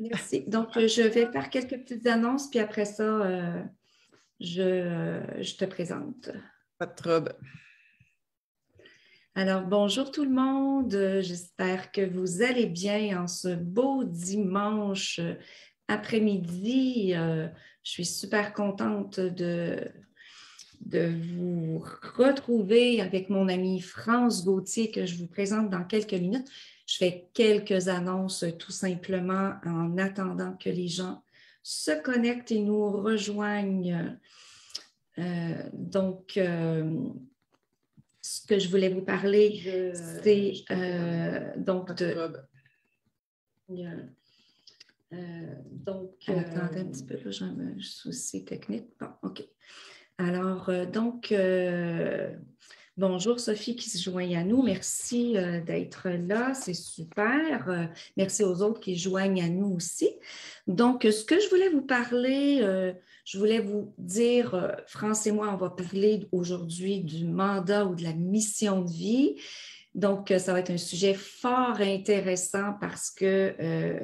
Merci. Donc, je vais faire quelques petites annonces, puis après ça, je te présente. Pas de trouble. Alors, bonjour tout le monde. J'espère que vous allez bien en ce beau dimanche après-midi. Je suis super contente de vous retrouver avec mon amie France Gauthier que je vous présente dans quelques minutes. Je fais quelques annonces tout simplement en attendant que les gens se connectent et nous rejoignent. Ce que je voulais vous parler, c'est donc de... attendez un petit peu, là, j'ai un souci technique. Bon, OK. Alors, bonjour Sophie qui se joint à nous. Merci d'être là, c'est super. Merci aux autres qui joignent à nous aussi. Donc, ce que je voulais vous parler, je voulais vous dire, France et moi, on va parler aujourd'hui du mandat ou de la mission de vie. Donc, ça va être un sujet fort intéressant parce que,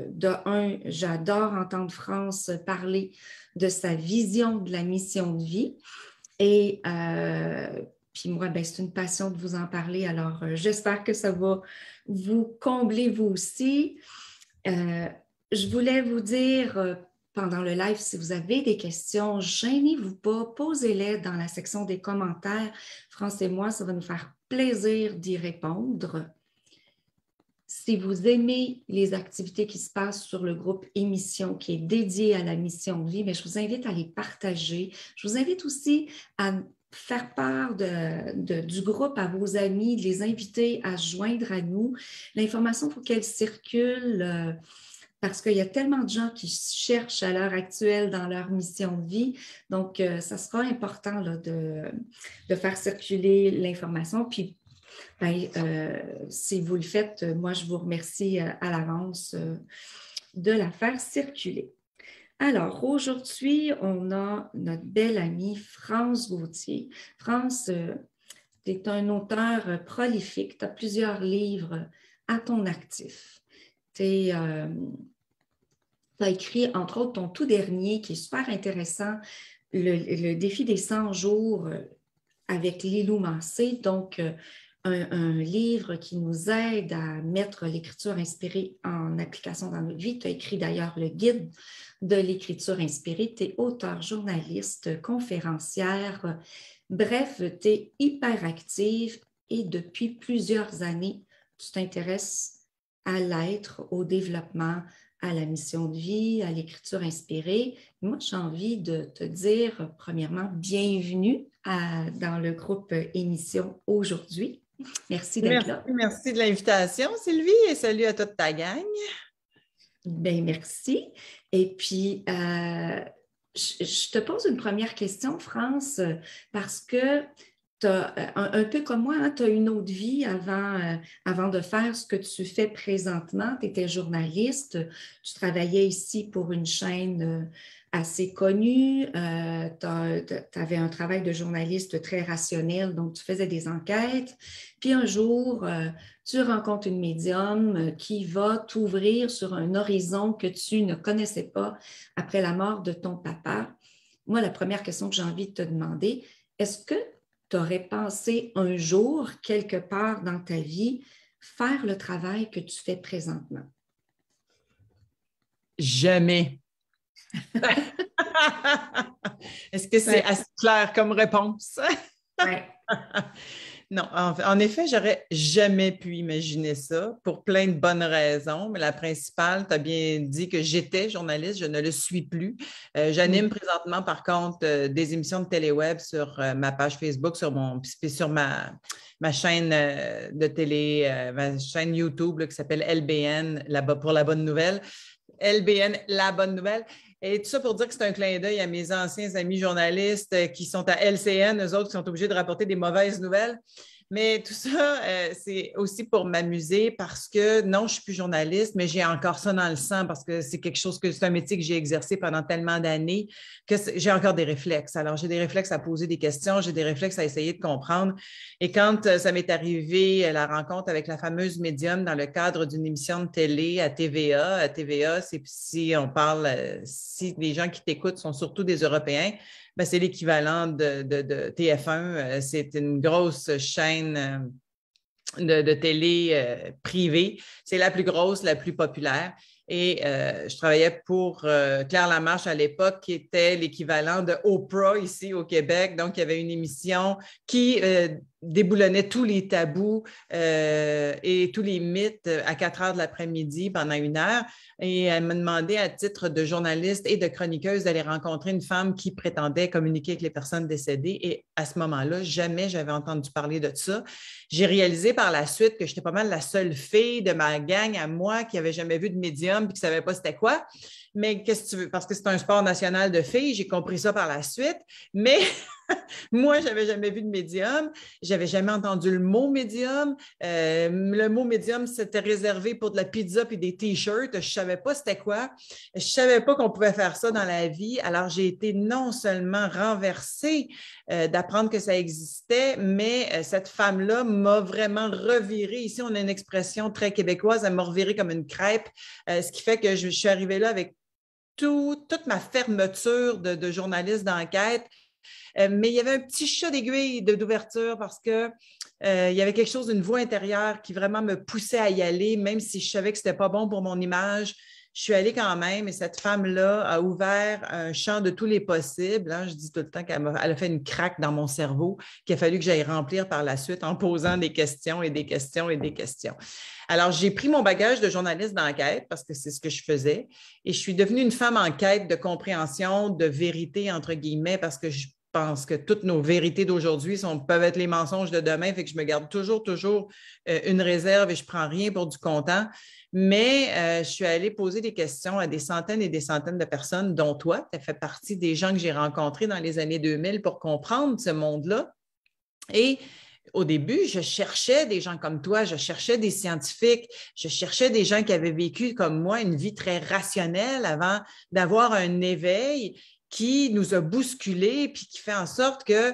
de un, j'adore entendre France parler de sa vision de la mission de vie. Et puis moi, ben, c'est une passion de vous en parler. Alors, j'espère que ça va vous combler vous aussi. Je voulais vous dire pendant le live, si vous avez des questions, gênez-vous pas, posez-les dans la section des commentaires. France et moi, ça va nous faire plaisir d'y répondre. Si vous aimez les activités qui se passent sur le groupe Émission qui est dédié à la mission de vie, mais je vous invite à les partager. Je vous invite aussi à faire part du groupe à vos amis, de les inviter à se joindre à nous. L'information, il faut qu'elle circule parce qu'il y a tellement de gens qui cherchent à l'heure actuelle dans leur mission de vie. Donc, ça sera important là, de faire circuler l'information. Puis, si vous le faites, moi, je vous remercie à l'avance de la faire circuler. Alors, aujourd'hui, on a notre belle amie France Gauthier. France, tu es un auteur prolifique, tu as plusieurs livres à ton actif. Tu as écrit, entre autres, ton tout dernier, qui est super intéressant, le défi des 100 jours avec Lilou Massé. Donc, un livre qui nous aide à mettre l'écriture inspirée en application dans notre vie. Tu as écrit d'ailleurs le guide de l'écriture inspirée. Tu es auteur, journaliste, conférencière. Bref, tu es hyper active et depuis plusieurs années, tu t'intéresses à l'être, au développement, à la mission de vie, à l'écriture inspirée. Moi, j'ai envie de te dire, premièrement, bienvenue dans le groupe Émission aujourd'hui. Merci d'être là. Merci de l'invitation, Sylvie, et salut à toute ta gang. Bien, merci. Et puis, je te pose une première question, France, parce que un peu comme moi, hein, tu as une autre vie avant de faire ce que tu fais présentement. Tu étais journaliste, tu travaillais ici pour une chaîne assez connue. Tu avais un travail de journaliste très rationnel, donc tu faisais des enquêtes. Puis un jour, tu rencontres une médium qui va t'ouvrir sur un horizon que tu ne connaissais pas après la mort de ton papa. Moi, la première question que j'ai envie de te demander, est-ce que tu aurais pensé un jour, quelque part dans ta vie, faire le travail que tu fais présentement? Jamais. Est-ce que c'est assez clair comme réponse? Oui. Non, en effet, j'aurais jamais pu imaginer ça pour plein de bonnes raisons, mais la principale, tu as bien dit que j'étais journaliste, je ne le suis plus. J'anime présentement, par contre, des émissions de téléweb sur ma page Facebook, sur ma chaîne de télé, ma chaîne YouTube là, qui s'appelle LBN, pour la bonne nouvelle. LBN, la bonne nouvelle. Et tout ça pour dire que c'est un clin d'œil à mes anciens amis journalistes qui sont à LCN, eux autres qui sont obligés de rapporter des mauvaises nouvelles. Mais tout ça, c'est aussi pour m'amuser parce que non, je ne suis plus journaliste, mais j'ai encore ça dans le sang parce que c'est un métier que j'ai exercé pendant tellement d'années que j'ai encore des réflexes. Alors, j'ai des réflexes à poser des questions, j'ai des réflexes à essayer de comprendre. Et quand ça m'est arrivé, la rencontre avec la fameuse médium dans le cadre d'une émission de télé à TVA, c'est si on parle, si les gens qui t'écoutent sont surtout des Européens, ben, c'est l'équivalent de TF1. C'est une grosse chaîne de télé privée. C'est la plus grosse, la plus populaire. Et je travaillais pour Claire Lamarche à l'époque, qui était l'équivalent de Oprah ici au Québec. Donc, il y avait une émission qui déboulonnait tous les tabous et tous les mythes à 4 heures de l'après-midi pendant 1 heure. Et elle m'a demandé, à titre de journaliste et de chroniqueuse, d'aller rencontrer une femme qui prétendait communiquer avec les personnes décédées. Et à ce moment-là, jamais j'avais entendu parler de ça. J'ai réalisé par la suite que j'étais pas mal la seule fille de ma gang à moi qui n'avait jamais vu de médium et qui ne savait pas c'était quoi. Mais qu'est-ce que tu veux? Parce que c'est un sport national de filles, j'ai compris ça par la suite. Mais moi, je n'avais jamais vu de médium. Je n'avais jamais entendu le mot médium. Le mot médium, c'était réservé pour de la pizza et des T-shirts. Je ne savais pas c'était quoi. Je ne savais pas qu'on pouvait faire ça dans la vie. Alors, j'ai été non seulement renversée d'apprendre que ça existait, mais cette femme-là m'a vraiment revirée. Ici, on a une expression très québécoise, elle m'a revirée comme une crêpe, ce qui fait que je suis arrivée là avec toute ma fermeture de journaliste d'enquête. Mais il y avait un petit chat d'aiguille d'ouverture parce que il y avait quelque chose d'une voix intérieure qui vraiment me poussait à y aller, même si je savais que ce n'était pas bon pour mon image. Je suis allée quand même et cette femme-là a ouvert un champ de tous les possibles. Hein. Je dis tout le temps qu'elle a fait une craque dans mon cerveau qu'il a fallu que j'aille remplir par la suite en posant des questions et des questions et des questions. Alors, j'ai pris mon bagage de journaliste d'enquête parce que c'est ce que je faisais et je suis devenue une femme en quête de compréhension, de vérité, entre guillemets, parce que je pense que toutes nos vérités d'aujourd'hui peuvent être les mensonges de demain, fait que je me garde toujours une réserve et je ne prends rien pour du comptant. Mais je suis allée poser des questions à des centaines et des centaines de personnes, dont toi. Tu as fait partie des gens que j'ai rencontrés dans les années 2000 pour comprendre ce monde-là. Et au début, je cherchais des gens comme toi, je cherchais des scientifiques, je cherchais des gens qui avaient vécu comme moi une vie très rationnelle avant d'avoir un éveil qui nous a bousculés, puis qui fait en sorte que,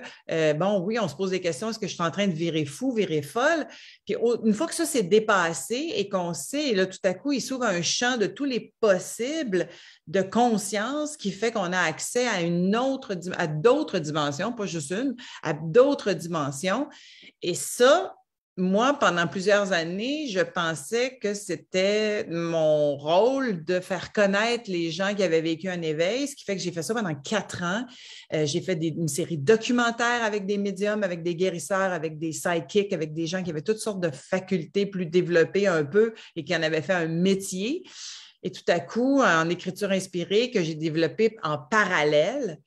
bon, oui, on se pose des questions, est-ce que je suis en train de virer fou, virer folle? Puis une fois que ça s'est dépassé et qu'on sait, et là, tout à coup, il s'ouvre un champ de tous les possibles de conscience qui fait qu'on a accès à d'autres dimensions, pas juste une, à d'autres dimensions. Et ça, moi, pendant plusieurs années, je pensais que c'était mon rôle de faire connaître les gens qui avaient vécu un éveil, ce qui fait que j'ai fait ça pendant 4 ans. J'ai fait une série documentaire avec des médiums, avec des guérisseurs, avec des sidekicks, avec des gens qui avaient toutes sortes de facultés plus développées un peu et qui en avaient fait un métier. Et tout à coup, en écriture inspirée que j'ai développée en parallèle,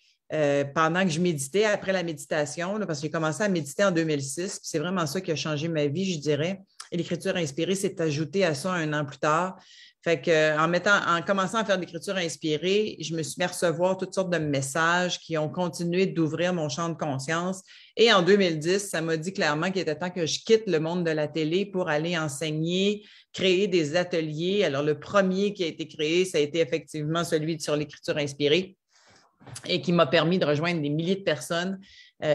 pendant que je méditais, après la méditation, là, parce que j'ai commencé à méditer en 2006, c'est vraiment ça qui a changé ma vie, je dirais. Et l'écriture inspirée s'est ajoutée à ça 1 an plus tard. Fait que, en commençant à faire de l'écriture inspirée, je me suis mis à recevoir toutes sortes de messages qui ont continué d'ouvrir mon champ de conscience. Et en 2010, ça m'a dit clairement qu'il était temps que je quitte le monde de la télé pour aller enseigner, créer des ateliers. Alors, le premier qui a été créé, ça a été effectivement celui sur l'écriture inspirée, et qui m'a permis de rejoindre des milliers de personnes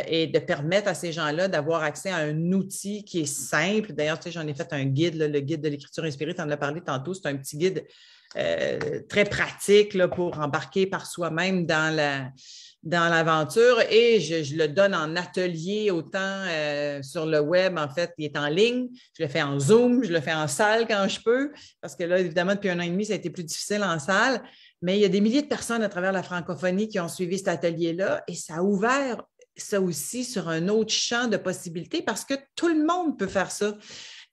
et de permettre à ces gens-là d'avoir accès à un outil qui est simple. D'ailleurs, tu sais, j'en ai fait un guide, là, le guide de l'écriture inspirée, tu en as parlé tantôt, c'est un petit guide très pratique là, pour embarquer par soi-même dans l'aventure et je le donne en atelier autant sur le web, en fait, il est en ligne, je le fais en Zoom, je le fais en salle quand je peux, parce que là, évidemment, depuis 1 an et demi, ça a été plus difficile en salle. Mais il y a des milliers de personnes à travers la francophonie qui ont suivi cet atelier-là et ça a ouvert ça aussi sur un autre champ de possibilités parce que tout le monde peut faire ça.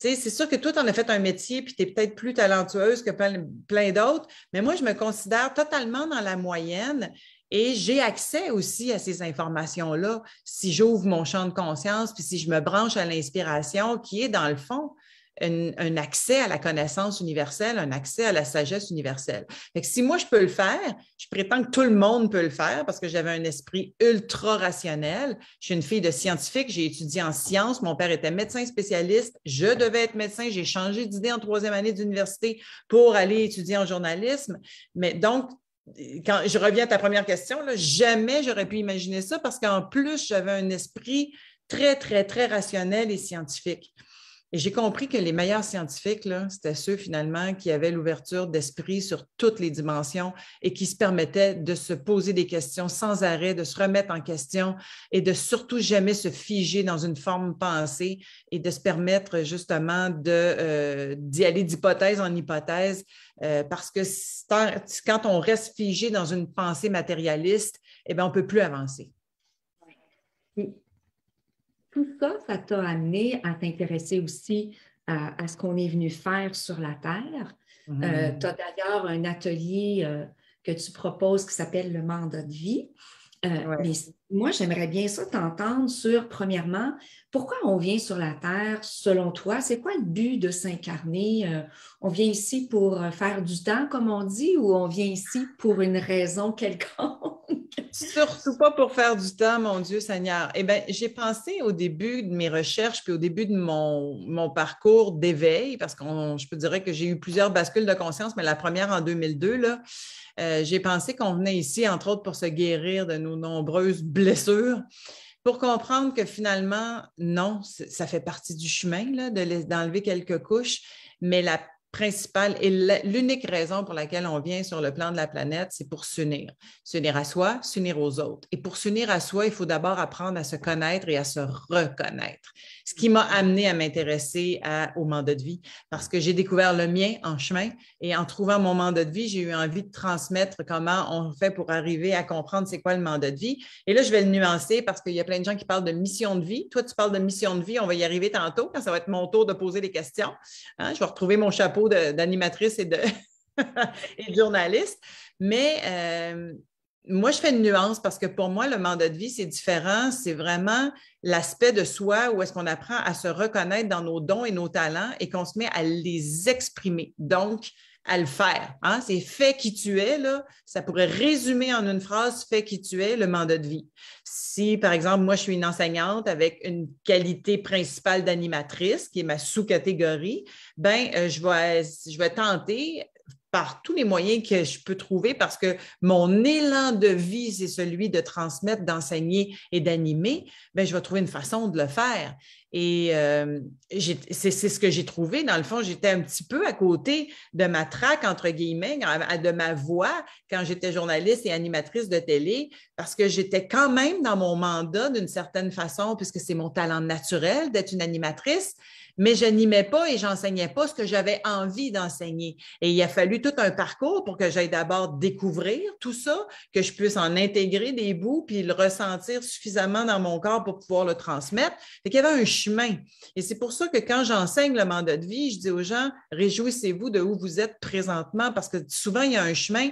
Tu sais, c'est sûr que toi, tu en as fait un métier puis tu es peut-être plus talentueuse que plein d'autres, mais moi, je me considère totalement dans la moyenne et j'ai accès aussi à ces informations-là si j'ouvre mon champ de conscience puis si je me branche à l'inspiration qui est, dans le fond, un accès à la connaissance universelle, un accès à la sagesse universelle. Fait que si moi, je peux le faire, je prétends que tout le monde peut le faire parce que j'avais un esprit ultra rationnel. Je suis une fille de scientifique, j'ai étudié en sciences, mon père était médecin spécialiste, je devais être médecin, j'ai changé d'idée en troisième année d'université pour aller étudier en journalisme. Mais donc, quand je reviens à ta première question, là, jamais j'aurais pu imaginer ça parce qu'en plus, j'avais un esprit très, très, très rationnel et scientifique. Et j'ai compris que les meilleurs scientifiques, là, c'était ceux finalement qui avaient l'ouverture d'esprit sur toutes les dimensions et qui se permettaient de se poser des questions sans arrêt, de se remettre en question et de surtout jamais se figer dans une forme pensée et de se permettre justement d'y aller d'hypothèse en hypothèse parce que quand on reste figé dans une pensée matérialiste, eh bien, on ne peut plus avancer. Oui. Tout ça, ça t'a amené à t'intéresser aussi à ce qu'on est venu faire sur la Terre. Tu as d'ailleurs un atelier que tu proposes qui s'appelle le mandat de vie. Mais moi, j'aimerais bien ça t'entendre sur, premièrement, pourquoi on vient sur la Terre selon toi? C'est quoi le but de s'incarner? On vient ici pour faire du temps, comme on dit, ou on vient ici pour une raison quelconque? Surtout pas pour faire du temps, mon Dieu Seigneur. Eh bien, j'ai pensé au début de mes recherches, puis au début de mon parcours d'éveil, parce que je peux dire que j'ai eu plusieurs bascules de conscience, mais la première en 2002, là, j'ai pensé qu'on venait ici, entre autres, pour se guérir de nos nombreuses blessures, pour comprendre que finalement, non, ça fait partie du chemin, là, d'enlever quelques couches, mais la principale et l'unique raison pour laquelle on vient sur le plan de la planète, c'est pour s'unir. S'unir à soi, s'unir aux autres. Et pour s'unir à soi, il faut d'abord apprendre à se connaître et à se reconnaître. Ce qui m'a amené à m'intéresser au mandat de vie parce que j'ai découvert le mien en chemin et en trouvant mon mandat de vie, j'ai eu envie de transmettre comment on fait pour arriver à comprendre c'est quoi le mandat de vie. Et là, je vais le nuancer parce qu'il y a plein de gens qui parlent de mission de vie. Toi, tu parles de mission de vie. On va y arriver tantôt quand ça va être mon tour de poser des questions. Hein? Je vais retrouver mon chapeau d'animatrice et de journaliste. Mais moi, je fais une nuance parce que pour moi, le mandat de vie, c'est différent. C'est vraiment l'aspect de soi où est-ce qu'on apprend à se reconnaître dans nos dons et nos talents et qu'on se met à les exprimer. Donc, à le faire. Hein? C'est fais qui tu es, là. Ça pourrait résumer en une phrase fais qui tu es, le mandat de vie. Si, par exemple, moi, je suis une enseignante avec une qualité principale d'animatrice, qui est ma sous-catégorie, ben, je vais tenter par tous les moyens que je peux trouver parce que mon élan de vie, c'est celui de transmettre, d'enseigner et d'animer, bien, je vais trouver une façon de le faire. Et c'est ce que j'ai trouvé. Dans le fond, j'étais un petit peu à côté de ma traque, entre guillemets, de ma voix quand j'étais journaliste et animatrice de télé, parce que j'étais quand même dans mon mandat d'une certaine façon, puisque c'est mon talent naturel d'être une animatrice, mais je n'animais pas et j'enseignais pas ce que j'avais envie d'enseigner. Et il a fallu tout un parcours pour que j'aille d'abord découvrir tout ça, que je puisse en intégrer des bouts puis le ressentir suffisamment dans mon corps pour pouvoir le transmettre. Fait qu'il y avait un chemin. Et c'est pour ça que quand j'enseigne le mandat de vie, je dis aux gens, réjouissez-vous de où vous êtes présentement parce que souvent, il y a un chemin.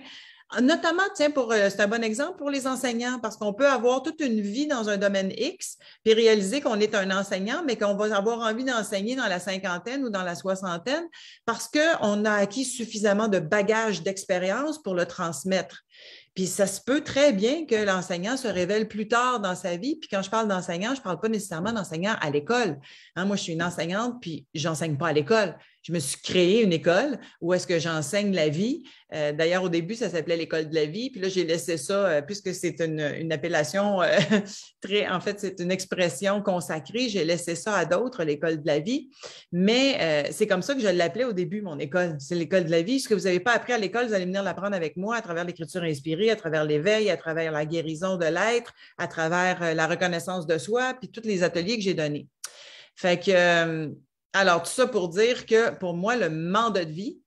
Notamment, tiens, c'est un bon exemple pour les enseignants, parce qu'on peut avoir toute une vie dans un domaine X, puis réaliser qu'on est un enseignant, mais qu'on va avoir envie d'enseigner dans la cinquantaine ou dans la soixantaine, parce qu'on a acquis suffisamment de bagages d'expérience pour le transmettre. Puis ça se peut très bien que l'enseignant se révèle plus tard dans sa vie. Puis quand je parle d'enseignant, je ne parle pas nécessairement d'enseignant à l'école. Hein, moi, je suis une enseignante, puis je n'enseigne pas à l'école. Je me suis créée une école où est-ce que j'enseigne la vie. D'ailleurs, au début, ça s'appelait l'école de la vie. Puis là, j'ai laissé ça, puisque c'est une appellation en fait, c'est une expression consacrée. J'ai laissé ça à d'autres, l'école de la vie. Mais c'est comme ça que je l'appelais au début, mon école. C'est l'école de la vie. Ce que vous n'avez pas appris à l'école, vous allez venir l'apprendre avec moi à travers l'écriture inspirée, à travers l'éveil, à travers la guérison de l'être, à travers la reconnaissance de soi, puis tous les ateliers que j'ai donnés. Fait que, alors, tout ça pour dire que pour moi, le mandat de vie,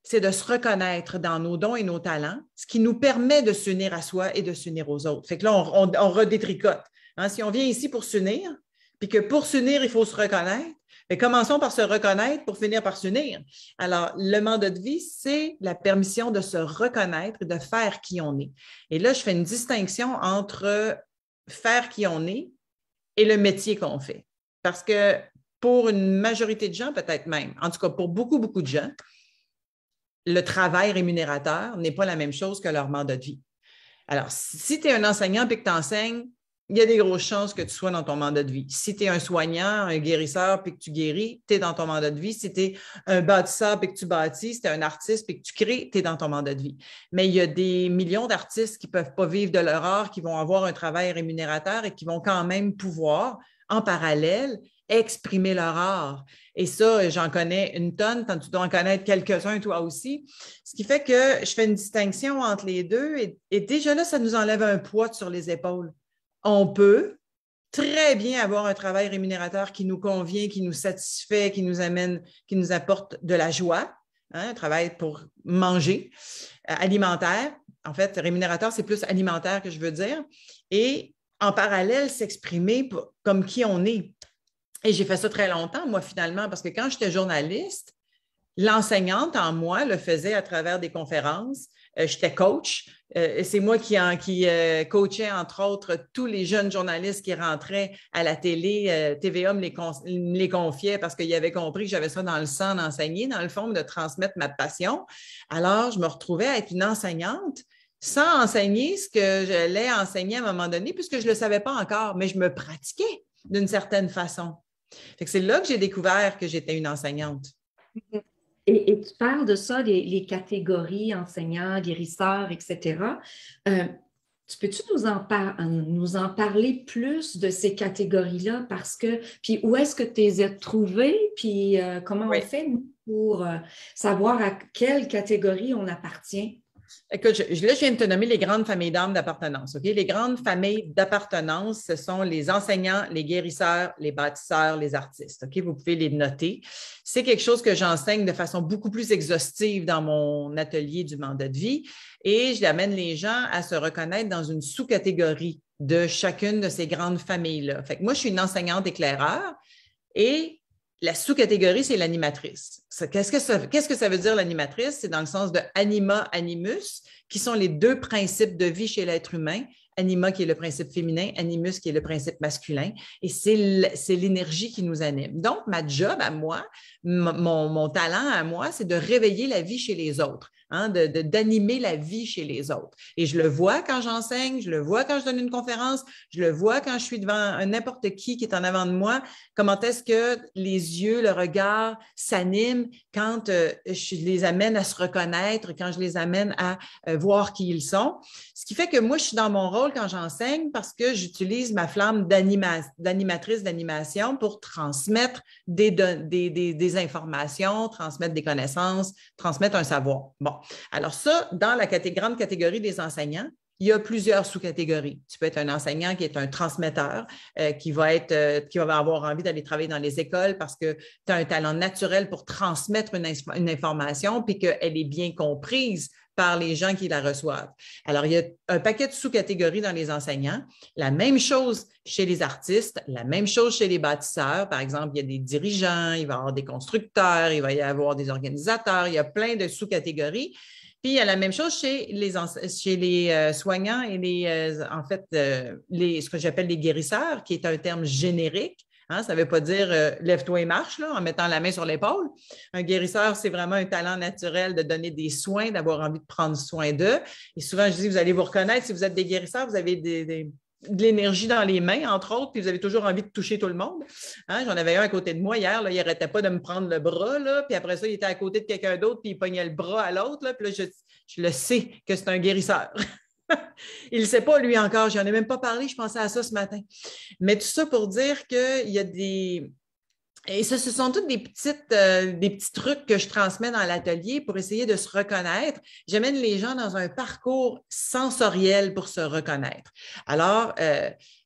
c'est de se reconnaître dans nos dons et nos talents, ce qui nous permet de s'unir à soi et de s'unir aux autres. Fait que là, on redétricote. Hein, si on vient ici pour s'unir, puis que pour s'unir, il faut se reconnaître, mais commençons par se reconnaître pour finir par s'unir. Alors, le mandat de vie, c'est la permission de se reconnaître et de faire qui on est. Et là, je fais une distinction entre faire qui on est et le métier qu'on fait. Parce que pour une majorité de gens, peut-être même, en tout cas pour beaucoup, beaucoup de gens, le travail rémunérateur n'est pas la même chose que leur mandat de vie. Alors, si tu es un enseignant et que tu enseignes, il y a des grosses chances que tu sois dans ton mandat de vie. Si tu es un soignant, un guérisseur puis que tu guéris, tu es dans ton mandat de vie. Si tu es un bâtisseur puis que tu bâtis, si tu es un artiste puis que tu crées, tu es dans ton mandat de vie. Mais il y a des millions d'artistes qui ne peuvent pas vivre de leur art, qui vont avoir un travail rémunérateur et qui vont quand même pouvoir, en parallèle, exprimer leur art. Et ça, j'en connais une tonne, tu dois en connaître quelques-uns toi aussi. Ce qui fait que je fais une distinction entre les deux et déjà là, ça nous enlève un poids sur les épaules. On peut très bien avoir un travail rémunérateur qui nous convient, qui nous satisfait, qui nous amène, qui nous apporte de la joie, hein, un travail pour manger, alimentaire. En fait, rémunérateur, c'est plus alimentaire que je veux dire. Et en parallèle, s'exprimer comme qui on est. Et j'ai fait ça très longtemps, moi, finalement, parce que quand j'étais journaliste, l'enseignante en moi le faisait à travers des conférences. J'étais coach. C'est moi qui coachais, entre autres, tous les jeunes journalistes qui rentraient à la télé. TVA me les confiait parce qu'il avait compris que j'avais ça dans le sang d'enseigner, dans le fond, de transmettre ma passion. Alors, je me retrouvais à être une enseignante sans enseigner ce que j'allais enseigner à un moment donné, puisque je ne le savais pas encore, mais je me pratiquais d'une certaine façon. Fait que c'est là que j'ai découvert que j'étais une enseignante. Et tu parles de ça, les catégories enseignants, guérisseurs, etc. Peux-tu nous en parler plus de ces catégories-là? Parce que, puis où est-ce que tu les as trouvées? Puis comment on fait nous, pour savoir à quelle catégorie on appartient? Écoute, là, je viens de te nommer les grandes familles d'âmes d'appartenance. Okay? Les grandes familles d'appartenance, ce sont les enseignants, les guérisseurs, les bâtisseurs, les artistes. Okay? Vous pouvez les noter. C'est quelque chose que j'enseigne de façon beaucoup plus exhaustive dans mon atelier du mandat de vie et j'amène les gens à se reconnaître dans une sous-catégorie de chacune de ces grandes familles-là. Fait que moi, je suis une enseignante éclaireur et la sous-catégorie, c'est l'animatrice. Qu'est-ce que ça veut dire l'animatrice? C'est dans le sens de anima, animus, qui sont les deux principes de vie chez l'être humain. Anima qui est le principe féminin, animus qui est le principe masculin. Et c'est l'énergie qui nous anime. Donc, ma job à moi, mon talent à moi, c'est de réveiller la vie chez les autres, hein, d'animer la vie chez les autres. Et je le vois quand j'enseigne, je le vois quand je donne une conférence, je le vois quand je suis devant n'importe qui est en avant de moi, comment est-ce que les yeux, le regard s'animent quand je les amène à se reconnaître, quand je les amène à voir qui ils sont. Ce qui fait que moi, je suis dans mon rôle quand j'enseigne parce que j'utilise ma flamme d'animatrice d'animation pour transmettre des informations, transmettre des connaissances, transmettre un savoir. Bon, alors ça, dans la grande catégorie des enseignants, il y a plusieurs sous-catégories. Tu peux être un enseignant qui est un transmetteur, qui va avoir envie d'aller travailler dans les écoles parce que tu as un talent naturel pour transmettre une information puis qu'elle est bien comprise par les gens qui la reçoivent. Alors, il y a un paquet de sous-catégories dans les enseignants. La même chose chez les artistes, la même chose chez les bâtisseurs. Par exemple, il y a des dirigeants, il va y avoir des constructeurs, il va y avoir des organisateurs, il y a plein de sous-catégories. Puis, il y a la même chose chez les soignants et ce que j'appelle les guérisseurs, qui est un terme générique. Hein, ça ne veut pas dire lève-toi et marche là, en mettant la main sur l'épaule. Un guérisseur, c'est vraiment un talent naturel de donner des soins, d'avoir envie de prendre soin d'eux. Et souvent, je dis, vous allez vous reconnaître, si vous êtes des guérisseurs, vous avez de l'énergie dans les mains, entre autres, puis vous avez toujours envie de toucher tout le monde. Hein, j'en avais un à côté de moi hier, là, il n'arrêtait pas de me prendre le bras, là, puis après ça, il était à côté de quelqu'un d'autre, puis il pognait le bras à l'autre, là, puis là, je le sais que c'est un guérisseur. Il ne sait pas, lui, encore. Je n'en ai même pas parlé. Je pensais à ça ce matin. Mais tout ça pour dire qu'il y a des... Et ça, ce sont tous des petits trucs que je transmets dans l'atelier pour essayer de se reconnaître. J'amène les gens dans un parcours sensoriel pour se reconnaître. Alors,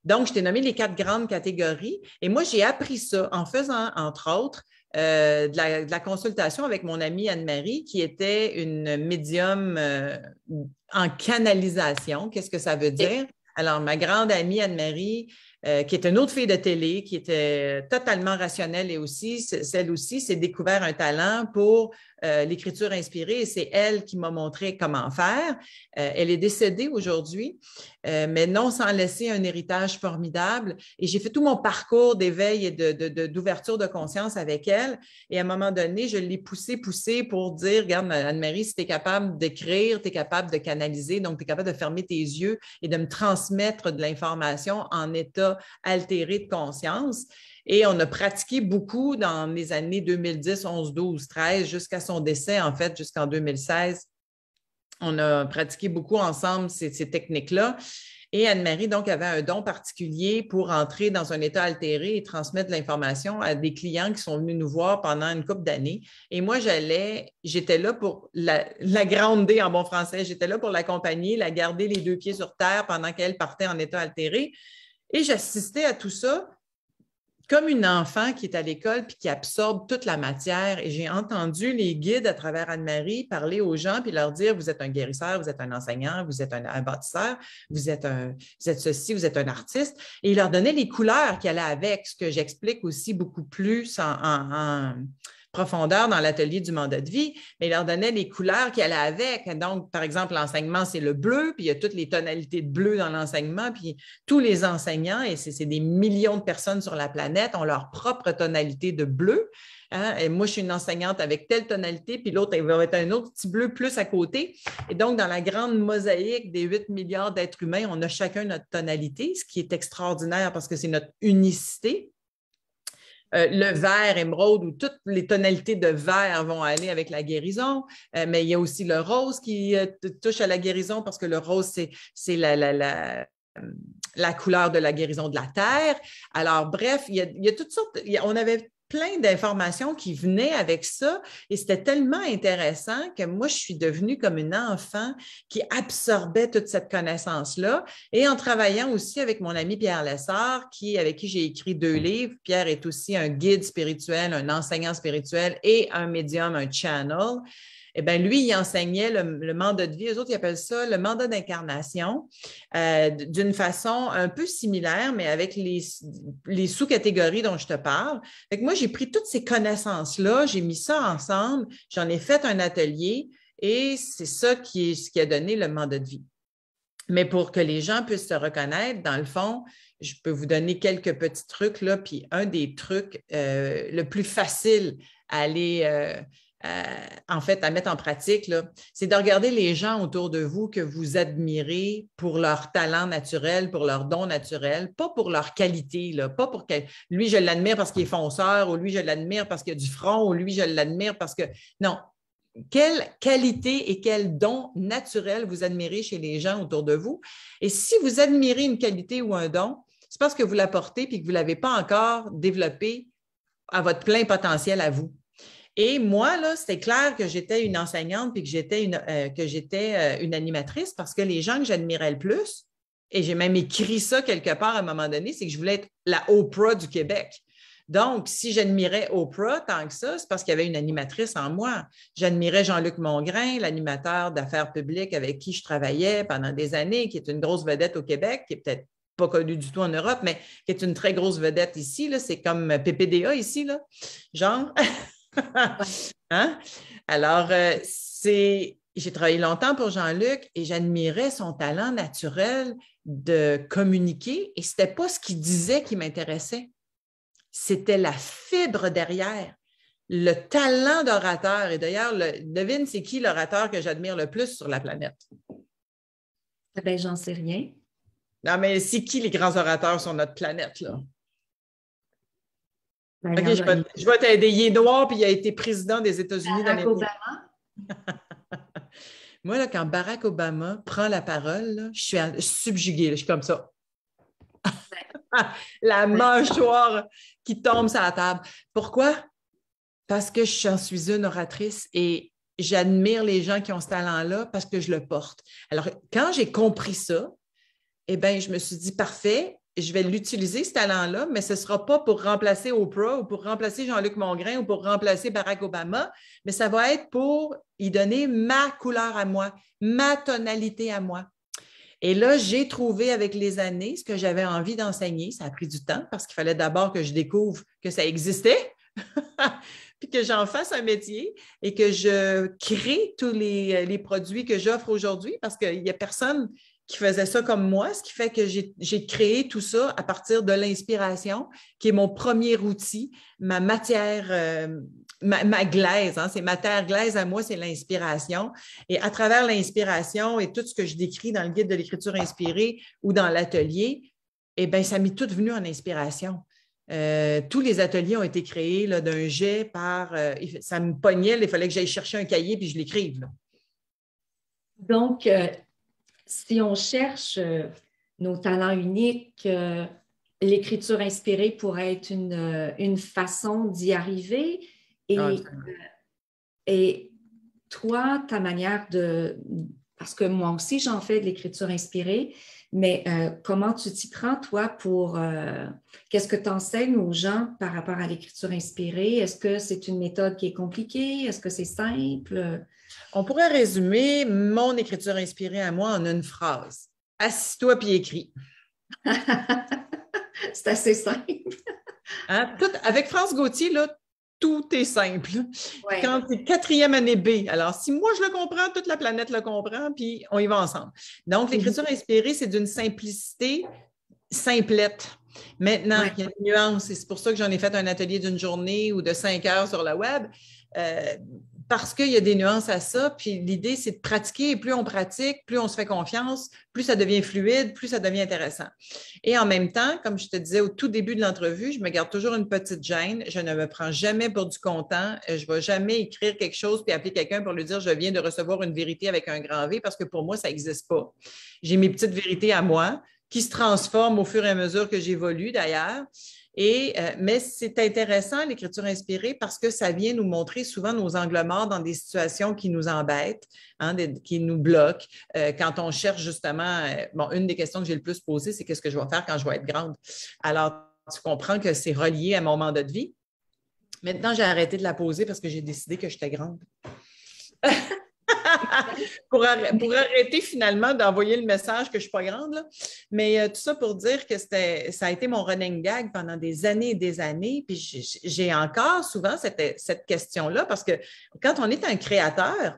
donc, je t'ai nommé les 4 grandes catégories. Et moi, j'ai appris ça en faisant, entre autres, de la consultation avec mon amie Anne-Marie, qui était une médium en canalisation. Qu'est-ce que ça veut dire? Alors, ma grande amie Anne-Marie, qui est une autre fille de télé, qui était totalement rationnelle et aussi, celle aussi s'est découvert un talent pour l'écriture inspirée et c'est elle qui m'a montré comment faire. Elle est décédée aujourd'hui, mais non sans laisser un héritage formidable. Et j'ai fait tout mon parcours d'éveil et d'ouverture de conscience avec elle. Et à un moment donné, je l'ai poussée pour dire, regarde, Anne-Marie, si tu es capable d'écrire, tu es capable de canaliser, donc tu es capable de fermer tes yeux et de me transmettre de l'information en état altéré de conscience. Et on a pratiqué beaucoup dans les années 2010, 11, 12, 13, jusqu'à son décès, en fait, jusqu'en 2016. On a pratiqué beaucoup ensemble ces techniques-là. Et Anne-Marie, donc, avait un don particulier pour entrer dans un état altéré et transmettre de l'information à des clients qui sont venus nous voir pendant une couple d'années. Et moi, j'étais là pour la grounder en bon français. J'étais là pour l'accompagner, la garder les deux pieds sur terre pendant qu'elle partait en état altéré. Et j'assistais à tout ça comme une enfant qui est à l'école puis qui absorbe toute la matière. Et j'ai entendu les guides à travers Anne-Marie parler aux gens puis leur dire, vous êtes un guérisseur, vous êtes un enseignant, vous êtes un bâtisseur, vous êtes ceci, vous êtes un artiste. Et il leur donnait les couleurs qui allaient avec, ce que j'explique aussi beaucoup plus en profondeur dans l'atelier du mandat de vie, mais il leur donnait les couleurs qui allaient avec. Donc, par exemple, l'enseignement, c'est le bleu, puis il y a toutes les tonalités de bleu dans l'enseignement, puis tous les enseignants, et c'est des millions de personnes sur la planète, ont leur propre tonalité de bleu. Hein? Et moi, je suis une enseignante avec telle tonalité, puis l'autre, elle va être un autre petit bleu plus à côté. Et donc, dans la grande mosaïque des 8 milliards d'êtres humains, on a chacun notre tonalité, ce qui est extraordinaire parce que c'est notre unicité. Le vert, émeraude, où toutes les tonalités de vert vont aller avec la guérison, mais il y a aussi le rose qui touche à la guérison parce que le rose, c'est la couleur de la guérison de la terre. Alors, bref, il y a toutes sortes, on avait plein d'informations qui venaient avec ça et c'était tellement intéressant que moi, je suis devenue comme une enfant qui absorbait toute cette connaissance-là et en travaillant aussi avec mon ami Pierre Lessard, avec qui j'ai écrit 2 livres. Pierre est aussi un guide spirituel, un enseignant spirituel et un médium, un channel. Eh bien, lui, il enseignait le mandat de vie. Eux autres, ils appellent ça le mandat d'incarnation d'une façon un peu similaire, mais avec les sous-catégories dont je te parle. Fait que moi, j'ai pris toutes ces connaissances-là, j'ai mis ça ensemble, j'en ai fait un atelier et c'est ça ce qui a donné le mandat de vie. Mais pour que les gens puissent se reconnaître, dans le fond, je peux vous donner quelques petits trucs, là, puis un des trucs le plus facile à aller... en fait, à mettre en pratique, c'est de regarder les gens autour de vous que vous admirez pour leur talent naturel, pour leur don naturel, pas pour leur qualité, là, pas pour que lui, je l'admire parce qu'il est fonceur, ou lui, je l'admire parce qu'il a du front, ou lui, je l'admire parce que... Non. Quelle qualité et quel don naturel vous admirez chez les gens autour de vous? Et si vous admirez une qualité ou un don, c'est parce que vous l'apportez et que vous ne l'avez pas encore développé à votre plein potentiel à vous. Et moi, là, c'était clair que j'étais une enseignante puis que j'étais une animatrice parce que les gens que j'admirais le plus, et j'ai même écrit ça quelque part à un moment donné, c'est que je voulais être la Oprah du Québec. Donc, si j'admirais Oprah tant que ça, c'est parce qu'il y avait une animatrice en moi. J'admirais Jean-Luc Mongrain, l'animateur d'affaires publiques avec qui je travaillais pendant des années, qui est une grosse vedette au Québec, qui est peut-être pas connu du tout en Europe, mais qui est une très grosse vedette ici. Là. C'est comme PPDA ici, là. Genre... Hein? Alors, j'ai travaillé longtemps pour Jean-Luc et j'admirais son talent naturel de communiquer et ce n'était pas ce qu'il disait qui m'intéressait. C'était la fibre derrière, le talent d'orateur. Et d'ailleurs, devine, c'est qui l'orateur que j'admire le plus sur la planète? Ben, j'en sais rien. Non, mais c'est qui les grands orateurs sur notre planète, là? Ben, OK, je vais t'aider. Il est noir puis il a été président des États-Unis d'Amérique. d'Amérique. Moi, là, quand Barack Obama prend la parole, là, je suis subjuguée. Là, je suis comme ça. La mâchoire qui tombe sur la table. Pourquoi? Parce que j'en suis une oratrice et j'admire les gens qui ont ce talent-là parce que je le porte. Alors, quand j'ai compris ça, eh bien, je me suis dit, parfait, je vais l'utiliser, ce talent-là, mais ce ne sera pas pour remplacer Oprah ou pour remplacer Jean-Luc Mongrain ou pour remplacer Barack Obama, mais ça va être pour y donner ma couleur à moi, ma tonalité à moi. Et là, j'ai trouvé avec les années ce que j'avais envie d'enseigner. Ça a pris du temps parce qu'il fallait d'abord que je découvre que ça existait puis que j'en fasse un métier et que je crée tous les produits que j'offre aujourd'hui parce qu'il n'y a personne qui faisait ça comme moi, ce qui fait que j'ai créé tout ça à partir de l'inspiration, qui est mon premier outil, ma matière, ma glaise, hein, c'est ma terre glaise à moi, c'est l'inspiration. Et à travers l'inspiration et tout ce que je décris dans le guide de l'écriture inspirée ou dans l'atelier, eh bien, ça m'est tout venu en inspiration. Tous les ateliers ont été créés là, d'un jet par... ça me pognait, il fallait que j'aille chercher un cahier puis je l'écrive. Là. Donc, si on cherche nos talents uniques, l'écriture inspirée pourrait être une façon d'y arriver. Et toi, ta manière de... Parce que moi aussi, j'en fais de l'écriture inspirée, mais comment tu t'y prends, toi, pour... qu'est-ce que tu enseignes aux gens par rapport à l'écriture inspirée? Est-ce que c'est une méthode qui est compliquée? Est-ce que c'est simple? On pourrait résumer mon écriture inspirée à moi en une phrase. Assis-toi puis écris. C'est assez simple. Hein? Avec France Gauthier, là, tout est simple. Ouais. Quand tu es 4e année B, alors si moi je le comprends, toute la planète le comprend, puis on y va ensemble. Donc, l'écriture inspirée, c'est d'une simplicité simplette. Maintenant, il y a une nuance, et c'est pour ça que j'en ai fait un atelier d'une journée ou de 5 heures sur le web, parce qu'il y a des nuances à ça, puis l'idée, c'est de pratiquer, et plus on pratique, plus on se fait confiance, plus ça devient fluide, plus ça devient intéressant. Et en même temps, comme je te disais au tout début de l'entrevue, je me garde toujours une petite gêne, je ne me prends jamais pour du content, je ne vais jamais écrire quelque chose puis appeler quelqu'un pour lui dire « je viens de recevoir une vérité avec un grand V » parce que pour moi, ça n'existe pas. J'ai mes petites vérités à moi qui se transforment au fur et à mesure que j'évolue d'ailleurs. Mais c'est intéressant, l'écriture inspirée, parce que ça vient nous montrer souvent nos angles morts dans des situations qui nous embêtent, hein, qui nous bloquent. Quand on cherche justement, une des questions que j'ai le plus posées, c'est qu'est-ce que je vais faire quand je vais être grande? Alors, tu comprends que c'est relié à mon mandat de vie. Maintenant, j'ai arrêté de la poser parce que j'ai décidé que j'étais grande. pour arrêter finalement d'envoyer le message que je ne suis pas grande. Là. Mais tout ça pour dire que ça a été mon running gag pendant des années et des années. Puis j'ai encore souvent cette question-là parce que quand on est un créateur,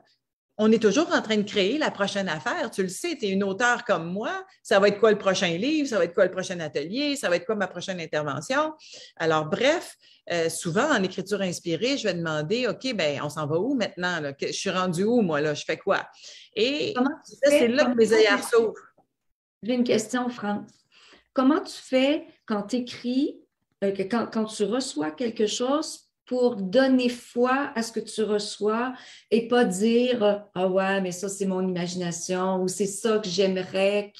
on est toujours en train de créer la prochaine affaire. Tu le sais, tu es une auteure comme moi. Ça va être quoi le prochain livre? Ça va être quoi le prochain atelier? Ça va être quoi ma prochaine intervention? Alors, bref, souvent, en écriture inspirée, je vais demander, OK, bien, on s'en va où maintenant? Là? Je suis rendue où, moi, là? Je fais quoi? Et c'est là que mes œillères s'ouvrent. J'ai une question, France. Comment tu fais quand tu écris, quand tu reçois quelque chose pour donner foi à ce que tu reçois et pas dire « Ah ouais, mais ça, c'est mon imagination » ou « C'est ça que j'aimerais,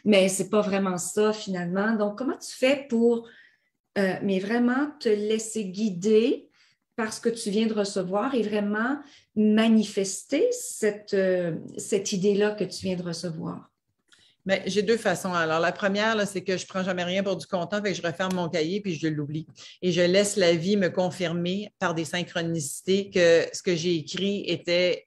mais c'est pas vraiment ça finalement. » Donc, comment tu fais pour, mais vraiment te laisser guider par ce que tu viens de recevoir et vraiment manifester cette idée-là que tu viens de recevoir? Bien, j'ai deux façons. Alors, la première, là, c'est que je ne prends jamais rien pour du content, fait que je referme mon cahier puis je l'oublie. Et je laisse la vie me confirmer par des synchronicités que ce que j'ai écrit était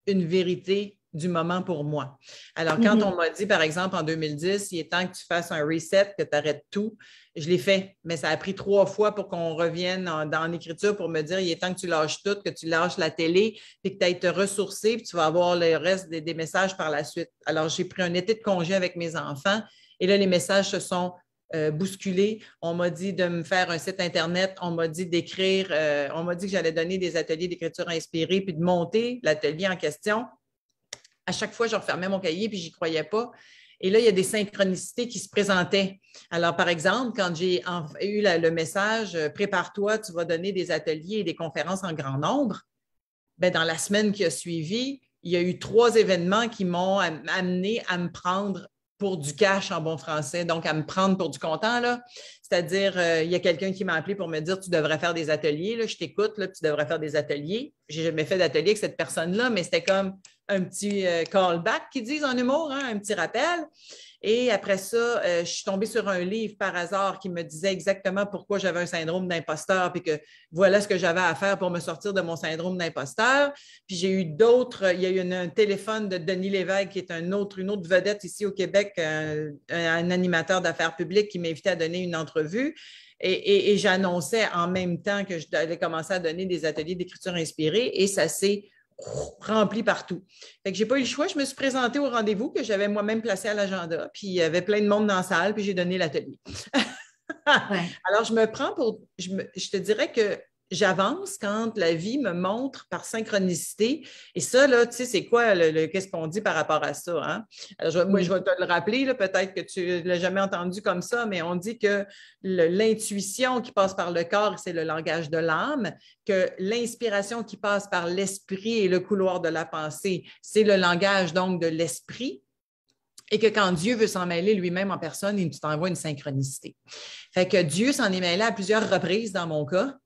une vérité du moment pour moi. Alors, quand on m'a dit, par exemple, en 2010, il est temps que tu fasses un reset, que tu arrêtes tout, je l'ai fait, mais ça a pris 3 fois pour qu'on revienne dans l'écriture pour me dire, il est temps que tu lâches tout, que tu lâches la télé, puis que tu ailles te ressourcer, puis tu vas avoir le reste des messages par la suite. Alors, j'ai pris un été de congé avec mes enfants, et là, les messages se sont bousculés. On m'a dit de me faire un site Internet, on m'a dit d'écrire, on m'a dit que j'allais donner des ateliers d'écriture inspirée, puis de monter l'atelier en question. À chaque fois, je refermais mon cahier puis je n'y croyais pas. Et là, il y a des synchronicités qui se présentaient. Alors, par exemple, quand j'ai eu le message « Prépare-toi, tu vas donner des ateliers et des conférences en grand nombre », bien, dans la semaine qui a suivi, il y a eu 3 événements qui m'ont amené à me prendre pour du cash en bon français, donc à me prendre pour du comptant, là. C'est-à-dire, il y a quelqu'un qui m'a appelé pour me dire « Tu devrais faire des ateliers, là, je t'écoute, là, tu devrais faire des ateliers. » J'ai jamais fait d'atelier avec cette personne-là, mais c'était comme un petit callback qu'ils disent en humour, hein, un petit rappel. Et après ça, je suis tombée sur un livre par hasard qui me disait exactement pourquoi j'avais un syndrome d'imposteur, puis que voilà ce que j'avais à faire pour me sortir de mon syndrome d'imposteur. Puis j'ai eu d'autres, il y a eu un téléphone de Denis Lévesque, qui est une autre vedette ici au Québec, un animateur d'affaires publiques qui m'invitait à donner une entrevue. Et j'annonçais en même temps que j'allais commencer à donner des ateliers d'écriture inspirée, et ça s'est rempli partout. Fait que j'ai pas eu le choix. Je me suis présentée au rendez-vous que j'avais moi-même placé à l'agenda, puis il y avait plein de monde dans la salle, puis j'ai donné l'atelier. Ouais. Alors, je me prends pour... Je te dirais que j'avance quand la vie me montre par synchronicité. Et ça, là, tu sais, c'est quoi qu'est-ce qu'on dit par rapport à ça? Hein? Alors, moi, je vais te le rappeler, là, peut-être que tu ne l'as jamais entendu comme ça, mais on dit que l'intuition qui passe par le corps, c'est le langage de l'âme, que l'inspiration qui passe par l'esprit et le couloir de la pensée, c'est le langage donc de l'esprit. Et que quand Dieu veut s'en mêler lui-même en personne, il t'envoie une synchronicité. Fait que Dieu s'en est mêlé à plusieurs reprises dans mon cas.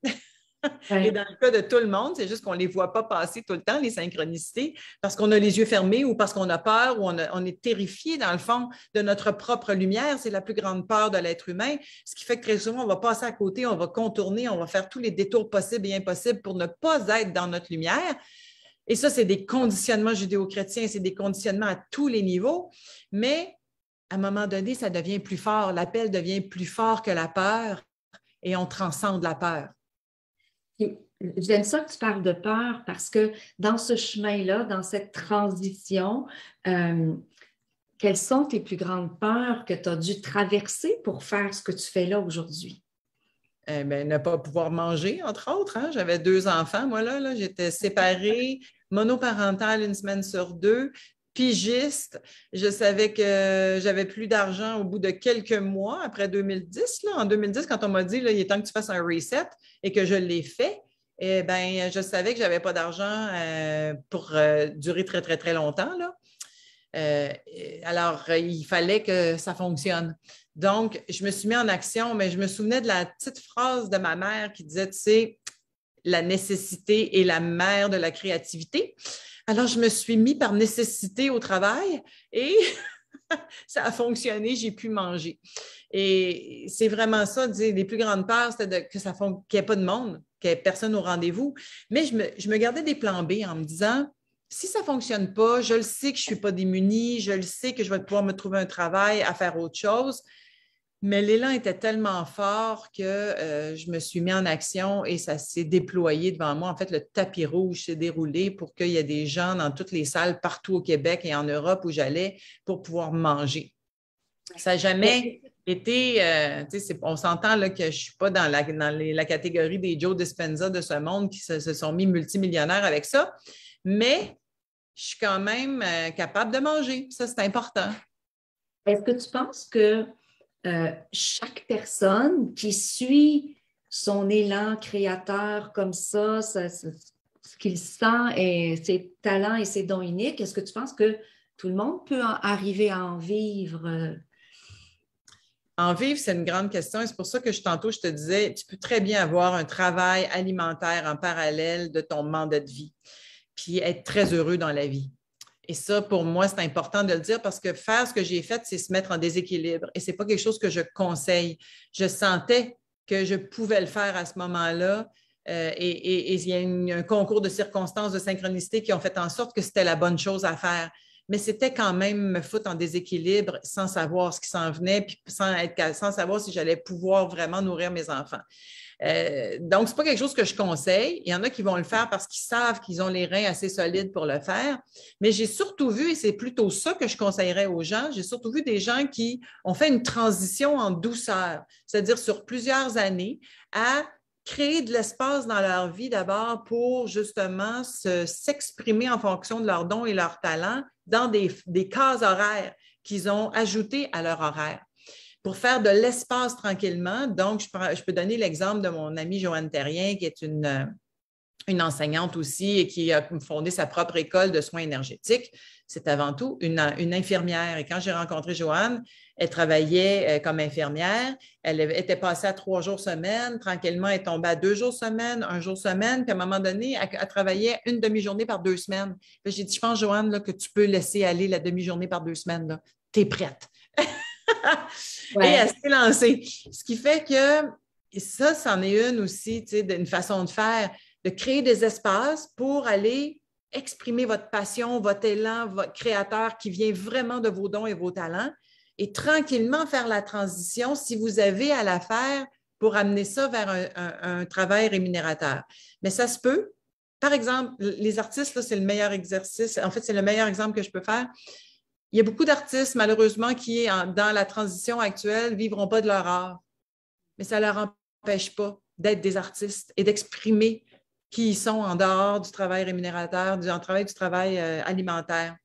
Ouais. Et dans le cas de tout le monde, c'est juste qu'on ne les voit pas passer tout le temps, les synchronicités, parce qu'on a les yeux fermés ou parce qu'on a peur ou on est terrifié, dans le fond, de notre propre lumière. C'est la plus grande peur de l'être humain, ce qui fait que très souvent, on va passer à côté, on va contourner, on va faire tous les détours possibles et impossibles pour ne pas être dans notre lumière. Et ça, c'est des conditionnements judéo-chrétiens, c'est des conditionnements à tous les niveaux, mais à un moment donné, ça devient plus fort. L'appel devient plus fort que la peur et on transcende la peur. J'aime ça que tu parles de peur parce que dans ce chemin-là, dans cette transition, quelles sont tes plus grandes peurs que tu as dû traverser pour faire ce que tu fais là aujourd'hui? Ne pas pouvoir manger, entre autres. Hein? J'avais 2 enfants, moi, là j'étais séparée, monoparentale 1 semaine sur 2, pigiste. Je savais que j'avais plus d'argent au bout de quelques mois, après 2010. Là. En 2010, quand on m'a dit, là, il est temps que tu fasses un reset et que je l'ai fait, eh bien, je savais que je n'avais pas d'argent pour durer très, très, très longtemps. Là. Alors, il fallait que ça fonctionne. Donc, je me suis mis en action, mais je me souvenais de la petite phrase de ma mère qui disait, tu sais, la nécessité est la mère de la créativité. Alors, je me suis mis par nécessité au travail et ça a fonctionné, j'ai pu manger. Et c'est vraiment ça, les plus grandes peurs, c'était qu'il n'y ait pas de monde, qu'il n'y ait personne au rendez-vous. Mais je me gardais des plans B en me disant, si ça ne fonctionne pas, je le sais que je ne suis pas démunie, je le sais que je vais pouvoir me trouver un travail, à faire autre chose. Mais l'élan était tellement fort que je me suis mis en action et ça s'est déployé devant moi. En fait, le tapis rouge s'est déroulé pour qu'il y ait des gens dans toutes les salles partout au Québec et en Europe où j'allais pour pouvoir manger. Ça n'a jamais été... on s'entend là, que je ne suis pas dans la catégorie des Joe Dispenza de ce monde qui se sont mis multimillionnaires avec ça, mais je suis quand même capable de manger. Ça, c'est important. Est-ce que tu penses que chaque personne qui suit son élan créateur comme ça, ce qu'il sent et ses talents et ses dons uniques, est-ce que tu penses que tout le monde peut arriver à en vivre? En vivre, c'est une grande question et c'est pour ça que tantôt, je te disais, tu peux très bien avoir un travail alimentaire en parallèle de ton mandat de vie, puis être très heureux dans la vie. Et ça, pour moi, c'est important de le dire parce que faire ce que j'ai fait, c'est se mettre en déséquilibre. Et ce n'est pas quelque chose que je conseille. Je sentais que je pouvais le faire à ce moment-là. Et il y a un concours de circonstances, de synchronicité qui ont fait en sorte que c'était la bonne chose à faire. Mais c'était quand même me foutre en déséquilibre sans savoir ce qui s'en venait, puis sans savoir si j'allais pouvoir vraiment nourrir mes enfants. Donc, ce n'est pas quelque chose que je conseille. Il y en a qui vont le faire parce qu'ils savent qu'ils ont les reins assez solides pour le faire. Mais j'ai surtout vu, et c'est plutôt ça que je conseillerais aux gens, j'ai surtout vu des gens qui ont fait une transition en douceur, c'est-à-dire sur plusieurs années, à créer de l'espace dans leur vie d'abord pour justement s'exprimer en fonction de leurs dons et leurs talents dans des cases horaires qu'ils ont ajoutées à leur horaire. Pour faire de l'espace tranquillement. Donc, je peux donner l'exemple de mon amie Joanne Terrien, qui est une enseignante aussi et qui a fondé sa propre école de soins énergétiques. c'est avant tout une infirmière. Et quand j'ai rencontré Joanne, elle travaillait comme infirmière. Elle était passée à 3 jours semaine. Tranquillement, elle est tombée à 2 jours semaine, 1 jour semaine. Puis à un moment donné, elle travaillait une demi-journée par 2 semaines. Puis j'ai dit, je pense, Joanne, là, que tu peux laisser aller la demi-journée par 2 semaines. Tu es prête. Et elle s'est lancée. Ce qui fait que ça, c'en est une aussi, tu sais, d'une façon de faire, de créer des espaces pour aller exprimer votre passion, votre élan, votre créateur qui vient vraiment de vos dons et vos talents et tranquillement faire la transition si vous avez à la faire pour amener ça vers un travail rémunérateur. Mais ça se peut. Par exemple, les artistes, là, c'est le meilleur exercice. En fait, c'est le meilleur exemple que je peux faire. Il y a beaucoup d'artistes, malheureusement, qui, dans la transition actuelle, ne vivront pas de leur art. Mais ça ne leur empêche pas d'être des artistes et d'exprimer qui ils sont en dehors du travail rémunérateur, du travail alimentaire.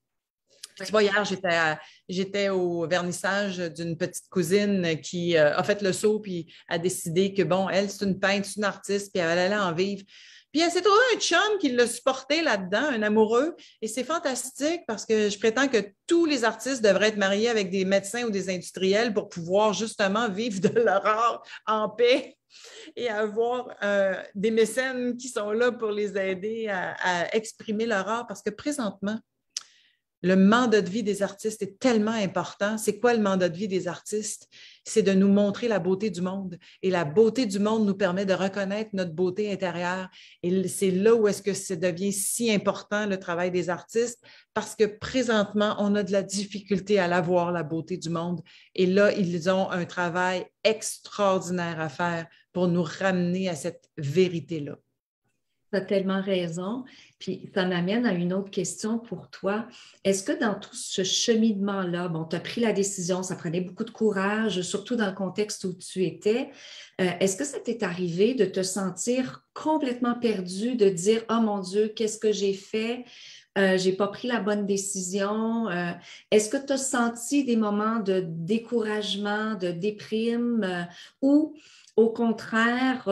Puis, tu vois, hier, j'étais au vernissage d'une petite cousine qui a fait le saut puis a décidé que, bon, elle, c'est une peintre, c'est une artiste, puis elle allait en vivre. Puis elle s'est trouvée un chum qui l'a supporté là-dedans, un amoureux. Et c'est fantastique parce que je prétends que tous les artistes devraient être mariés avec des médecins ou des industriels pour pouvoir justement vivre de leur art en paix et avoir des mécènes qui sont là pour les aider à exprimer leur art. Parce que présentement, le mandat de vie des artistes est tellement important. C'est quoi le mandat de vie des artistes? C'est de nous montrer la beauté du monde. Et la beauté du monde nous permet de reconnaître notre beauté intérieure. Et c'est là où est-ce que ça devient si important, le travail des artistes, parce que présentement, on a de la difficulté à la voir, la beauté du monde. Et là, ils ont un travail extraordinaire à faire pour nous ramener à cette vérité-là. Tu as tellement raison. Puis ça m'amène à une autre question pour toi. Est-ce que dans tout ce cheminement-là, bon, tu as pris la décision, ça prenait beaucoup de courage, surtout dans le contexte où tu étais. Est-ce que ça t'est arrivé de te sentir complètement perdu, de dire, oh mon Dieu, qu'est-ce que j'ai fait? J'ai pas pris la bonne décision. Est-ce que tu as senti des moments de découragement, de déprime, ou au contraire,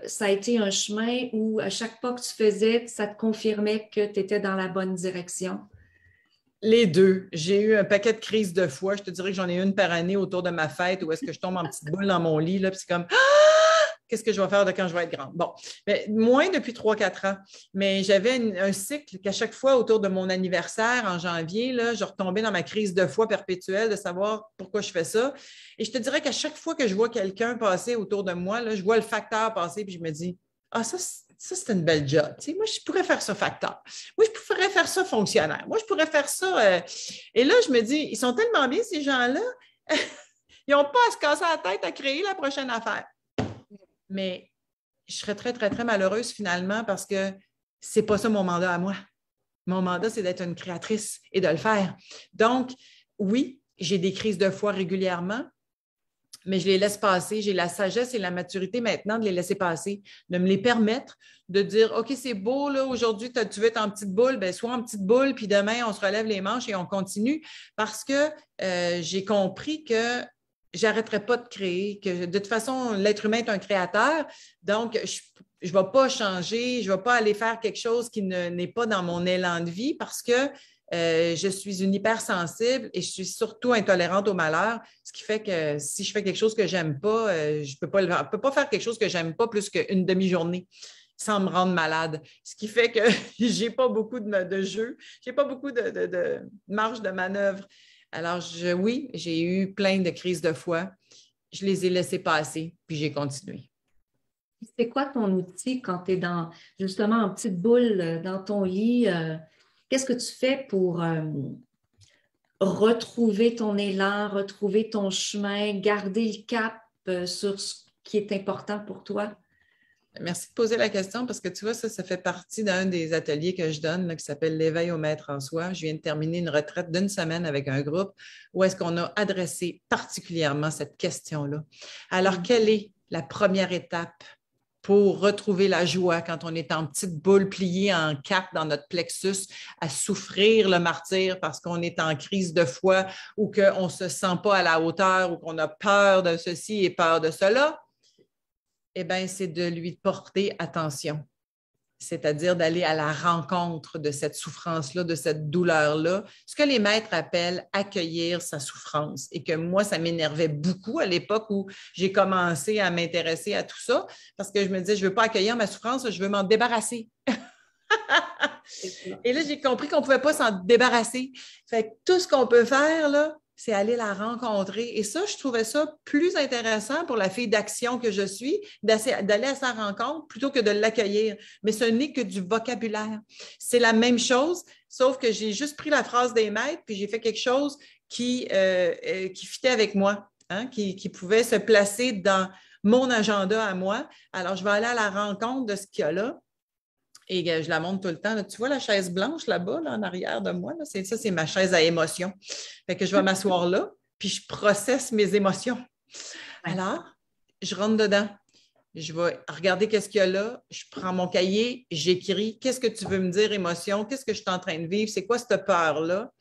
ça a été un chemin où à chaque pas que tu faisais, ça te confirmait que tu étais dans la bonne direction? Les deux. J'ai eu un paquet de crises de foi. Je te dirais que j'en ai une par année autour de ma fête où est-ce que je tombe en petite boule dans mon lit, là, puis c'est comme qu'est-ce que je vais faire de quand je vais être grande? Bon, mais moins depuis 3-4 ans. Mais j'avais un cycle qu'à chaque fois, autour de mon anniversaire, en janvier, là, je retombais dans ma crise de foi perpétuelle de savoir pourquoi je fais ça. Et je te dirais qu'à chaque fois que je vois quelqu'un passer autour de moi, là, je vois le facteur passer, puis je me dis, ah, ça, c'est une belle job. Tu sais, moi, je pourrais faire ça facteur. Moi, je pourrais faire ça fonctionnaire. Moi, je pourrais faire ça. Et là, je me dis, ils sont tellement bien, ces gens-là. Ils n'ont pas à se casser la tête à créer la prochaine affaire. Mais je serais très, très, très malheureuse finalement parce que ce n'est pas ça mon mandat à moi. Mon mandat, c'est d'être une créatrice et de le faire. Donc, oui, j'ai des crises de foi régulièrement, mais je les laisse passer. J'ai la sagesse et la maturité maintenant de les laisser passer, de me les permettre, de dire, OK, c'est beau, là, aujourd'hui, tu veux être en petite boule, bien, sois en petite boule, puis demain, on se relève les manches et on continue parce que j'ai compris que je n'arrêterai pas de créer, que de toute façon, l'être humain est un créateur, donc je ne vais pas changer, je ne vais pas aller faire quelque chose qui n'est pas dans mon élan de vie parce que je suis une hypersensible et je suis surtout intolérante au malheur, ce qui fait que si je fais quelque chose que je n'aime pas, je ne peux pas faire quelque chose que je n'aime pas plus qu'une demi-journée sans me rendre malade. Ce qui fait que je n'ai pas beaucoup de jeu, je n'ai pas beaucoup de marge de manœuvre. Alors, oui, j'ai eu plein de crises de foi. Je les ai laissées passer, puis j'ai continué. C'est quoi ton outil quand tu es justement en petite boule dans ton lit? Qu'est-ce que tu fais pour retrouver ton élan, retrouver ton chemin, garder le cap sur ce qui est important pour toi? Merci de poser la question parce que tu vois, ça fait partie d'un des ateliers que je donne là, qui s'appelle l'éveil au maître en soi. Je viens de terminer une retraite d'une semaine avec un groupe où est-ce qu'on a adressé particulièrement cette question-là. Alors, quelle est la première étape pour retrouver la joie quand on est en petite boule pliée en quatre dans notre plexus à souffrir le martyre parce qu'on est en crise de foi ou qu'on ne se sent pas à la hauteur ou qu'on a peur de ceci et peur de cela? Eh bien, c'est de lui porter attention. c'est-à-dire d'aller à la rencontre de cette souffrance-là, de cette douleur-là, ce que les maîtres appellent accueillir sa souffrance. Et que moi, ça m'énervait beaucoup à l'époque où j'ai commencé à m'intéresser à tout ça, parce que je me disais, je ne veux pas accueillir ma souffrance, je veux m'en débarrasser. Et là, j'ai compris qu'on ne pouvait pas s'en débarrasser. Fait que tout ce qu'on peut faire, là, c'est aller la rencontrer. Et ça, je trouvais ça plus intéressant pour la fille d'action que je suis, d'aller à sa rencontre plutôt que de l'accueillir. Mais ce n'est que du vocabulaire. C'est la même chose, sauf que j'ai juste pris la phrase des maîtres, puis j'ai fait quelque chose qui fitait avec moi, hein, qui pouvait se placer dans mon agenda à moi. Alors, je vais aller à la rencontre de ce qu'il y a là. Et je la montre tout le temps. Là. Tu vois la chaise blanche là-bas, là, en arrière de moi? Là? Ça, c'est ma chaise à émotions. Fait que je vais m'asseoir là, puis je processe mes émotions. Alors, je rentre dedans. Je vais regarder qu'est-ce qu'il y a là. Je prends mon cahier, j'écris. Qu'est-ce que tu veux me dire, émotion? Qu'est-ce que je suis en train de vivre? C'est quoi cette peur-là?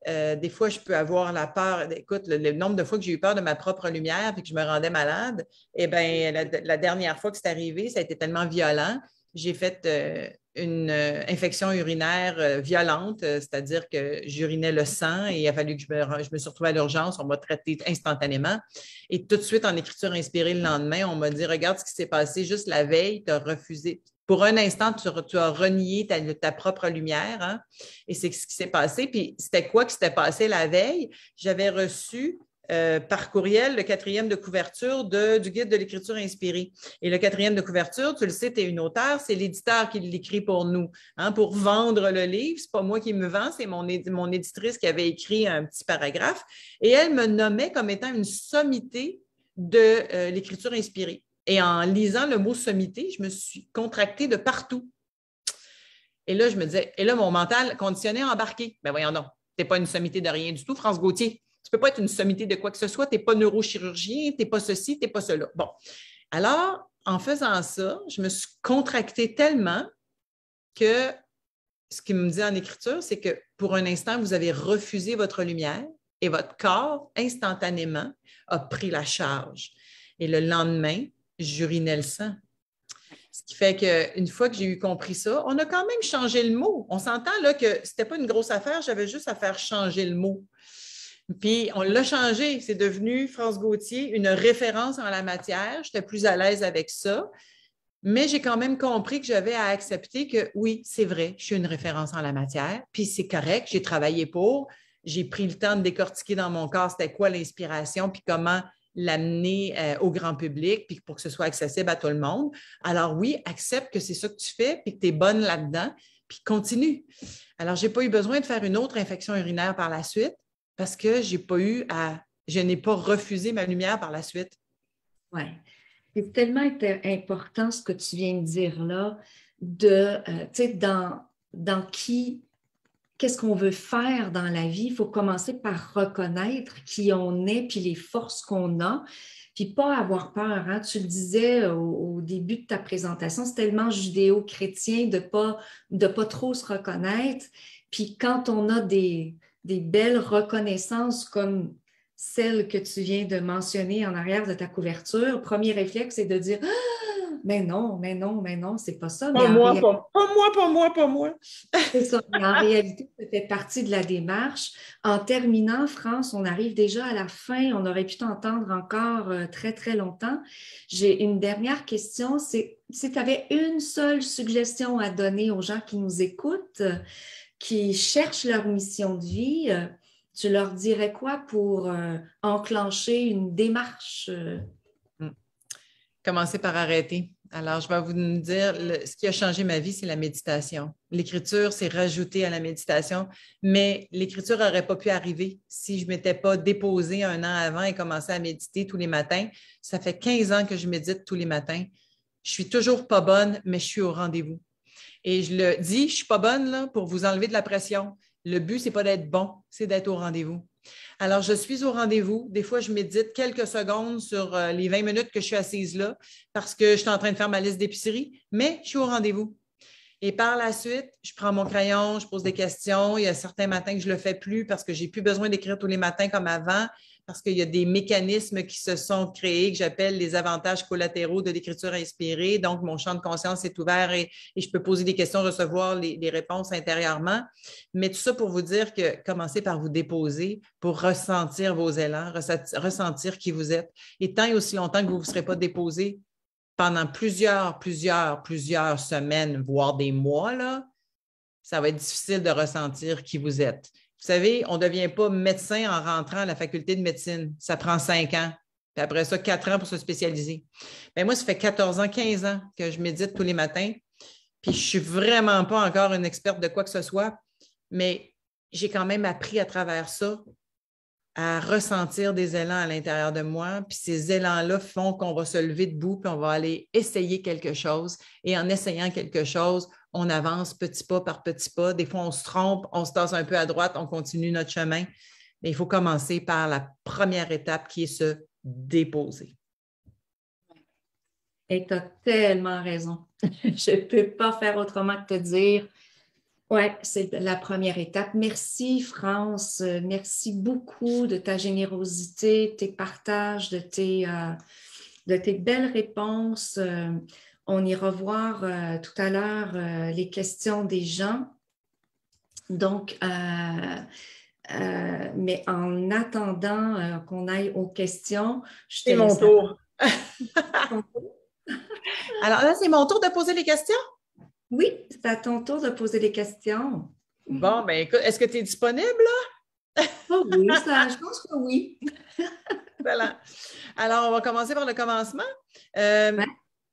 Des fois, je peux avoir la peur. Écoute, le nombre de fois que j'ai eu peur de ma propre lumière et que je me rendais malade, eh bien, la dernière fois que c'est arrivé, ça a été tellement violent. J'ai fait une infection urinaire violente, c'est-à-dire que j'urinais le sang et il a fallu que je me suis retrouvée à l'urgence. On m'a traité instantanément. Et tout de suite, en écriture inspirée le lendemain, on m'a dit, regarde ce qui s'est passé juste la veille, tu as refusé. Pour un instant, tu as renié ta propre lumière. Hein? Et c'est ce qui s'est passé. Puis c'était quoi qui s'était passé la veille? J'avais reçu par courriel le 4e de couverture du guide de l'écriture inspirée. Et le 4e de couverture, tu le sais, tu es une auteure, c'est l'éditeur qui l'écrit pour nous, hein, pour vendre le livre. Ce n'est pas moi qui me vends, c'est mon éditrice qui avait écrit un petit paragraphe. Et elle me nommait comme étant une sommité de l'écriture inspirée. Et en lisant le mot sommité, je me suis contractée de partout. Et là, je me disais, et là, mon mental conditionné a embarqué. Ben voyons donc, tu n'es pas une sommité de rien du tout, France Gauthier. Tu ne peux pas être une sommité de quoi que ce soit. Tu n'es pas neurochirurgien, tu n'es pas ceci, tu n'es pas cela. Bon. Alors, en faisant ça, je me suis contractée tellement que ce qu'il me dit en écriture, c'est que pour un instant, vous avez refusé votre lumière et votre corps, instantanément, a pris la charge. Et le lendemain, j'urinais le sang. Ce qui fait qu'une fois que j'ai eu compris ça, on a quand même changé le mot. On s'entend là que ce n'était pas une grosse affaire, j'avais juste à faire changer le mot. Puis, on l'a changé. C'est devenu, France Gauthier, une référence en la matière. J'étais plus à l'aise avec ça. Mais j'ai quand même compris que j'avais à accepter que oui, c'est vrai, je suis une référence en la matière. Puis, c'est correct, j'ai travaillé pour. J'ai pris le temps de décortiquer dans mon corps c'était quoi l'inspiration, puis comment l'amener au grand public, puis pour que ce soit accessible à tout le monde. Alors oui, accepte que c'est ça que tu fais, puis que tu es bonne là-dedans, puis continue. Alors, je n'ai pas eu besoin de faire une autre infection urinaire par la suite, parce que je n'ai pas refusé ma lumière par la suite. Oui. C'est tellement important ce que tu viens de dire là, tu sais, qu'est-ce qu'on veut faire dans la vie. Il faut commencer par reconnaître qui on est, puis les forces qu'on a, puis pas avoir peur. Hein? Tu le disais au début de ta présentation, c'est tellement judéo-chrétien de pas trop se reconnaître. Puis quand on a des belles reconnaissances comme celle que tu viens de mentionner en arrière de ta couverture, premier réflexe, c'est de dire ah, mais non, c'est pas ça. Pas moi. C'est ça. Mais en réalité, ça fait partie de la démarche. En terminant, France, on arrive déjà à la fin. On aurait pu t'entendre encore très, très longtemps. J'ai une dernière question. C'est si tu avais une seule suggestion à donner aux gens qui nous écoutent, qui cherchent leur mission de vie, tu leur dirais quoi pour enclencher une démarche? Commencer par arrêter. Alors, je vais vous dire, ce qui a changé ma vie, c'est la méditation. L'écriture, c'est rajouté à la méditation, mais l'écriture n'aurait pas pu arriver si je ne m'étais pas déposée un an avant et commencé à méditer tous les matins. Ça fait 15 ans que je médite tous les matins. Je suis toujours pas bonne, mais je suis au rendez-vous. Et je le dis, je ne suis pas bonne là, pour vous enlever de la pression. Le but, ce n'est pas d'être bon, c'est d'être au rendez-vous. Alors, je suis au rendez-vous. Des fois, je médite quelques secondes sur les 20 minutes que je suis assise là parce que je suis en train de faire ma liste d'épicerie, mais je suis au rendez-vous. Et par la suite, je prends mon crayon, je pose des questions. Il y a certains matins que je ne le fais plus parce que je n'ai plus besoin d'écrire tous les matins comme avant, parce qu'il y a des mécanismes qui se sont créés que j'appelle les avantages collatéraux de l'écriture inspirée. Donc, mon champ de conscience est ouvert et je peux poser des questions, recevoir les réponses intérieurement. Mais tout ça pour vous dire que commencez par vous déposer pour ressentir vos élans, ressentir qui vous êtes. Et tant et aussi longtemps que vous ne vous serez pas déposé, pendant plusieurs semaines, voire des mois, là, ça va être difficile de ressentir qui vous êtes. Vous savez, on ne devient pas médecin en rentrant à la faculté de médecine. Ça prend 5 ans. Puis après ça, 4 ans pour se spécialiser. Bien, moi, ça fait 14 ans, 15 ans que je médite tous les matins. Puis je ne suis vraiment pas encore une experte de quoi que ce soit, mais j'ai quand même appris à travers ça à ressentir des élans à l'intérieur de moi. Puis ces élans-là font qu'on va se lever debout, puis on va aller essayer quelque chose. Et en essayant quelque chose, on avance petit pas par petit pas. Des fois, on se trompe, on se tasse un peu à droite, on continue notre chemin. Mais il faut commencer par la première étape qui est se déposer. Et tu as tellement raison. Je ne peux pas faire autrement que te dire. Oui, c'est la première étape. Merci, France. Merci beaucoup de ta générosité, de tes partages, de tes belles réponses. On ira voir tout à l'heure les questions des gens. Donc, mais en attendant qu'on aille aux questions, je te laisse. C'est mon tour. Alors là, c'est mon tour de poser les questions? Oui, c'est à ton tour de poser des questions. Bon, bien écoute, est-ce que tu es disponible là? Oh oui, je pense que oui. Voilà. Alors, on va commencer par le commencement. Ouais.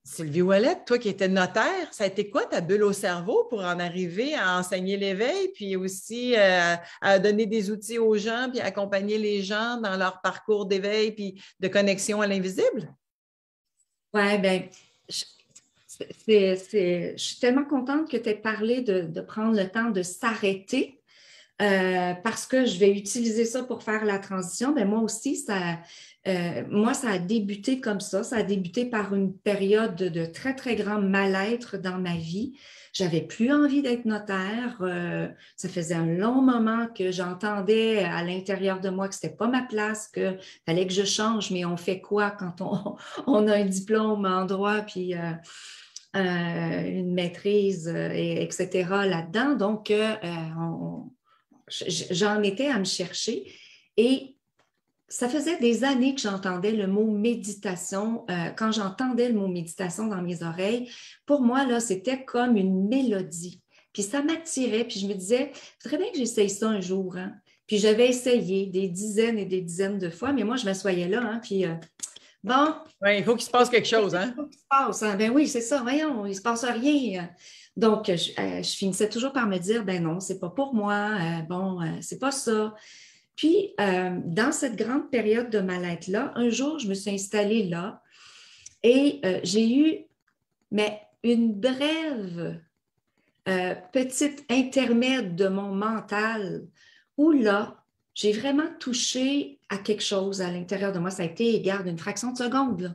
Sylvie Ouellette, toi qui étais notaire, ça a été quoi ta bulle au cerveau pour en arriver à enseigner l'éveil, puis aussi à donner des outils aux gens, puis accompagner les gens dans leur parcours d'éveil, puis de connexion à l'invisible? Oui, bien, je suis tellement contente que tu aies parlé de prendre le temps de s'arrêter parce que je vais utiliser ça pour faire la transition. Mais moi aussi, ça a débuté comme ça. Ça a débuté par une période de très, très grand mal-être dans ma vie. J'avais plus envie d'être notaire. Ça faisait un long moment que j'entendais à l'intérieur de moi que c'était pas ma place, qu'il fallait que je change. Mais on fait quoi quand on a un diplôme en droit puis une maîtrise, etc. là-dedans? Donc, j'en étais à me chercher et ça faisait des années que j'entendais le mot méditation. Quand j'entendais le mot méditation dans mes oreilles, pour moi, là, c'était comme une mélodie. Puis ça m'attirait, puis je me disais, il faudrait bien que j'essaye ça un jour. Hein? Puis j'avais essayé des dizaines et des dizaines de fois, mais moi, je m'assoyais là, hein, puis bon. Oui, il faut qu'il se passe quelque chose, hein? Il faut qu'il se passe, hein? Ben oui, c'est ça, voyons, il ne se passe rien. Donc, je finissais toujours par me dire, ben non, c'est pas pour moi, c'est pas ça. Puis, dans cette grande période de mal-être-là, un jour, je me suis installée là et j'ai eu une brève petite intermède de mon mental où là, j'ai vraiment touché à quelque chose à l'intérieur de moi. Ça a été, garde, une fraction de seconde, là.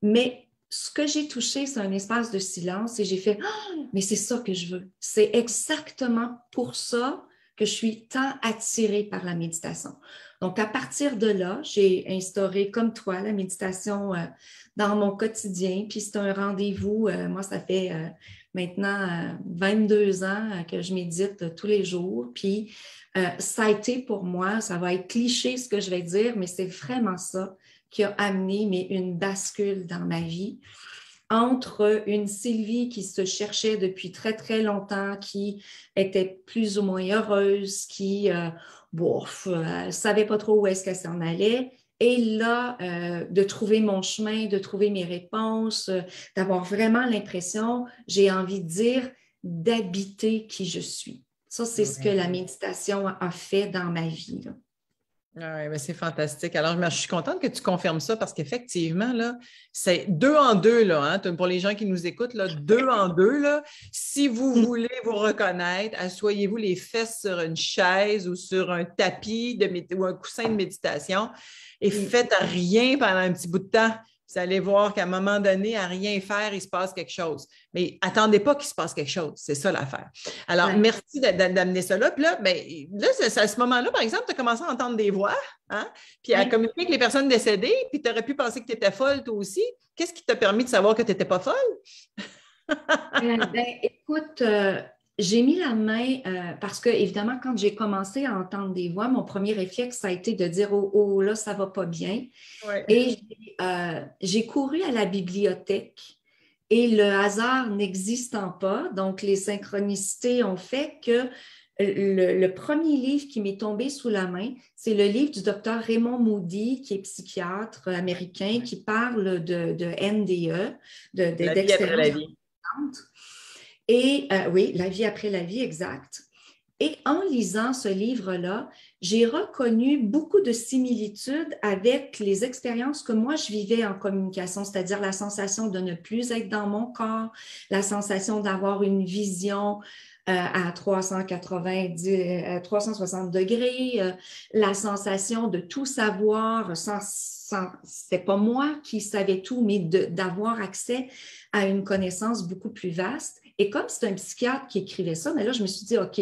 Mais ce que j'ai touché, c'est un espace de silence et j'ai fait « Ah, mais c'est ça que je veux. » C'est exactement pour ça que je suis tant attirée par la méditation. Donc, à partir de là, j'ai instauré, comme toi, la méditation dans mon quotidien. Puis, c'est un rendez-vous. Moi, ça fait maintenant 22 ans que je médite tous les jours. Puis, ça a été pour moi, ça va être cliché ce que je vais dire, mais c'est vraiment ça qui a amené une bascule dans ma vie entre une Sylvie qui se cherchait depuis très, très longtemps, qui était plus ou moins heureuse, qui ne savait pas trop où est-ce qu'elle s'en allait. Et là, de trouver mon chemin, de trouver mes réponses, d'avoir vraiment l'impression, j'ai envie de dire, d'habiter qui je suis. Ça, c'est ce que la méditation a fait dans ma vie, là. Oui, c'est fantastique. Alors, je suis contente que tu confirmes ça parce qu'effectivement, là, c'est 2 en 2, là, hein, pour les gens qui nous écoutent, là, 2 en 2, là. Si vous voulez vous reconnaître, asseyez-vous les fesses sur une chaise ou sur un tapis ou un coussin de méditation et faites rien pendant un petit bout de temps. Vous allez voir qu'à un moment donné, à rien faire, il se passe quelque chose. Mais attendez pas qu'il se passe quelque chose. C'est ça l'affaire. Alors, merci d'amener ça là. Puis là, ben, là c'est à ce moment-là, par exemple, tu as commencé à entendre des voix, hein? Puis à communiquer avec les personnes décédées, puis tu aurais pu penser que tu étais folle, toi aussi. Qu'est-ce qui t'a permis de savoir que tu n'étais pas folle? Écoute, j'ai mis la main parce que, évidemment, quand j'ai commencé à entendre des voix, mon premier réflexe, ça a été de dire oh, oh là, ça va pas bien. Ouais. Et j'ai couru à la bibliothèque et le hasard n'existant pas, donc les synchronicités ont fait que le premier livre qui m'est tombé sous la main, c'est le livre du docteur Raymond Moody, qui est psychiatre américain, qui parle de NDE, La vie après la vie. Et oui, La vie après la vie, exact. Et en lisant ce livre-là, j'ai reconnu beaucoup de similitudes avec les expériences que moi, je vivais en communication, c'est-à-dire la sensation de ne plus être dans mon corps, la sensation d'avoir une vision à 360 degrés, la sensation de tout savoir c'est pas moi qui savais tout, mais d'avoir accès à une connaissance beaucoup plus vaste. Et comme c'est un psychiatre qui écrivait ça, mais là, je me suis dit, OK,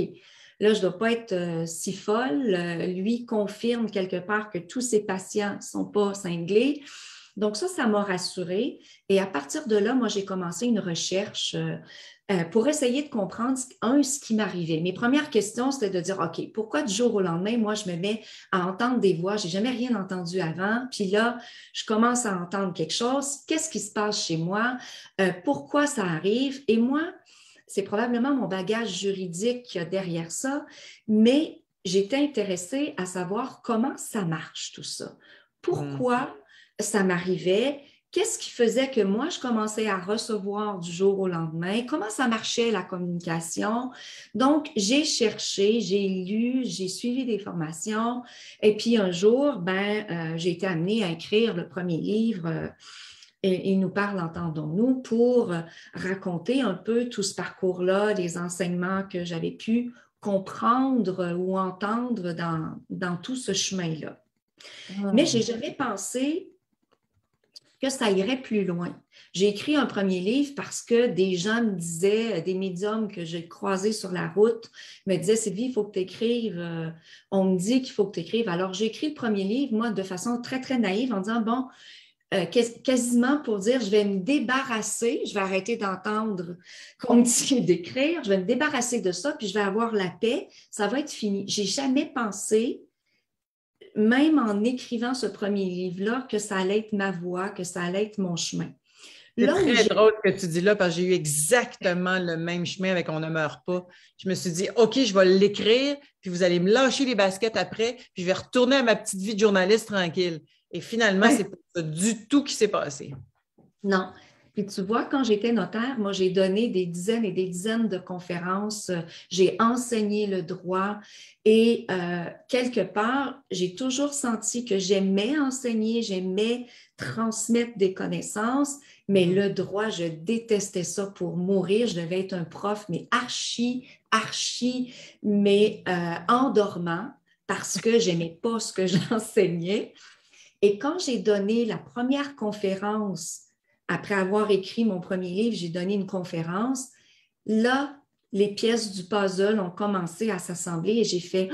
là, je ne dois pas être si folle. Lui confirme quelque part que tous ses patients ne sont pas cinglés. Donc ça m'a rassurée. Et à partir de là, moi, j'ai commencé une recherche pour essayer de comprendre, ce qui m'arrivait. Mes premières questions, c'était de dire, OK, pourquoi du jour au lendemain, moi, je me mets à entendre des voix, je n'ai jamais rien entendu avant, puis là, je commence à entendre quelque chose, qu'est-ce qui se passe chez moi, pourquoi ça arrive, et moi, c'est probablement mon bagage juridique qu'il y a derrière ça, mais j'étais intéressée à savoir comment ça marche tout ça, pourquoi ça m'arrivait. Qu'est-ce qui faisait que moi, je commençais à recevoir du jour au lendemain? Comment ça marchait la communication? Donc, j'ai cherché, j'ai lu, j'ai suivi des formations. Et puis un jour, j'ai été amenée à écrire le premier livre. Et il nous parle, entendons-nous, pour raconter un peu tout ce parcours-là, les enseignements que j'avais pu comprendre ou entendre dans tout ce chemin-là. Mais je n'ai jamais pensé que ça irait plus loin. J'ai écrit un premier livre parce que des gens me disaient, des médiums que j'ai croisés sur la route, me disaient, Sylvie, il faut que tu écrives, on me dit qu'il faut que tu écrives. Alors, j'ai écrit le premier livre, moi, de façon très, très naïve, en disant, bon, quasiment pour dire, je vais me débarrasser, je vais arrêter d'entendre qu'on me dit d'écrire, je vais me débarrasser de ça, puis je vais avoir la paix, ça va être fini. J'ai jamais pensé, même en écrivant ce premier livre-là, que ça allait être ma voix, que ça allait être mon chemin. C'est très drôle que tu dis là, parce que j'ai eu exactement le même chemin avec On ne meurt pas. Je me suis dit, OK, je vais l'écrire, puis vous allez me lâcher les baskets après, puis je vais retourner à ma petite vie de journaliste tranquille. Et finalement, c'est pas ça du tout qui s'est passé. Non. Puis tu vois, quand j'étais notaire, moi, j'ai donné des dizaines et des dizaines de conférences, j'ai enseigné le droit et quelque part, j'ai toujours senti que j'aimais enseigner, j'aimais transmettre des connaissances, mais le droit, je détestais ça pour mourir. Je devais être un prof, mais mais endormant parce que j'aimais pas ce que j'enseignais. Et quand j'ai donné la première conférence, après avoir écrit mon premier livre, j'ai donné une conférence. Là, les pièces du puzzle ont commencé à s'assembler et j'ai fait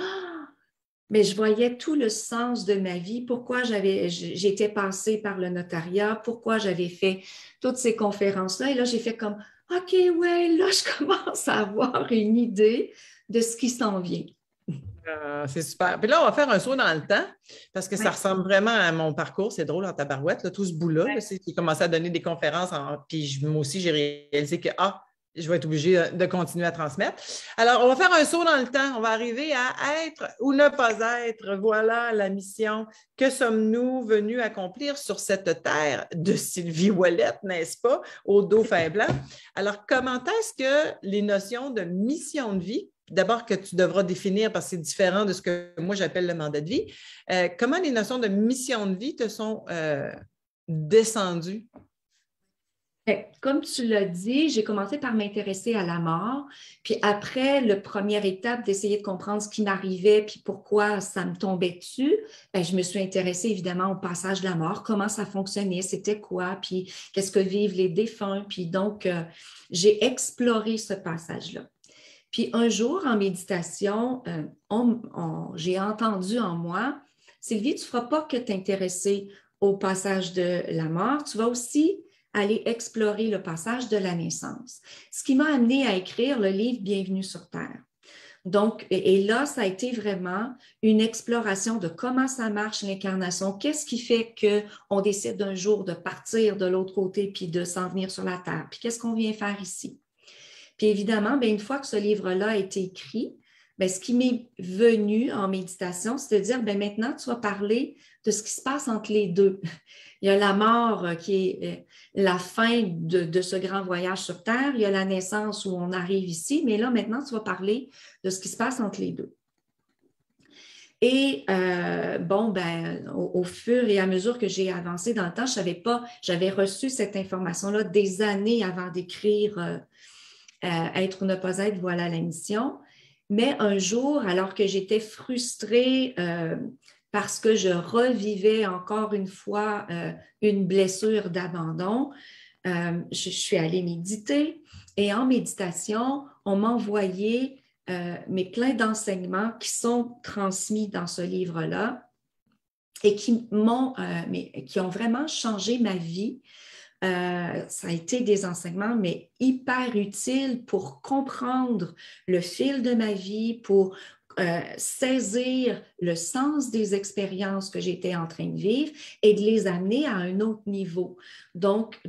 mais je voyais tout le sens de ma vie, pourquoi j'étais passée par le notariat, pourquoi j'avais fait toutes ces conférences-là. Et là, j'ai fait comme OK, ouais, là, je commence à avoir une idée de ce qui s'en vient. C'est super. Puis là, on va faire un saut dans le temps parce que ça ressemble vraiment à mon parcours. C'est drôle en tabarouette, là, tout ce bout-là. Là, c'est qui commençait à donner des conférences. Puis moi aussi, j'ai réalisé que je vais être obligée de continuer à transmettre. Alors, on va faire un saut dans le temps. On va arriver à être ou ne pas être. Voilà la mission. Que sommes-nous venus accomplir sur cette terre de Sylvie Ouellette, n'est-ce pas, au dos fin blanc? Alors, comment est-ce que les notions de mission de vie, d'abord que tu devras définir parce que c'est différent de ce que moi j'appelle le mandat de vie. Comment les notions de mission de vie te sont descendues? Comme tu l'as dit, j'ai commencé par m'intéresser à la mort. Puis après, la première étape d'essayer de comprendre ce qui m'arrivait puis pourquoi ça me tombait dessus, je me suis intéressée évidemment au passage de la mort, comment ça fonctionnait, c'était quoi, puis qu'est-ce que vivent les défunts. Puis donc, j'ai exploré ce passage-là. Puis un jour, en méditation, j'ai entendu en moi, Sylvie, tu ne feras pas que t'intéresser au passage de la mort, tu vas aussi aller explorer le passage de la naissance. Ce qui m'a amené à écrire le livre Bienvenue sur Terre. Donc, et là, ça a été vraiment une exploration de comment ça marche l'incarnation, qu'est-ce qui fait qu'on décide d'un jour de partir de l'autre côté puis de s'en venir sur la Terre, puis qu'est-ce qu'on vient faire ici. Puis évidemment, une fois que ce livre-là a été écrit, ce qui m'est venu en méditation, c'est de dire, maintenant, tu vas parler de ce qui se passe entre les deux. Il y a la mort qui est la fin de ce grand voyage sur Terre. Il y a la naissance où on arrive ici. Mais là, maintenant, tu vas parler de ce qui se passe entre les deux. Et au fur et à mesure que j'ai avancé dans le temps, je ne savais pas, j'avais reçu cette information-là des années avant d'écrire Être ou ne pas être, voilà la mission. Mais un jour, alors que j'étais frustrée parce que je revivais encore une fois une blessure d'abandon, je suis allée méditer et en méditation, on m'a envoyé plein d'enseignements qui sont transmis dans ce livre-là et qui ont vraiment changé ma vie. Ça a été des enseignements, mais hyper utiles pour comprendre le fil de ma vie, pour saisir le sens des expériences que j'étais en train de vivre et de les amener à un autre niveau. Donc,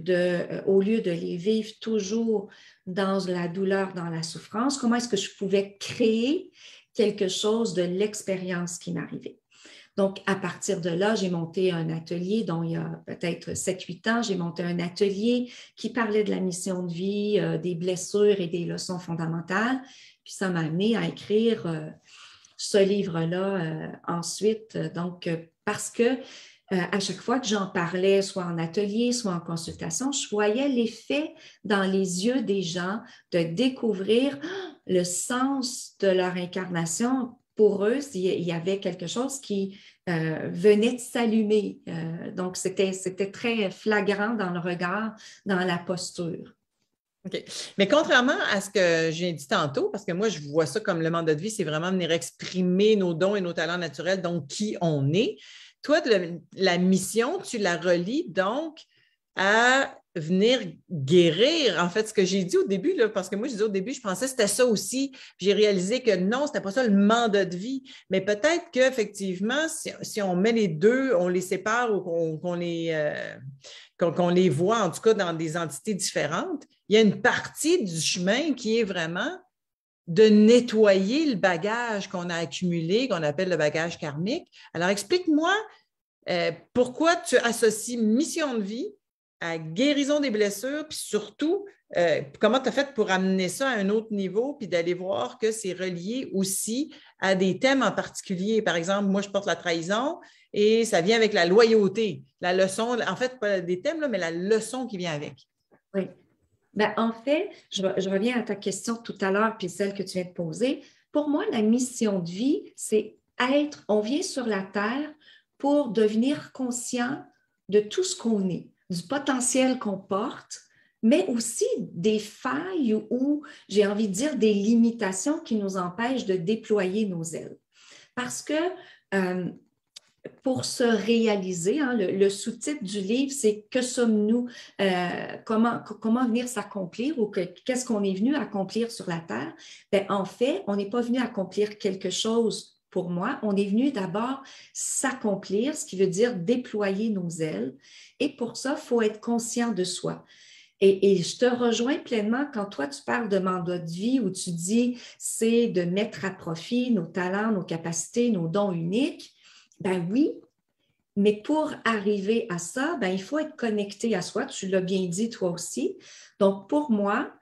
au lieu de les vivre toujours dans la douleur, dans la souffrance, comment est-ce que je pouvais créer quelque chose de l'expérience qui m'arrivait? Donc, à partir de là, j'ai monté un atelier, dont il y a peut-être 7-8 ans, j'ai monté un atelier qui parlait de la mission de vie, des blessures et des leçons fondamentales. Puis ça m'a amené à écrire ce livre-là ensuite. Donc, parce que à chaque fois que j'en parlais, soit en atelier, soit en consultation, je voyais l'effet dans les yeux des gens de découvrir le sens de leur incarnation. Pour eux, il y avait quelque chose qui venait de s'allumer. Donc, c'était très flagrant dans le regard, dans la posture. OK. Mais contrairement à ce que j'ai dit tantôt, parce que moi, je vois ça comme le mandat de vie, c'est vraiment venir exprimer nos dons et nos talents naturels, donc qui on est. Toi, la mission, tu la relis donc à venir guérir, en fait, ce que j'ai dit au début, là, parce que moi, je disais au début, je pensais que c'était ça aussi. J'ai réalisé que non, ce n'était pas ça le mandat de vie. Mais peut-être qu'effectivement, si on met les deux, on les sépare ou qu'on les voit, en tout cas, dans des entités différentes, il y a une partie du chemin qui est vraiment de nettoyer le bagage qu'on a accumulé, qu'on appelle le bagage karmique. Alors, explique-moi pourquoi tu associes mission de vie à guérison des blessures, puis surtout, comment tu as fait pour amener ça à un autre niveau, puis d'aller voir que c'est relié aussi à des thèmes en particulier. Par exemple, moi, je porte la trahison et ça vient avec la loyauté, la leçon, en fait, pas des thèmes, là, mais la leçon qui vient avec. Oui. En fait, je reviens à ta question tout à l'heure, puis celle que tu viens de poser. Pour moi, la mission de vie, c'est on vient sur la Terre pour devenir conscient de tout ce qu'on est, du potentiel qu'on porte, mais aussi des failles ou, j'ai envie de dire, des limitations qui nous empêchent de déployer nos ailes. Parce que pour se réaliser, le sous-titre du livre, c'est « Que sommes-nous? Comment venir s'accomplir ou qu'est-ce qu'on est venu accomplir sur la Terre? » En fait, on n'est pas venu accomplir quelque chose pour moi, on est venu d'abord s'accomplir, ce qui veut dire déployer nos ailes. Et pour ça, il faut être conscient de soi. Et je te rejoins pleinement quand toi, tu parles de mandat de vie où tu dis c'est de mettre à profit nos talents, nos capacités, nos dons uniques. Oui, mais pour arriver à ça, il faut être connecté à soi. Tu l'as bien dit toi aussi. Donc, pour moi,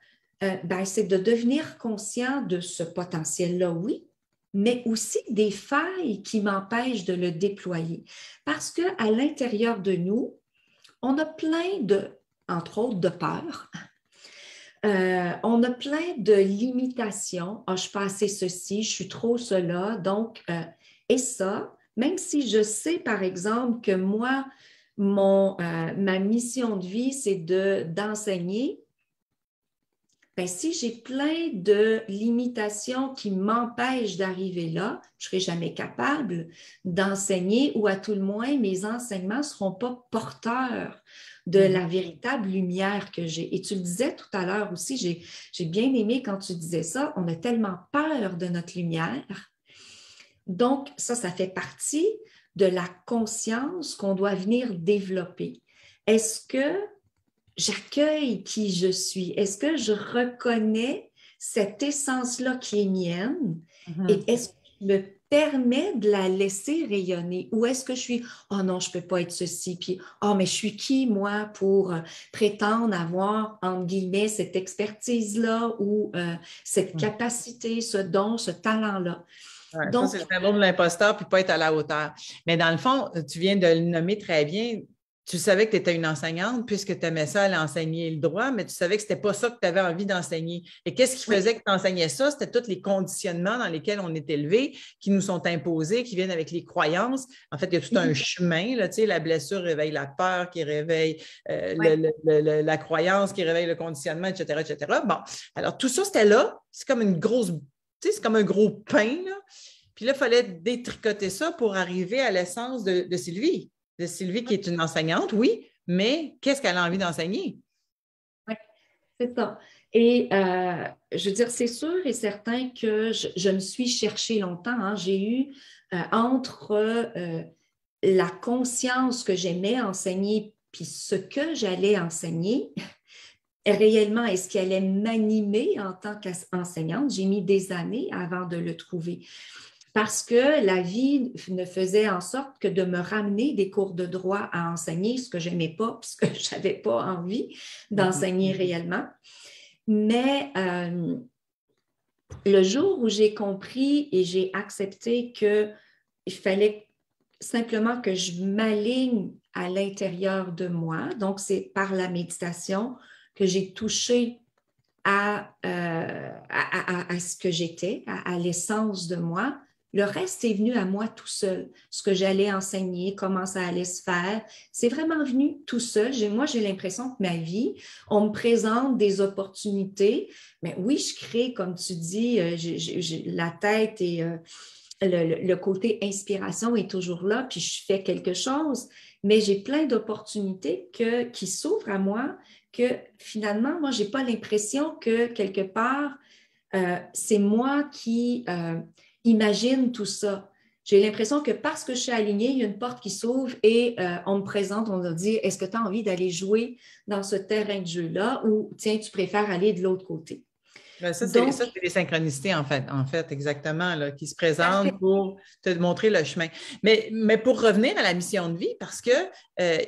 c'est de devenir conscient de ce potentiel-là, oui, mais aussi des failles qui m'empêchent de le déployer. Parce qu'à l'intérieur de nous, on a plein entre autres de peur. On a plein de limitations. Ah, je ne suis pas assez ceci, je suis trop cela. Donc, et ça, même si je sais, par exemple, que moi, ma mission de vie, c'est d'enseigner, ben, si j'ai plein de limitations qui m'empêchent d'arriver là, je ne serai jamais capable d'enseigner ou à tout le moins, mes enseignements ne seront pas porteurs de la véritable lumière que j'ai. Et tu le disais tout à l'heure aussi, j'ai bien aimé quand tu disais ça, on a tellement peur de notre lumière. Donc, ça fait partie de la conscience qu'on doit venir développer. Est-ce que j'accueille qui je suis? Est-ce que je reconnais cette essence-là qui est mienne? Et est-ce que je me permets de la laisser rayonner? Ou est-ce que je suis, oh non, je ne peux pas être ceci, puis, oh, mais je suis qui, moi, pour prétendre avoir, entre guillemets, cette expertise-là ou cette capacité, ce don, ce talent-là? Ouais, ça, Donc, c'est le syndrome de l'imposteur, puis pas être à la hauteur. Mais dans le fond, tu viens de le nommer très bien. Tu savais que tu étais une enseignante puisque tu aimais ça aller enseigner le droit, mais tu savais que ce n'était pas ça que tu avais envie d'enseigner. Et qu'est-ce qui faisait que tu enseignais ça? C'était tous les conditionnements dans lesquels on est élevé, qui nous sont imposés, qui viennent avec les croyances. En fait, il y a tout un chemin. Là, tu sais, la blessure réveille la peur, qui réveille la croyance, qui réveille le conditionnement, etc., etc. Bon, alors tout ça, c'était là. C'est comme une grosse, tu sais, c'est comme un gros pain, là. Puis là, il fallait détricoter ça pour arriver à l'essence de Sylvie. De Sylvie qui est une enseignante, oui, mais qu'est-ce qu'elle a envie d'enseigner? Oui, c'est ça. Et je veux dire, c'est sûr et certain que je me suis cherchée longtemps. Hein. J'ai eu entre la conscience que j'aimais enseigner puis ce que j'allais enseigner, réellement, est-ce qui allait m'animer en tant qu'enseignante? J'ai mis des années avant de le trouver. Parce que la vie ne faisait en sorte que de me ramener des cours de droit à enseigner, ce que je n'aimais pas, puisque je n'avais pas envie d'enseigner réellement. Mais le jour où j'ai compris et j'ai accepté qu'il fallait simplement que je m'aligne à l'intérieur de moi, donc c'est par la méditation que j'ai touché à ce que j'étais, à l'essence de moi. Le reste est venu à moi tout seul. Ce que j'allais enseigner, comment ça allait se faire, c'est vraiment venu tout seul. Moi, j'ai l'impression que ma vie, on me présente des opportunités. Mais oui, je crée, comme tu dis, j'ai la tête et le côté inspiration est toujours là, puis je fais quelque chose. Mais j'ai plein d'opportunités qui s'ouvrent à moi que finalement, moi, je n'ai pas l'impression que quelque part, c'est moi qui imagine tout ça. J'ai l'impression que parce que je suis alignée, il y a une porte qui s'ouvre et on me présente, on me dit, est-ce que tu as envie d'aller jouer dans ce terrain de jeu-là ou tiens, tu préfères aller de l'autre côté? Ça, Donc, c'est les synchronicités, en fait, exactement, là, qui se présentent pour te montrer le chemin. Mais pour revenir à la mission de vie, parce que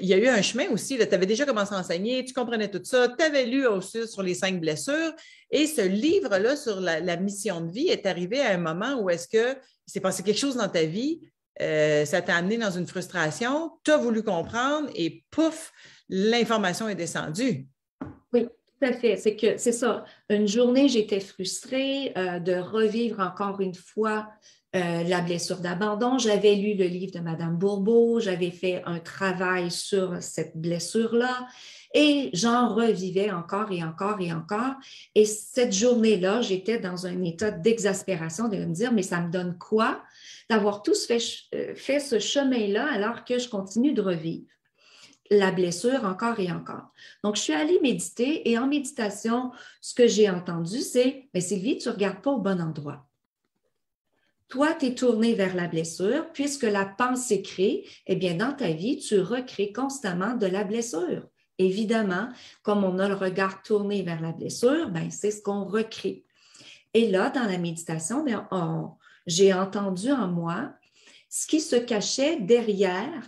il y a eu un chemin aussi, tu avais déjà commencé à enseigner, tu comprenais tout ça, tu avais lu aussi sur les 5 blessures, et ce livre-là sur la mission de vie est arrivé à un moment où est-ce que il s'est passé quelque chose dans ta vie, ça t'a amené dans une frustration, tu as voulu comprendre, et pouf, l'information est descendue. oui. Tout à fait. C'est ça. Une journée, j'étais frustrée de revivre encore une fois la blessure d'abandon. J'avais lu le livre de Madame Bourbeau, j'avais fait un travail sur cette blessure-là et j'en revivais encore et encore et encore. Et cette journée-là, j'étais dans un état d'exaspération de me dire, mais ça me donne quoi d'avoir tous fait ce chemin-là alors que je continue de revivre la blessure encore et encore. Donc, je suis allée méditer et en méditation, ce que j'ai entendu, c'est, mais Sylvie, tu ne regardes pas au bon endroit. Toi, tu es tourné vers la blessure, puisque la pensée crée, eh bien, dans ta vie, tu recrées constamment de la blessure. Évidemment, comme on a le regard tourné vers la blessure, ben, c'est ce qu'on recrée. Et là, dans la méditation, bien, j'ai entendu en moi ce qui se cachait derrière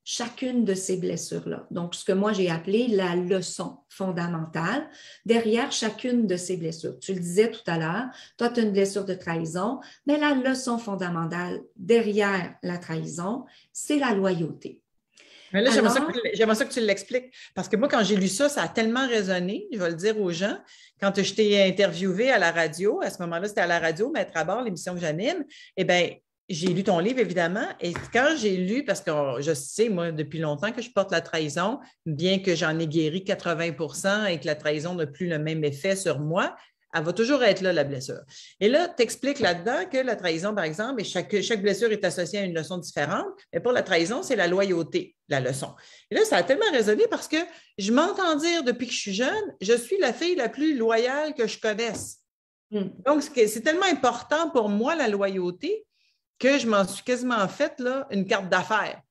chacune de ces blessures-là. Donc, ce que moi j'ai appelé la leçon fondamentale derrière chacune de ces blessures. Tu le disais tout à l'heure, toi, tu as une blessure de trahison, mais la leçon fondamentale derrière la trahison, c'est la loyauté. Mais là, Alors, j'aimerais ça que tu l'expliques. Parce que moi, quand j'ai lu ça, ça a tellement résonné, je vais le dire aux gens. Quand je t'ai interviewé à la radio, à ce moment-là, c'était à la radio, Maître à bord, l'émission que j'anime, eh bien, j'ai lu ton livre, évidemment. Et quand j'ai lu, parce que je sais, moi, depuis longtemps que je porte la trahison, bien que j'en ai guéri 80 et que la trahison n'a plus le même effet sur moi, elle va toujours être là, la blessure. Et là, tu expliques là-dedans que la trahison, par exemple, et chaque blessure est associée à une leçon différente, mais pour la trahison, c'est la loyauté, la leçon. Et là, ça a tellement résonné parce que je m'entends dire depuis que je suis jeune, je suis la fille la plus loyale que je connaisse. Donc, c'est tellement important pour moi, la loyauté, que je m'en suis quasiment faite là, une carte d'affaires.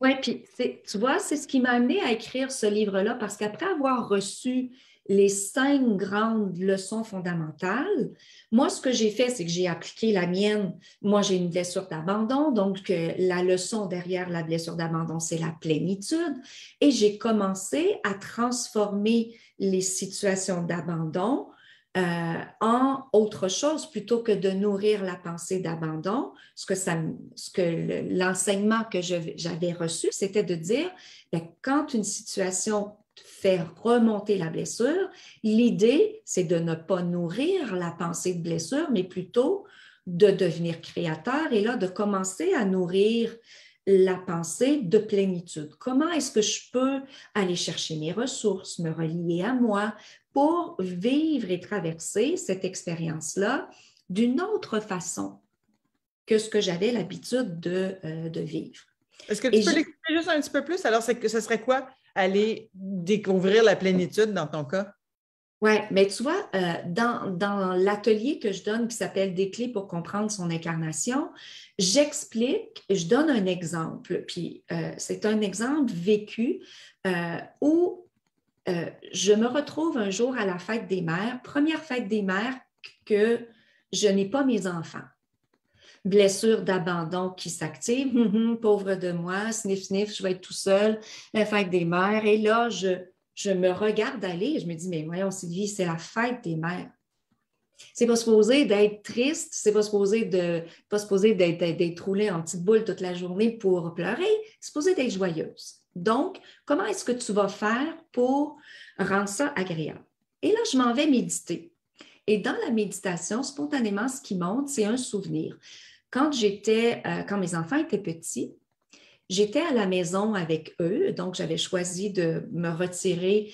oui, puis tu vois, c'est ce qui m'a amené à écrire ce livre-là, parce qu'après avoir reçu les 5 grandes leçons fondamentales, moi, ce que j'ai fait, c'est que j'ai appliqué la mienne. Moi, j'ai une blessure d'abandon, donc la leçon derrière la blessure d'abandon, c'est la plénitude. Et j'ai commencé à transformer les situations d'abandon en autre chose plutôt que de nourrir la pensée d'abandon. L'enseignement que j'avais reçu, c'était de dire, bien, quand une situation fait remonter la blessure, l'idée, c'est de ne pas nourrir la pensée de blessure, mais plutôt de devenir créateur et là, de commencer à nourrir la pensée de plénitude. Comment est-ce que je peux aller chercher mes ressources, me relier à moi pour vivre et traverser cette expérience-là d'une autre façon que ce que j'avais l'habitude de vivre. Est-ce que tu peux l'expliquer juste un petit peu plus? Alors, ce serait quoi aller découvrir la plénitude dans ton cas? Oui, mais tu vois, dans l'atelier que je donne qui s'appelle Des clés pour comprendre son incarnation, j'explique, je donne un exemple, puis c'est un exemple vécu où je me retrouve un jour à la fête des mères, première fête des mères que je n'ai pas mes enfants. Blessure d'abandon qui s'active, pauvre de moi, sniff, sniff, je vais être tout seul, la fête des mères. Et là, je me regarde aller, je me dis, mais voyons Sylvie, c'est la fête des mères. C'est pas supposé d'être triste, c'est pas supposé d'être roulé en petite boule toute la journée pour pleurer, c'est supposé d'être joyeuse. Donc, comment est-ce que tu vas faire pour rendre ça agréable? Et là, je m'en vais méditer. Et dans la méditation, spontanément, ce qui monte, c'est un souvenir. Quand mes enfants étaient petits, j'étais à la maison avec eux, donc j'avais choisi de me retirer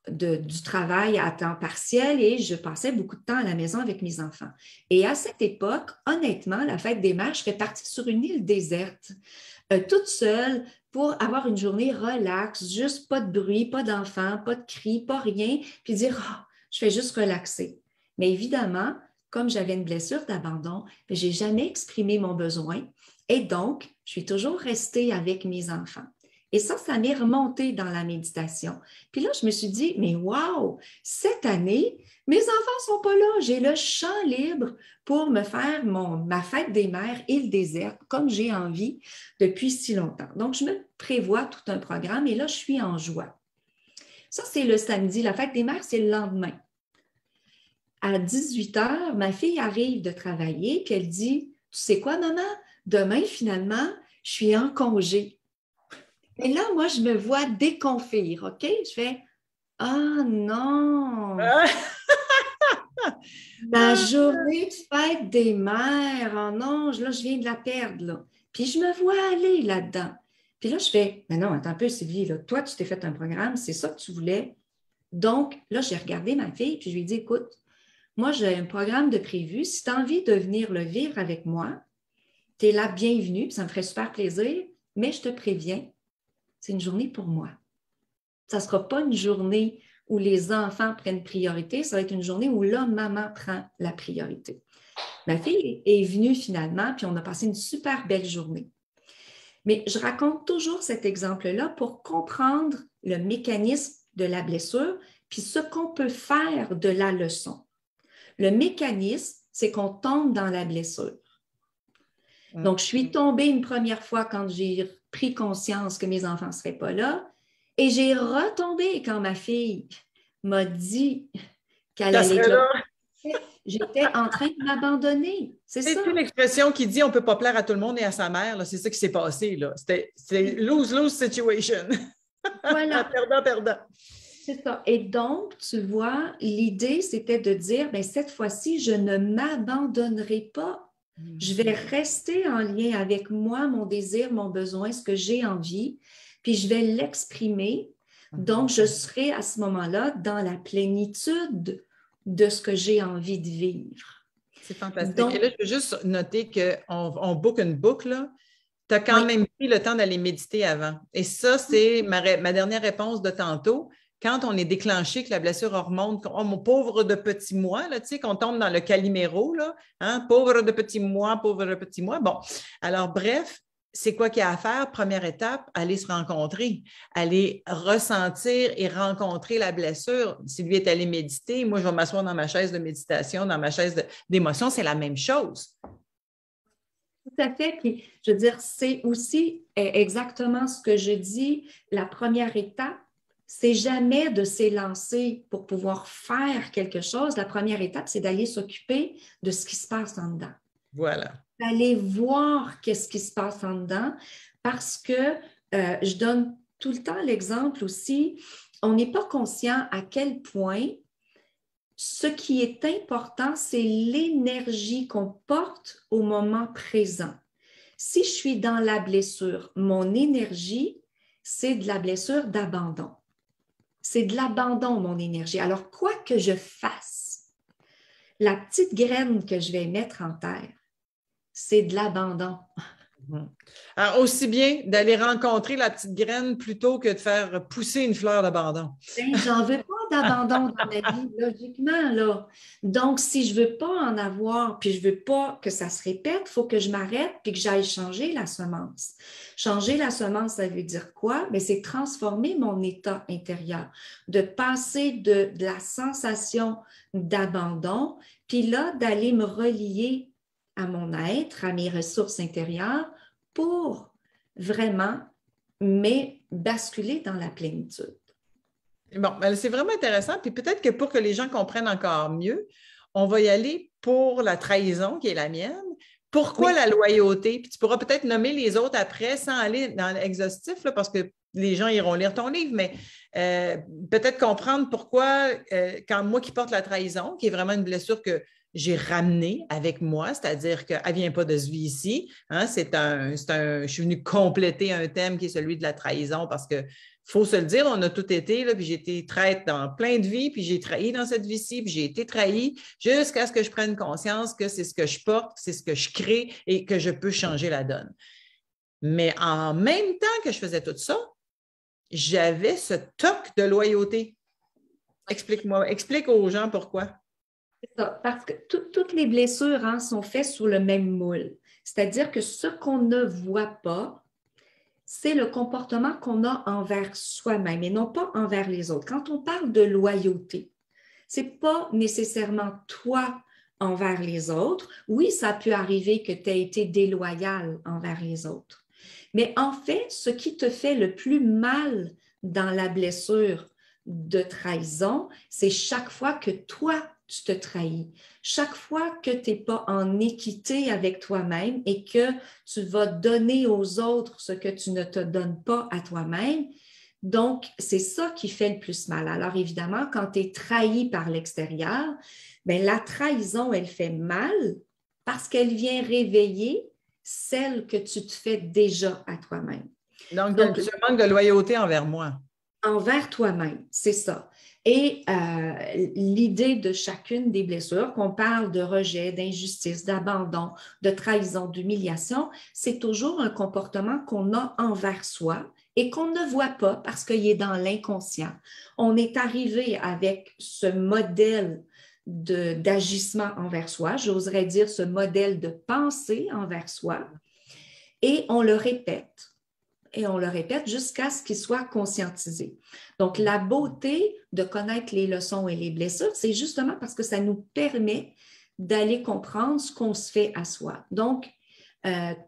du travail à temps partiel et je passais beaucoup de temps à la maison avec mes enfants. Et à cette époque, honnêtement, la fête des mères, je serais partie sur une île déserte, toute seule, pour avoir une journée relaxe, juste pas de bruit, pas d'enfants, pas de cris, pas rien, puis dire, oh, je vais juste relaxer. Mais évidemment, comme j'avais une blessure d'abandon, je n'ai jamais exprimé mon besoin et donc, je suis toujours restée avec mes enfants. Et ça m'est remonté dans la méditation. Puis là, je me suis dit, mais wow, cette année, mes enfants ne sont pas là. J'ai le champ libre pour me faire ma fête des mères, île déserte, comme j'ai envie depuis si longtemps. Donc, je me prévois tout un programme et là, je suis en joie. Ça, c'est le samedi. La fête des mères, c'est le lendemain. À 18 heures, ma fille arrive de travailler puis elle dit, tu sais quoi, maman? Demain, finalement, je suis en congé. Et là, moi, je me vois déconfire, OK? Je fais, ah non, ma journée de fête des mères, oh non, là, je viens de la perdre, là. Puis je me vois aller là-dedans. Puis là, je fais, mais non, attends un peu, Sylvie, là, toi, tu t'es fait un programme, c'est ça que tu voulais. Donc, là, j'ai regardé ma fille, puis je lui ai dit, écoute, moi, j'ai un programme de prévu. Si tu as envie de venir le vivre avec moi, tu es là bienvenue, puis ça me ferait super plaisir, mais je te préviens, c'est une journée pour moi. Ça ne sera pas une journée où les enfants prennent priorité, ça va être une journée où là, maman prend la priorité. Ma fille est venue finalement, puis on a passé une super belle journée. Mais je raconte toujours cet exemple-là pour comprendre le mécanisme de la blessure, puis ce qu'on peut faire de la leçon. Le mécanisme, c'est qu'on tombe dans la blessure. Donc, je suis tombée une première fois quand j'ai pris conscience que mes enfants ne seraient pas là et j'ai retombé quand ma fille m'a dit qu'elle allait être là. J'étais en train de m'abandonner. C'est ça. C'est l'expression qui dit on ne peut pas plaire à tout le monde et à sa mère. Là. C'est ça qui s'est passé. C'est lose-lose situation. Voilà. Perdant, perdant. C'est ça. Et donc, tu vois, l'idée, c'était de dire, bien, cette fois-ci, je ne m'abandonnerai pas. Je vais rester en lien avec moi, mon désir, mon besoin, ce que j'ai envie, puis je vais l'exprimer. Donc, je serai à ce moment-là dans la plénitude de ce que j'ai envie de vivre. C'est fantastique. Donc, et là, je veux juste noter qu'on boucle une boucle. Tu as quand même pris le temps d'aller méditer avant. Et ça, c'est ma dernière réponse de tantôt. Quand on est déclenché, que la blessure remonte, oh, mon pauvre de petit moi, là, tu sais, qu'on tombe dans le caliméro, là, hein, pauvre de petit moi, pauvre de petit moi. Bon, alors bref, c'est quoi qu'il y a à faire? Première étape, aller se rencontrer, aller ressentir et rencontrer la blessure. Si lui est allé méditer, moi, je vais m'asseoir dans ma chaise de méditation, dans ma chaise d'émotion, c'est la même chose. Tout à fait. Puis, je veux dire, c'est aussi exactement ce que je dis. La première étape, c'est jamais de s'élancer pour pouvoir faire quelque chose. La première étape, c'est d'aller s'occuper de ce qui se passe en dedans. Voilà. D'aller voir qu'est-ce qui se passe en dedans parce que je donne tout le temps l'exemple aussi, on n'est pas conscient à quel point ce qui est important, c'est l'énergie qu'on porte au moment présent. Si je suis dans la blessure, mon énergie, c'est de la blessure d'abandon. C'est de l'abandon, mon énergie. Alors, quoi que je fasse, la petite graine que je vais mettre en terre, c'est de l'abandon. Alors, aussi bien d'aller rencontrer la petite graine plutôt que de faire pousser une fleur d'abandon. J'en veux pas d'abandon dans ma vie, logiquement, là. Donc, si je veux pas en avoir, puis je veux pas que ça se répète, il faut que je m'arrête puis que j'aille changer la semence. Changer la semence, ça veut dire quoi? Bien, c'est transformer mon état intérieur, de passer de la sensation d'abandon, puis là, d'aller me relier à mon être, à mes ressources intérieures pour vraiment basculer dans la plénitude. Bon, c'est vraiment intéressant. Puis peut-être que pour que les gens comprennent encore mieux, on va y aller pour la trahison qui est la mienne. Pourquoi la loyauté? Puis tu pourras peut-être nommer les autres après sans aller dans l'exhaustif, là, parce que les gens iront lire ton livre, mais peut-être comprendre pourquoi, quand moi qui porte la trahison, qui est vraiment une blessure que j'ai ramenée avec moi, c'est-à-dire qu'elle ne vient pas de ce vie-ci. Hein, je suis venue compléter un thème qui est celui de la trahison parce que il faut se le dire, on a tout été, là, puis j'ai été traite dans plein de vies, puis j'ai trahi dans cette vie-ci, puis j'ai été trahie jusqu'à ce que je prenne conscience que c'est ce que je porte, c'est ce que je crée et que je peux changer la donne. Mais en même temps que je faisais tout ça, j'avais ce toc de loyauté. Explique-moi, explique aux gens pourquoi. C'est ça, parce que toutes les blessures sont faites sous le même moule. C'est-à-dire que ce qu'on ne voit pas, c'est le comportement qu'on a envers soi-même et non pas envers les autres. Quand on parle de loyauté, ce n'est pas nécessairement toi envers les autres. Oui, ça peut arriver que tu aies été déloyal envers les autres. Mais en fait, ce qui te fait le plus mal dans la blessure de trahison, c'est chaque fois que toi, tu te trahis. Chaque fois que tu n'es pas en équité avec toi-même et que tu vas donner aux autres ce que tu ne te donnes pas à toi-même, donc c'est ça qui fait le plus mal. Alors évidemment, quand tu es trahi par l'extérieur, bien, la trahison, elle fait mal parce qu'elle vient réveiller celle que tu te fais déjà à toi-même. Donc ce manque de loyauté envers moi. Envers toi-même, c'est ça. Et l'idée de chacune des blessures, qu'on parle de rejet, d'injustice, d'abandon, de trahison, d'humiliation, c'est toujours un comportement qu'on a envers soi et qu'on ne voit pas parce qu'il est dans l'inconscient. On est arrivé avec ce modèle d'agissement envers soi, j'oserais dire ce modèle de pensée envers soi, et on le répète. Et on le répète jusqu'à ce qu'il soit conscientisé. Donc, la beauté de connaître les leçons et les blessures, c'est justement parce que ça nous permet d'aller comprendre ce qu'on se fait à soi. Donc,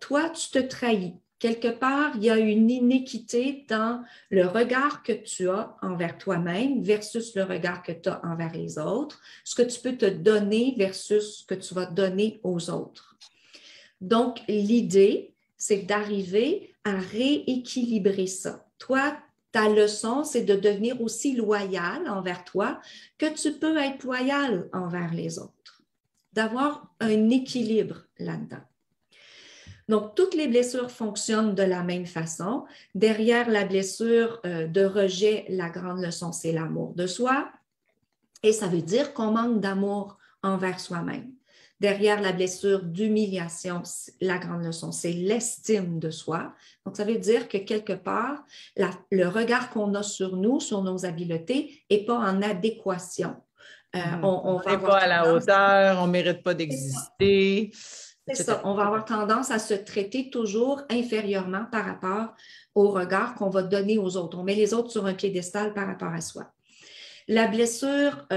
toi, tu te trahis. quelque part, il y a une inéquité dans le regard que tu as envers toi-même versus le regard que tu as envers les autres, ce que tu peux te donner versus ce que tu vas donner aux autres. Donc, l'idée, c'est d'arriver à rééquilibrer ça. Toi, ta leçon, c'est de devenir aussi loyal envers toi que tu peux être loyal envers les autres, d'avoir un équilibre là-dedans. Donc, toutes les blessures fonctionnent de la même façon. Derrière la blessure de rejet, la grande leçon, c'est l'amour de soi. Et ça veut dire qu'on manque d'amour envers soi-même. Derrière la blessure d'humiliation, la grande leçon, c'est l'estime de soi. Donc, ça veut dire que quelque part, le regard qu'on a sur nous, sur nos habiletés, n'est pas en adéquation. On n'est pas à la hauteur, on ne mérite pas d'exister. C'est ça, on va avoir tendance à se traiter toujours inférieurement par rapport au regard qu'on va donner aux autres. On met les autres sur un piédestal par rapport à soi. La blessure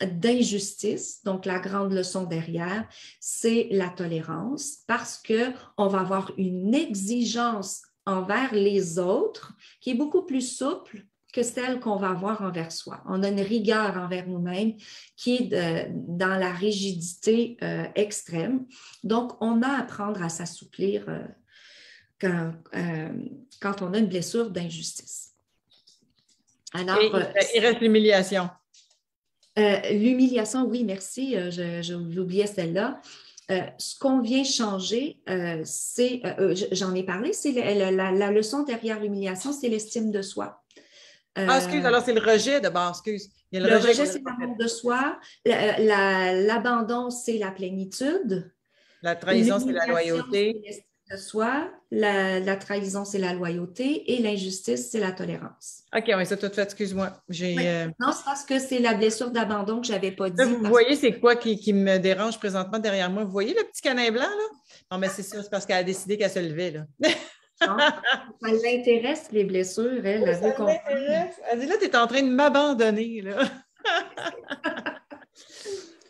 d'injustice, donc la grande leçon derrière, c'est la tolérance parce qu'on va avoir une exigence envers les autres qui est beaucoup plus souple que celle qu'on va avoir envers soi. On a une rigueur envers nous-mêmes qui est dans la rigidité extrême. Donc, on a à apprendre à s'assouplir quand on a une blessure d'injustice. Alors, il reste l'humiliation. L'humiliation, oui, merci, j'oubliais celle-là. Ce qu'on vient changer, c'est, j'en ai parlé, c'est la leçon derrière l'humiliation, c'est l'estime de soi. Excuse, alors c'est le rejet d'abord, excuse. Il y a le rejet, c'est l'amour de soi. L'abandon, c'est la plénitude. La trahison, c'est la loyauté. C'est l'estime de soi. La trahison, c'est la loyauté. Et l'injustice, c'est la tolérance. OK, oui, ça tout fait, excuse-moi. Oui. Non, c'est parce que c'est la blessure d'abandon que je n'avais pas dit. Là, vous voyez, c'est quoi qui me dérange présentement derrière moi? Vous voyez le petit canin blanc, là? Non, mais c'est ça, c'est parce qu'elle a décidé qu'elle se levait, là. Non, ça l'intéresse, les blessures, elle veut comprendre. Elle dit là, tu es en train de m'abandonner, là.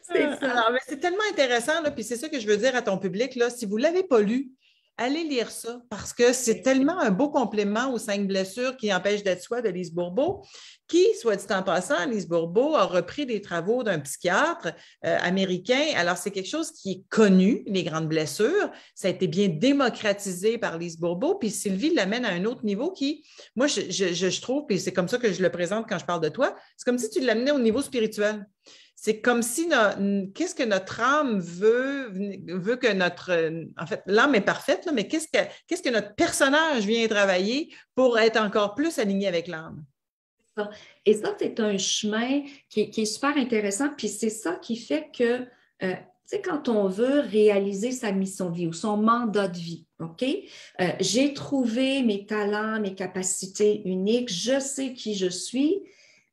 C'est ça. Alors, mais c'est tellement intéressant, là, puis c'est ça que je veux dire à ton public, là. Si vous ne l'avez pas lu, allez lire ça parce que c'est tellement un beau complément aux 5 blessures qui empêchent d'être soi de Lise Bourbeau, qui, soit dit en passant, Lise Bourbeau a repris des travaux d'un psychiatre américain. Alors, c'est quelque chose qui est connu, les grandes blessures. Ça a été bien démocratisé par Lise Bourbeau, puis Sylvie l'amène à un autre niveau qui, moi, je trouve, puis c'est comme ça que je le présente quand je parle de toi, c'est comme si tu l'amenais au niveau spirituel. C'est comme si, qu'est-ce que notre âme veut que notre... En fait, l'âme est parfaite, là, mais qu'est-ce que notre personnage vient travailler pour être encore plus aligné avec l'âme? Et ça, c'est un chemin qui est super intéressant, puis c'est ça qui fait que, tu sais, quand on veut réaliser sa mission de vie ou son mandat de vie, OK? J'ai trouvé mes talents, mes capacités uniques, je sais qui je suis,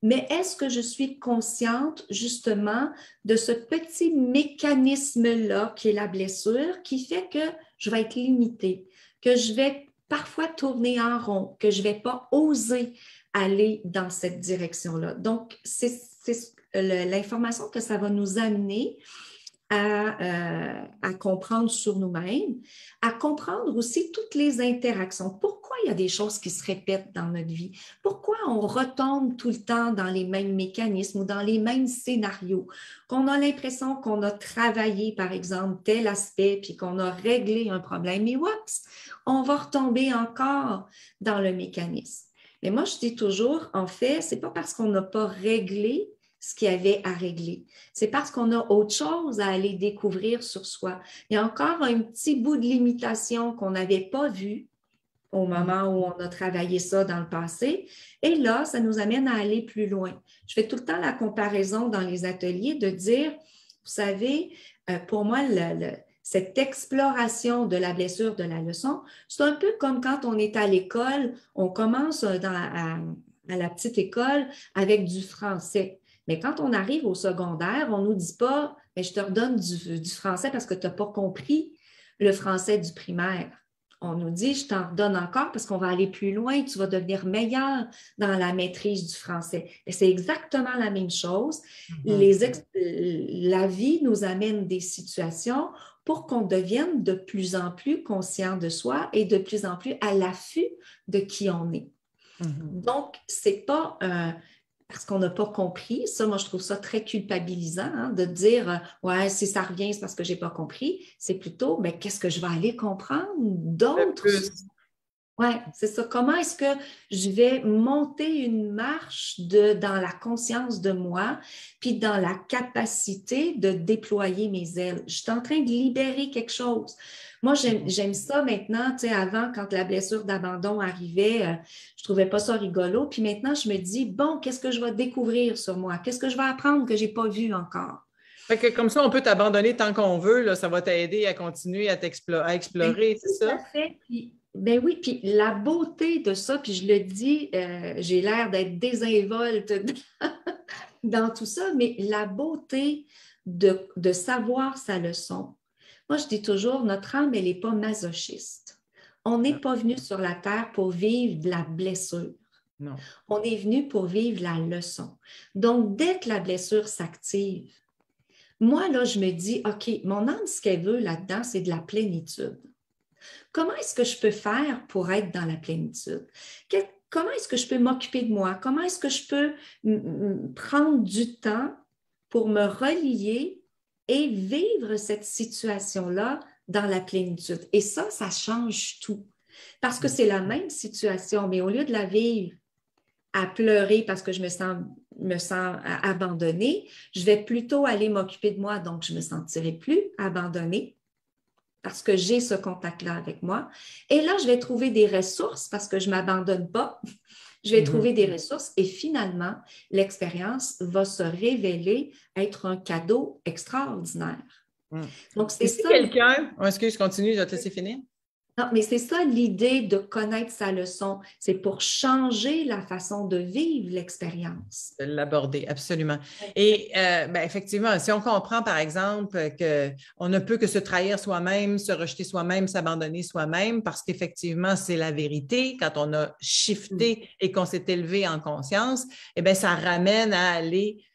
mais est-ce que je suis consciente justement de ce petit mécanisme-là qui est la blessure qui fait que je vais être limitée, que je vais parfois tourner en rond, que je ne vais pas oser aller dans cette direction-là. Donc, c'est l'information que ça va nous amener à comprendre sur nous-mêmes, à comprendre aussi toutes les interactions. Pourquoi il y a des choses qui se répètent dans notre vie? Pourquoi on retombe tout le temps dans les mêmes mécanismes ou dans les mêmes scénarios? Qu'on a l'impression qu'on a travaillé, par exemple, tel aspect, puis qu'on a réglé un problème, mais oups, on va retomber encore dans le mécanisme. Mais moi, je dis toujours, en fait, ce n'est pas parce qu'on n'a pas réglé ce qu'il y avait à régler. C'est parce qu'on a autre chose à aller découvrir sur soi. Il y a encore un petit bout de limitation qu'on n'avait pas vu au moment où on a travaillé ça dans le passé. Et là, ça nous amène à aller plus loin. Je fais tout le temps la comparaison dans les ateliers de dire, vous savez, pour moi, cette exploration de la blessure, de la leçon, c'est un peu comme quand on est à l'école, on commence à la petite école avec du français. Mais quand on arrive au secondaire, on ne nous dit pas « je te redonne du français parce que tu n'as pas compris le français du primaire ». On nous dit « je t'en redonne encore parce qu'on va aller plus loin, tu vas devenir meilleur dans la maîtrise du français ». Et c'est exactement la même chose. La vie nous amène des situations pour qu'on devienne de plus en plus conscient de soi et de plus en plus à l'affût de qui on est. Donc, c'est pas parce qu'on n'a pas compris. Ça, moi, je trouve ça très culpabilisant, hein, de dire ouais, si ça revient, c'est parce que je n'ai pas compris. C'est plutôt, mais qu'est-ce que je vais aller comprendre d'autres? Oui, c'est ça. Comment est-ce que je vais monter une marche dans la conscience de moi, puis dans la capacité de déployer mes ailes? Je suis en train de libérer quelque chose. Moi, j'aime ça maintenant. Tu sais, avant, quand la blessure d'abandon arrivait, je trouvais pas ça rigolo. Puis maintenant, je me dis, bon, qu'est-ce que je vais découvrir sur moi? Qu'est-ce que je vais apprendre que j'ai pas vu encore? Fait que comme ça, on peut t'abandonner tant qu'on veut, là, ça va t'aider à continuer à explorer, c'est Tout à ça? fait. Puis, ben oui, puis la beauté de ça, puis je le dis, j'ai l'air d'être désinvolte dans tout ça, mais la beauté de savoir sa leçon. Moi, je dis toujours, notre âme, elle n'est pas masochiste. On n'est pas venu sur la terre pour vivre de la blessure. Non. On est venu pour vivre la leçon. Donc, dès que la blessure s'active, moi, là, je me dis, OK, mon âme, ce qu'elle veut là-dedans, c'est de la plénitude. Comment est-ce que je peux faire pour être dans la plénitude? Comment est-ce que je peux m'occuper de moi? Comment est-ce que je peux prendre du temps pour me relier et vivre cette situation-là dans la plénitude? Et ça change tout. Parce que c'est la même situation, mais au lieu de la vivre à pleurer parce que je me sens abandonnée, je vais plutôt aller m'occuper de moi, donc je ne me sentirai plus abandonnée parce que j'ai ce contact-là avec moi. Et là, je vais trouver des ressources parce que je ne m'abandonne pas. Je vais trouver des ressources et finalement, l'expérience va se révéler être un cadeau extraordinaire. Donc, c'est si ça. quelqu'un... Oh, excuse, continue, je vais te laisser finir. Non, mais c'est ça l'idée de connaître sa leçon. C'est pour changer la façon de vivre l'expérience. De l'aborder, absolument. Et ben, effectivement, si on comprend, par exemple, qu'on ne peut que se trahir soi-même, se rejeter soi-même, s'abandonner soi-même, parce qu'effectivement, c'est la vérité, quand on a shifté et qu'on s'est élevé en conscience, eh bien, ça ramène à aller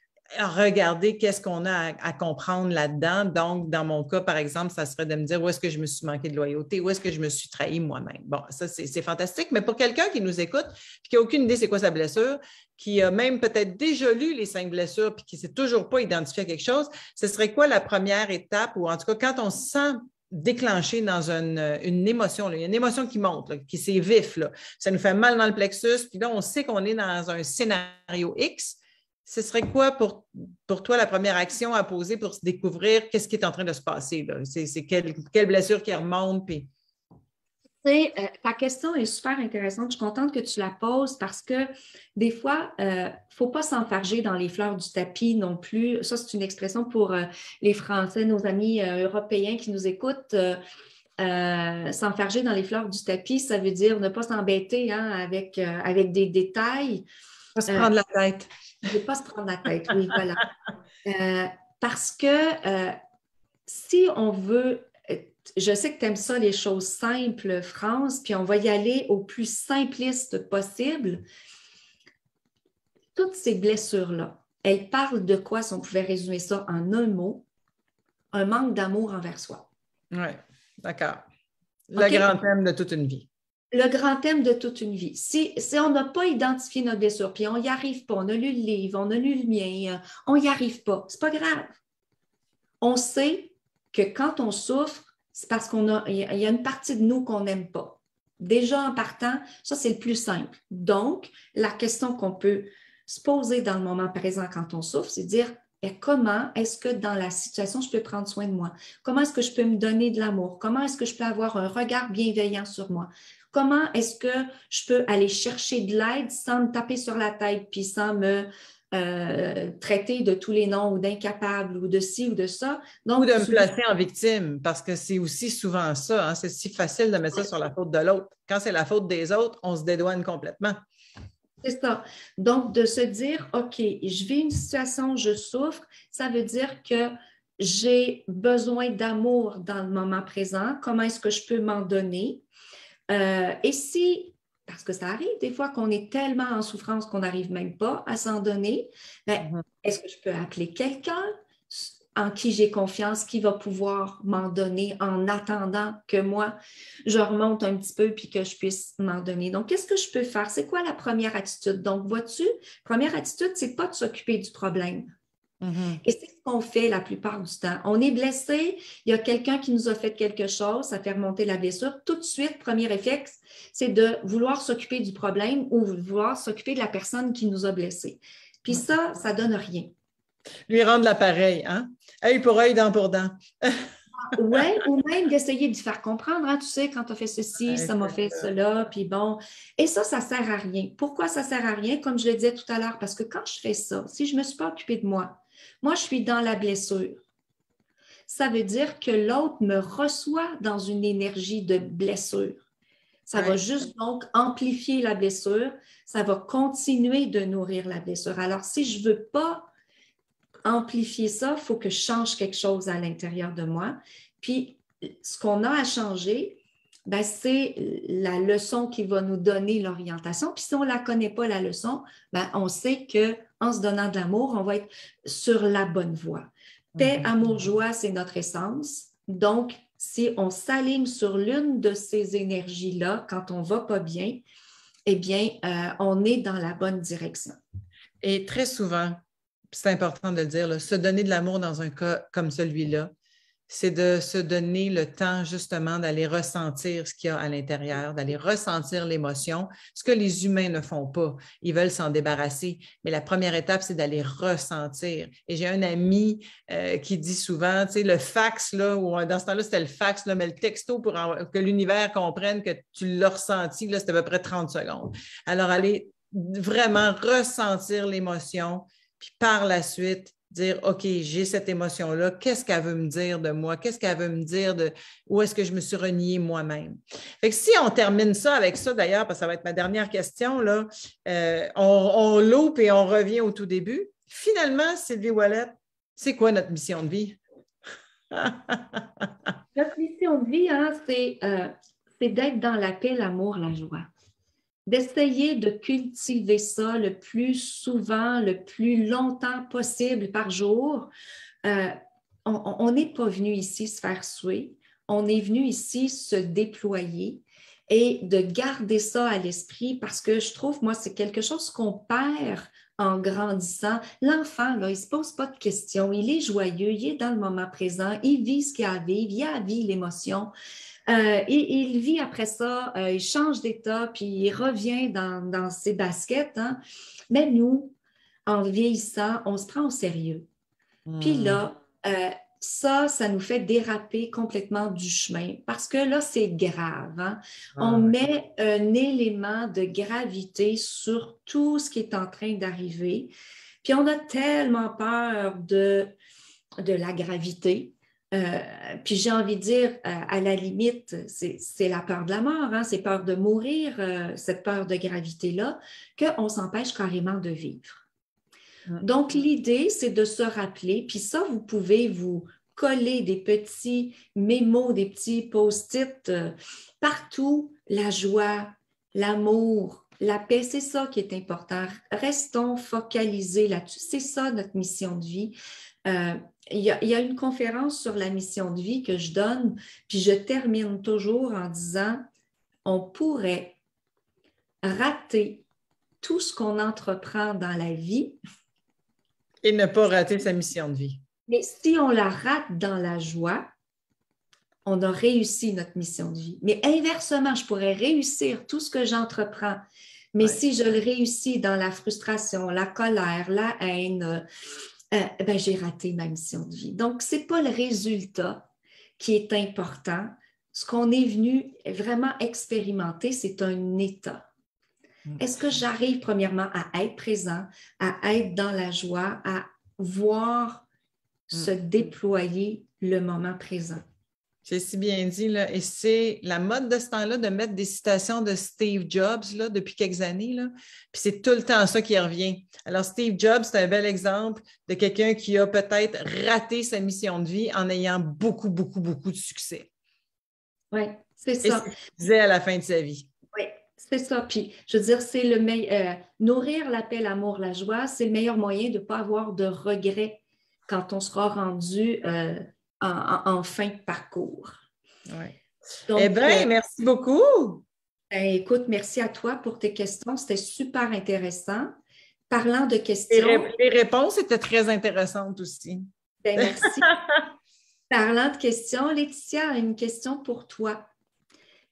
regarder qu'est-ce qu'on a à comprendre là-dedans. Donc, dans mon cas, par exemple, ça serait de me dire où est-ce que je me suis manqué de loyauté, où est-ce que je me suis trahi moi-même. Bon, ça, c'est fantastique, mais pour quelqu'un qui nous écoute, puis qui n'a aucune idée c'est quoi sa blessure, qui a même peut-être déjà lu les 5 blessures, puis qui ne s'est toujours pas identifié à quelque chose, ce serait quoi la première étape, ou en tout cas, quand on se sent déclenché dans une émotion, là. Il y a une émotion qui monte, là, qui c'est vif, là. Ça nous fait mal dans le plexus, puis là, on sait qu'on est dans un scénario X. Ce serait quoi pour toi la première action à poser pour se découvrir qu'est-ce qui est en train de se passer? C'est quelle blessure qui remonte? Puis... Ta question est super intéressante. Je suis contente que tu la poses parce que des fois, il ne faut pas s'enfarger dans les fleurs du tapis non plus. Ça, c'est une expression pour les Français, nos amis européens qui nous écoutent. S'enfarger dans les fleurs du tapis, ça veut dire ne pas s'embêter hein, avec des détails. Pas se prendre la tête. Ne pas se prendre la tête, oui, voilà. Parce que si on veut, je sais que tu aimes ça, les choses simples, France, puis on va y aller au plus simpliste possible. Toutes ces blessures-là, elles parlent de quoi, si on pouvait résumer ça en un mot? Un manque d'amour envers soi. Oui, d'accord. Le grand thème de toute une vie. Le grand thème de toute une vie. Si on n'a pas identifié notre blessure, puis on n'y arrive pas, on a lu le livre, on a lu le mien, on n'y arrive pas, c'est pas grave. On sait que quand on souffre, c'est parce qu'il y a une partie de nous qu'on n'aime pas. Déjà en partant, ça c'est le plus simple. Donc, la question qu'on peut se poser dans le moment présent quand on souffre, c'est de dire comment est-ce que dans la situation, je peux prendre soin de moi? Comment est-ce que je peux me donner de l'amour? Comment est-ce que je peux avoir un regard bienveillant sur moi? Comment est-ce que je peux aller chercher de l'aide sans me taper sur la tête puis sans me traiter de tous les noms ou d'incapable ou de ci ou de ça. Donc, ou de me placer en victime, parce que c'est aussi souvent ça. Hein, c'est si facile de mettre ça sur la faute de l'autre. Quand c'est la faute des autres, on se dédouane complètement. C'est ça. Donc, de se dire, OK, je vis une situation, je souffre, ça veut dire que j'ai besoin d'amour dans le moment présent. Comment est-ce que je peux m'en donner? Et si, parce que ça arrive des fois qu'on est tellement en souffrance qu'on n'arrive même pas à s'en donner, est-ce que je peux appeler quelqu'un? en qui j'ai confiance, qui va pouvoir m'en donner en attendant que moi, je remonte un petit peu puis que je puisse m'en donner. Donc, qu'est-ce que je peux faire? C'est quoi la première attitude? Donc, vois-tu, première attitude, c'est pas de s'occuper du problème. Et c'est ce qu'on fait la plupart du temps. On est blessé, il y a quelqu'un qui nous a fait quelque chose, ça fait remonter la blessure. Tout de suite, premier réflexe, c'est de vouloir s'occuper du problème ou vouloir s'occuper de la personne qui nous a blessés. Puis ça donne rien. Lui rendre l'appareil, hein? Œil pour œil, dent pour dent. Oui, ou même d'essayer de lui faire comprendre, hein, tu sais, quand tu as fait ceci, ça m'a fait cela, puis bon. Et ça ne sert à rien. Pourquoi ça ne sert à rien? Comme je le disais tout à l'heure, parce que quand je fais ça, si je ne me suis pas occupée de moi, je suis dans la blessure. Ça veut dire que l'autre me reçoit dans une énergie de blessure. Ça va juste donc amplifier la blessure, ça va continuer de nourrir la blessure. Alors, si je ne veux pas amplifier ça, il faut que je change quelque chose à l'intérieur de moi. Puis, ce qu'on a à changer, ben, c'est la leçon qui va nous donner l'orientation. Puis, si on ne la connaît pas, la leçon, ben, on sait qu'en se donnant de l'amour, on va être sur la bonne voie. Paix, amour, joie, c'est notre essence. Donc, si on s'aligne sur l'une de ces énergies-là, quand on ne va pas bien, eh bien, on est dans la bonne direction. Et très souvent, c'est important de le dire, là, se donner de l'amour dans un cas comme celui-là, c'est de se donner le temps justement d'aller ressentir ce qu'il y a à l'intérieur, d'aller ressentir l'émotion, ce que les humains ne font pas. Ils veulent s'en débarrasser. Mais la première étape, c'est d'aller ressentir. Et j'ai un ami qui dit souvent, tu sais, le fax, là, ou dans ce temps-là, c'était le fax, là, mais le texto pour que l'univers comprenne que tu l'as ressenti, là, c'était à peu près 30 secondes. Alors, aller vraiment ressentir l'émotion, puis par la suite, dire, OK, j'ai cette émotion-là, qu'est-ce qu'elle veut me dire de moi? Qu'est-ce qu'elle veut me dire de où est-ce que je me suis reniée moi-même? Fait que si on termine ça avec ça, d'ailleurs, parce que ça va être ma dernière question, là, on loupe et on revient au tout début. Finalement, Sylvie Ouellette, c'est quoi notre mission de vie? Notre mission de vie, hein, c'est d'être dans la paix, l'amour, la joie. D'essayer de cultiver ça le plus souvent, le plus longtemps possible par jour. On n'est pas venu ici se faire suer, on est venu ici se déployer et de garder ça à l'esprit parce que je trouve, moi, c'est quelque chose qu'on perd en grandissant. L'enfant, là, il ne se pose pas de questions, il est joyeux, il est dans le moment présent, il vit ce qu'il a à vivre, il a à vivre l'émotion. Il vit après ça, il change d'état, puis il revient dans ses baskets. Hein. Mais nous, en vieillissant, on se prend au sérieux. Puis là, ça nous fait déraper complètement du chemin parce que là, c'est grave. Hein? On met un élément de gravité sur tout ce qui est en train d'arriver. Puis on a tellement peur de la gravité. Puis j'ai envie de dire, à la limite, c'est la peur de la mort, hein? C'est peur de mourir, cette peur de gravité-là, qu'on s'empêche carrément de vivre. Donc, l'idée, c'est de se rappeler, puis ça, vous pouvez vous coller des petits mémos, des petits post-it partout, la joie, l'amour, la paix, c'est ça qui est important. Restons focalisés là-dessus. C'est ça notre mission de vie. Il y a une conférence sur la mission de vie que je donne, puis je termine toujours en disant, on pourrait rater tout ce qu'on entreprend dans la vie. Et ne pas rater sa mission de vie. Mais si on la rate dans la joie, on a réussi notre mission de vie. Mais inversement, je pourrais réussir tout ce que j'entreprends. Mais si je le réussis dans la frustration, la colère, la haine, ben, j'ai raté ma mission de vie. Donc, ce n'est pas le résultat qui est important. Ce qu'on est venu vraiment expérimenter, c'est un état. Est-ce que j'arrive premièrement à être présent, à être dans la joie, à voir se déployer le moment présent? C'est si bien dit, là. Et c'est la mode de ce temps-là de mettre des citations de Steve Jobs là, depuis quelques années. Là. Puis c'est tout le temps ça qui revient. Alors, Steve Jobs, c'est un bel exemple de quelqu'un qui a peut-être raté sa mission de vie en ayant beaucoup, beaucoup, beaucoup de succès. Oui, c'est ça. Et c'est ce qu'il disait à la fin de sa vie. Oui, c'est ça. Puis, je veux dire, c'est nourrir la paix, l'amour, la joie, c'est le meilleur moyen de ne pas avoir de regrets quand on sera rendu en fin de parcours. Ouais. Donc, eh bien, merci beaucoup. Écoute, merci à toi pour tes questions. C'était super intéressant. Parlant de questions, Les réponses étaient très intéressantes aussi. merci. Parlant de questions, Laetitia a une question pour toi.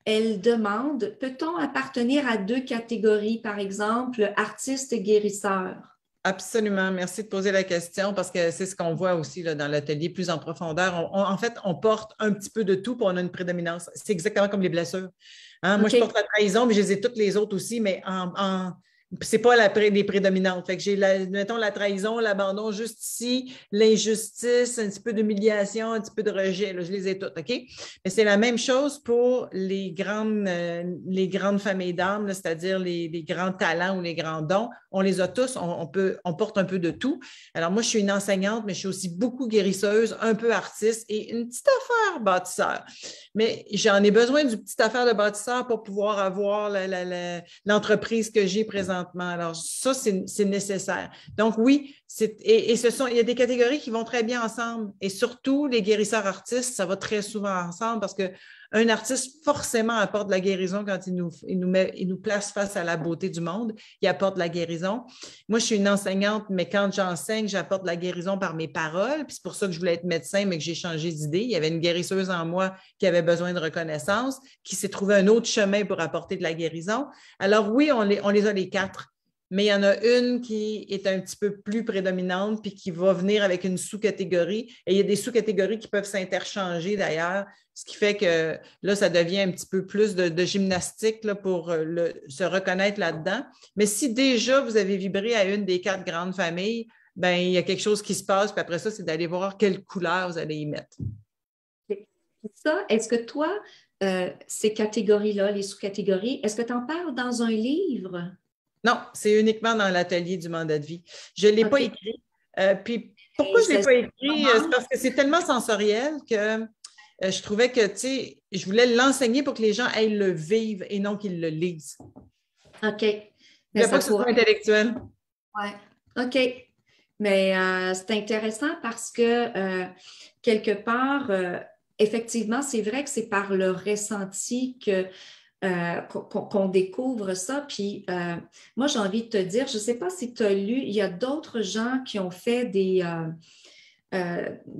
Elle demande, peut-on appartenir à 2 catégories, par exemple, artiste et guérisseur? Absolument. Merci de poser la question parce que c'est ce qu'on voit aussi là, dans l'atelier plus en profondeur. En fait, on porte un petit peu de tout pour on a une prédominance. C'est exactement comme les blessures. Hein? Moi, je porte la trahison, mais je les ai toutes les autres aussi, mais c'est pas les prédominantes. Fait que j'ai, mettons, la trahison, l'abandon juste ici, l'injustice, un petit peu d'humiliation, un petit peu de rejet. Là, je les ai toutes, OK? Mais c'est la même chose pour les grandes familles d'âmes, c'est-à-dire les grands talents ou les grands dons. On les a tous, on porte un peu de tout. Alors, moi, je suis une enseignante, mais je suis aussi beaucoup guérisseuse, un peu artiste et une petite affaire bâtisseur. Mais j'en ai besoin d'une petite affaire de bâtisseur pour pouvoir avoir l'entreprise que j'ai présentement. Alors, ça, c'est nécessaire. Donc, oui, il y a des catégories qui vont très bien ensemble. Et surtout, les guérisseurs artistes, ça va très souvent ensemble parce qu'un artiste, forcément, apporte de la guérison quand il nous place face à la beauté du monde. Il apporte de la guérison. Moi, je suis une enseignante, mais quand j'enseigne, j'apporte de la guérison par mes paroles. Puis c'est pour ça que je voulais être médecin, mais que j'ai changé d'idée. Il y avait une guérisseuse en moi qui avait besoin de reconnaissance, qui s'est trouvé un autre chemin pour apporter de la guérison. Alors oui, on les a les 4. Mais il y en a une qui est un petit peu plus prédominante puis qui va venir avec une sous-catégorie. Et il y a des sous-catégories qui peuvent s'interchanger d'ailleurs, ce qui fait que là, ça devient un petit peu plus de gymnastique là, pour se reconnaître là-dedans. Mais si déjà vous avez vibré à une des 4 grandes familles, ben il y a quelque chose qui se passe, puis après ça, c'est d'aller voir quelle couleur vous allez y mettre. Ça, est-ce que toi, ces catégories-là, les sous-catégories, est-ce que tu en parles dans un livre? Non, c'est uniquement dans l'atelier du mandat de vie. Je ne l'ai pas écrit. Puis pourquoi je ne l'ai pas écrit? C'est parce que c'est tellement sensoriel que je trouvais que, tu sais, je voulais l'enseigner pour que les gens aillent le vivre et non qu'ils le lisent. OK. Je ne voulais pas que ce soit intellectuel. Oui. OK. Mais c'est intéressant parce que quelque part, effectivement, c'est vrai que c'est par le ressenti qu'on découvre ça. Puis moi, j'ai envie de te dire, je ne sais pas si tu as lu, il y a d'autres gens qui ont fait des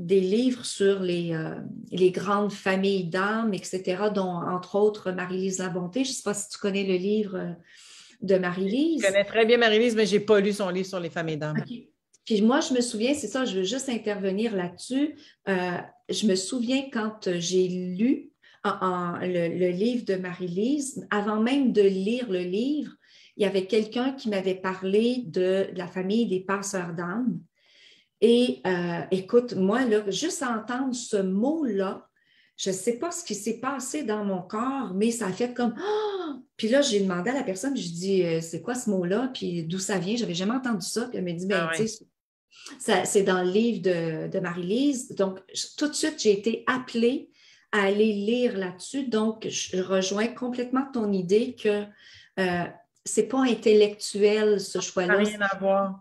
livres sur les grandes familles d'âmes, etc., dont entre autres Marie-Lise Labonté. Je ne sais pas si tu connais le livre de Marie-Lise. Je connais très bien Marie-Lise, mais je n'ai pas lu son livre sur les familles d'âmes. Okay. Puis moi, je me souviens, c'est ça, je veux juste intervenir là-dessus. Je me souviens quand j'ai lu le livre de Marie-Lise, avant même de lire le livre, il y avait quelqu'un qui m'avait parlé de la famille des passeurs d'âmes. Et écoute, moi, là, juste entendre ce mot-là, je ne sais pas ce qui s'est passé dans mon corps, mais ça a fait comme oh! Puis là, j'ai demandé à la personne, je dis c'est quoi ce mot-là? Puis d'où ça vient? Je n'avais jamais entendu ça. Puis elle m'a dit, ben, tu sais, c'est dans le livre de Marie-Lise. Donc, tout de suite, j'ai été appelée à aller lire là-dessus. Donc, je rejoins complètement ton idée que c'est pas intellectuel, ce choix-là. Ça n'a rien à voir.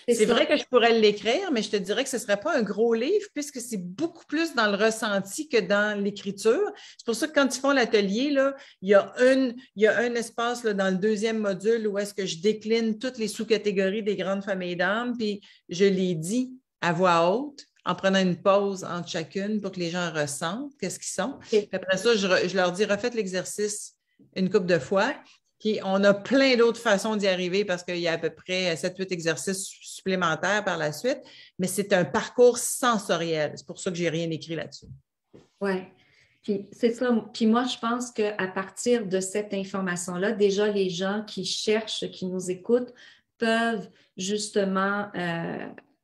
C'est vrai que je pourrais l'écrire, mais je te dirais que ce ne serait pas un gros livre puisque c'est beaucoup plus dans le ressenti que dans l'écriture. C'est pour ça que quand ils font l'atelier, là, il y a un espace là, dans le 2e module où est-ce que je décline toutes les sous-catégories des grandes familles d'âmes, puis je les dis à voix haute en prenant une pause entre chacune pour que les gens ressentent qu'est-ce qu'ils sont. Puis après ça, je leur dis, refaites l'exercice une couple de fois. Puis on a plein d'autres façons d'y arriver parce qu'il y a à peu près 7-8 exercices supplémentaires par la suite, mais c'est un parcours sensoriel. C'est pour ça que je n'ai rien écrit là-dessus. Oui. Puis c'est ça. Puis moi, je pense qu'à partir de cette information-là, déjà les gens qui cherchent, qui nous écoutent, peuvent justement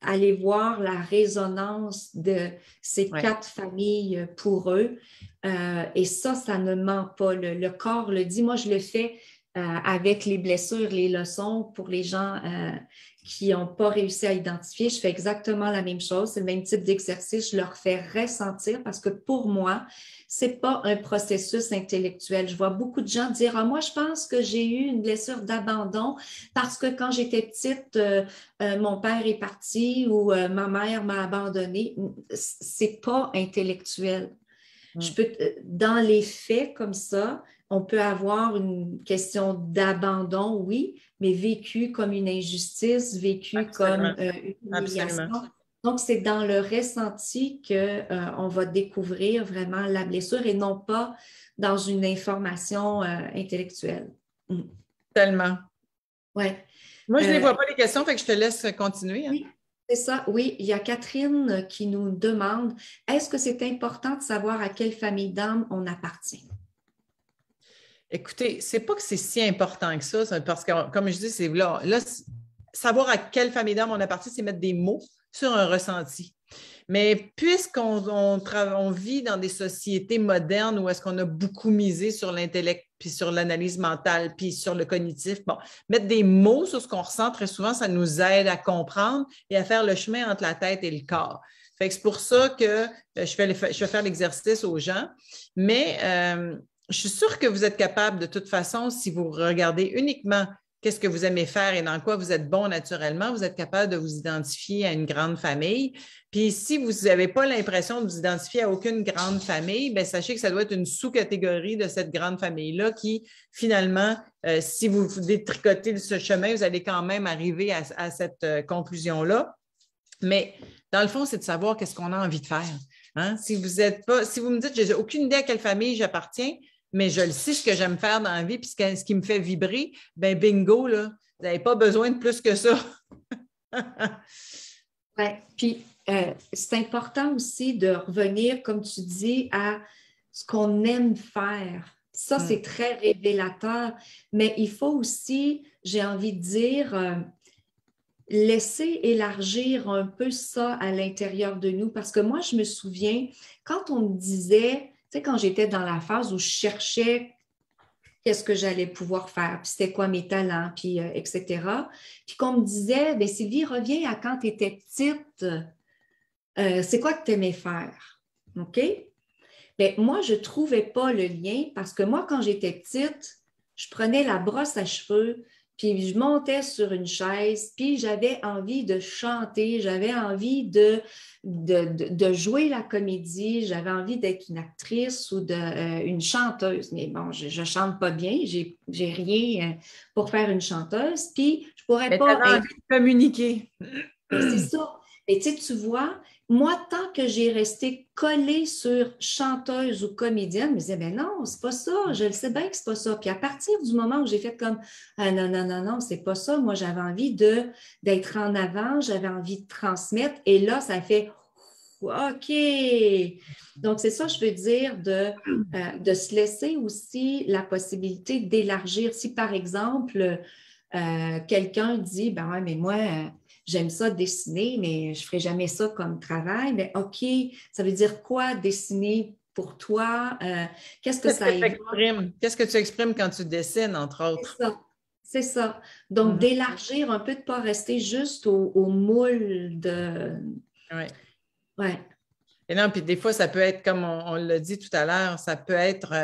aller voir la résonance de ces 4 familles pour eux. Et ça ne ment pas. Le corps le dit. Moi, je le fais avec les blessures, les leçons pour les gens qui n'ont pas réussi à identifier. Je fais exactement la même chose. C'est le même type d'exercice. Je leur fais ressentir parce que pour moi, ce n'est pas un processus intellectuel. Je vois beaucoup de gens dire, ah, moi, je pense que j'ai eu une blessure d'abandon parce que quand j'étais petite, mon père est parti ou ma mère m'a abandonnée. C'est pas intellectuel. Dans les faits comme ça, on peut avoir une question d'abandon, oui, mais vécu comme une injustice, vécu comme une humiliation. Absolument. Donc, c'est dans le ressenti qu'on va découvrir vraiment la blessure et non pas dans une information intellectuelle. Tellement. Ouais. Moi, je ne les vois pas les questions, fait que je te laisse continuer. Hein. Oui, c'est ça. Oui, il y a Catherine qui nous demande, est-ce que c'est important de savoir à quelle famille d'âme on appartient? Écoutez, c'est pas que c'est si important que ça, parce que, comme je dis, c'est là, savoir à quelle famille d'âme on appartient, c'est mettre des mots sur un ressenti. Mais puisqu'on vit dans des sociétés modernes où est-ce qu'on a beaucoup misé sur l'intellect, puis sur l'analyse mentale, puis sur le cognitif, bon, mettre des mots sur ce qu'on ressent, très souvent, ça nous aide à comprendre et à faire le chemin entre la tête et le corps. Fait que c'est pour ça que je vais faire l'exercice aux gens. Mais je suis sûre que vous êtes capable, de toute façon, si vous regardez uniquement qu'est-ce que vous aimez faire et dans quoi vous êtes bon naturellement, vous êtes capable de vous identifier à une grande famille. Puis si vous n'avez pas l'impression de vous identifier à aucune grande famille, bien, sachez que ça doit être une sous-catégorie de cette grande famille-là qui, finalement, si vous détricotez ce chemin, vous allez quand même arriver à cette conclusion-là. Mais dans le fond, c'est de savoir qu'est-ce qu'on a envie de faire. Hein? Si vous me dites, je n'ai aucune idée à quelle famille j'appartiens, mais je le sais ce que j'aime faire dans la vie, puis ce qui me fait vibrer, ben bingo, là, vous n'avez pas besoin de plus que ça. Oui, puis c'est important aussi de revenir, comme tu dis, à ce qu'on aime faire. Ça, c'est très révélateur, mais il faut aussi, j'ai envie de dire, laisser élargir un peu ça à l'intérieur de nous, parce que moi, je me souviens, quand on me disait, tu sais, quand j'étais dans la phase où je cherchais qu'est-ce que j'allais pouvoir faire, puis c'était quoi mes talents, puis etc. Puis qu'on me disait, bien, Sylvie, reviens à quand tu étais petite, c'est quoi que tu aimais faire? OK? Bien, moi, je ne trouvais pas le lien parce que moi, quand j'étais petite, je prenais la brosse à cheveux, puis je montais sur une chaise, puis j'avais envie de chanter, j'avais envie de jouer la comédie, j'avais envie d'être une actrice ou une chanteuse. Mais bon, je ne chante pas bien, j'ai rien pour faire une chanteuse, puis je pourrais Mais pas tu as être... envie de communiquer. Mais c'est ça. Et tu vois, moi, tant que j'ai resté collée sur chanteuse ou comédienne, je me disais, ben non, c'est pas ça, je le sais bien que c'est pas ça. Puis à partir du moment où j'ai fait comme, ah non, non, non, non, c'est pas ça, moi, j'avais envie d'être en avant, j'avais envie de transmettre, et là, ça fait, OK. Donc, c'est ça, je veux dire, de se laisser aussi la possibilité d'élargir. Si, par exemple, quelqu'un dit, ben ouais, mais moi, j'aime ça dessiner, mais je ne ferai jamais ça comme travail. Mais OK, ça veut dire quoi dessiner pour toi? Qu'est-ce que ça évoque? Qu'est-ce que tu exprimes quand tu dessines, entre C'est autres? ça. C'est ça. Donc, d'élargir un peu, de ne pas rester juste au moule de... Oui. Ouais. Et non, puis des fois, ça peut être, comme on l'a dit tout à l'heure, ça peut être,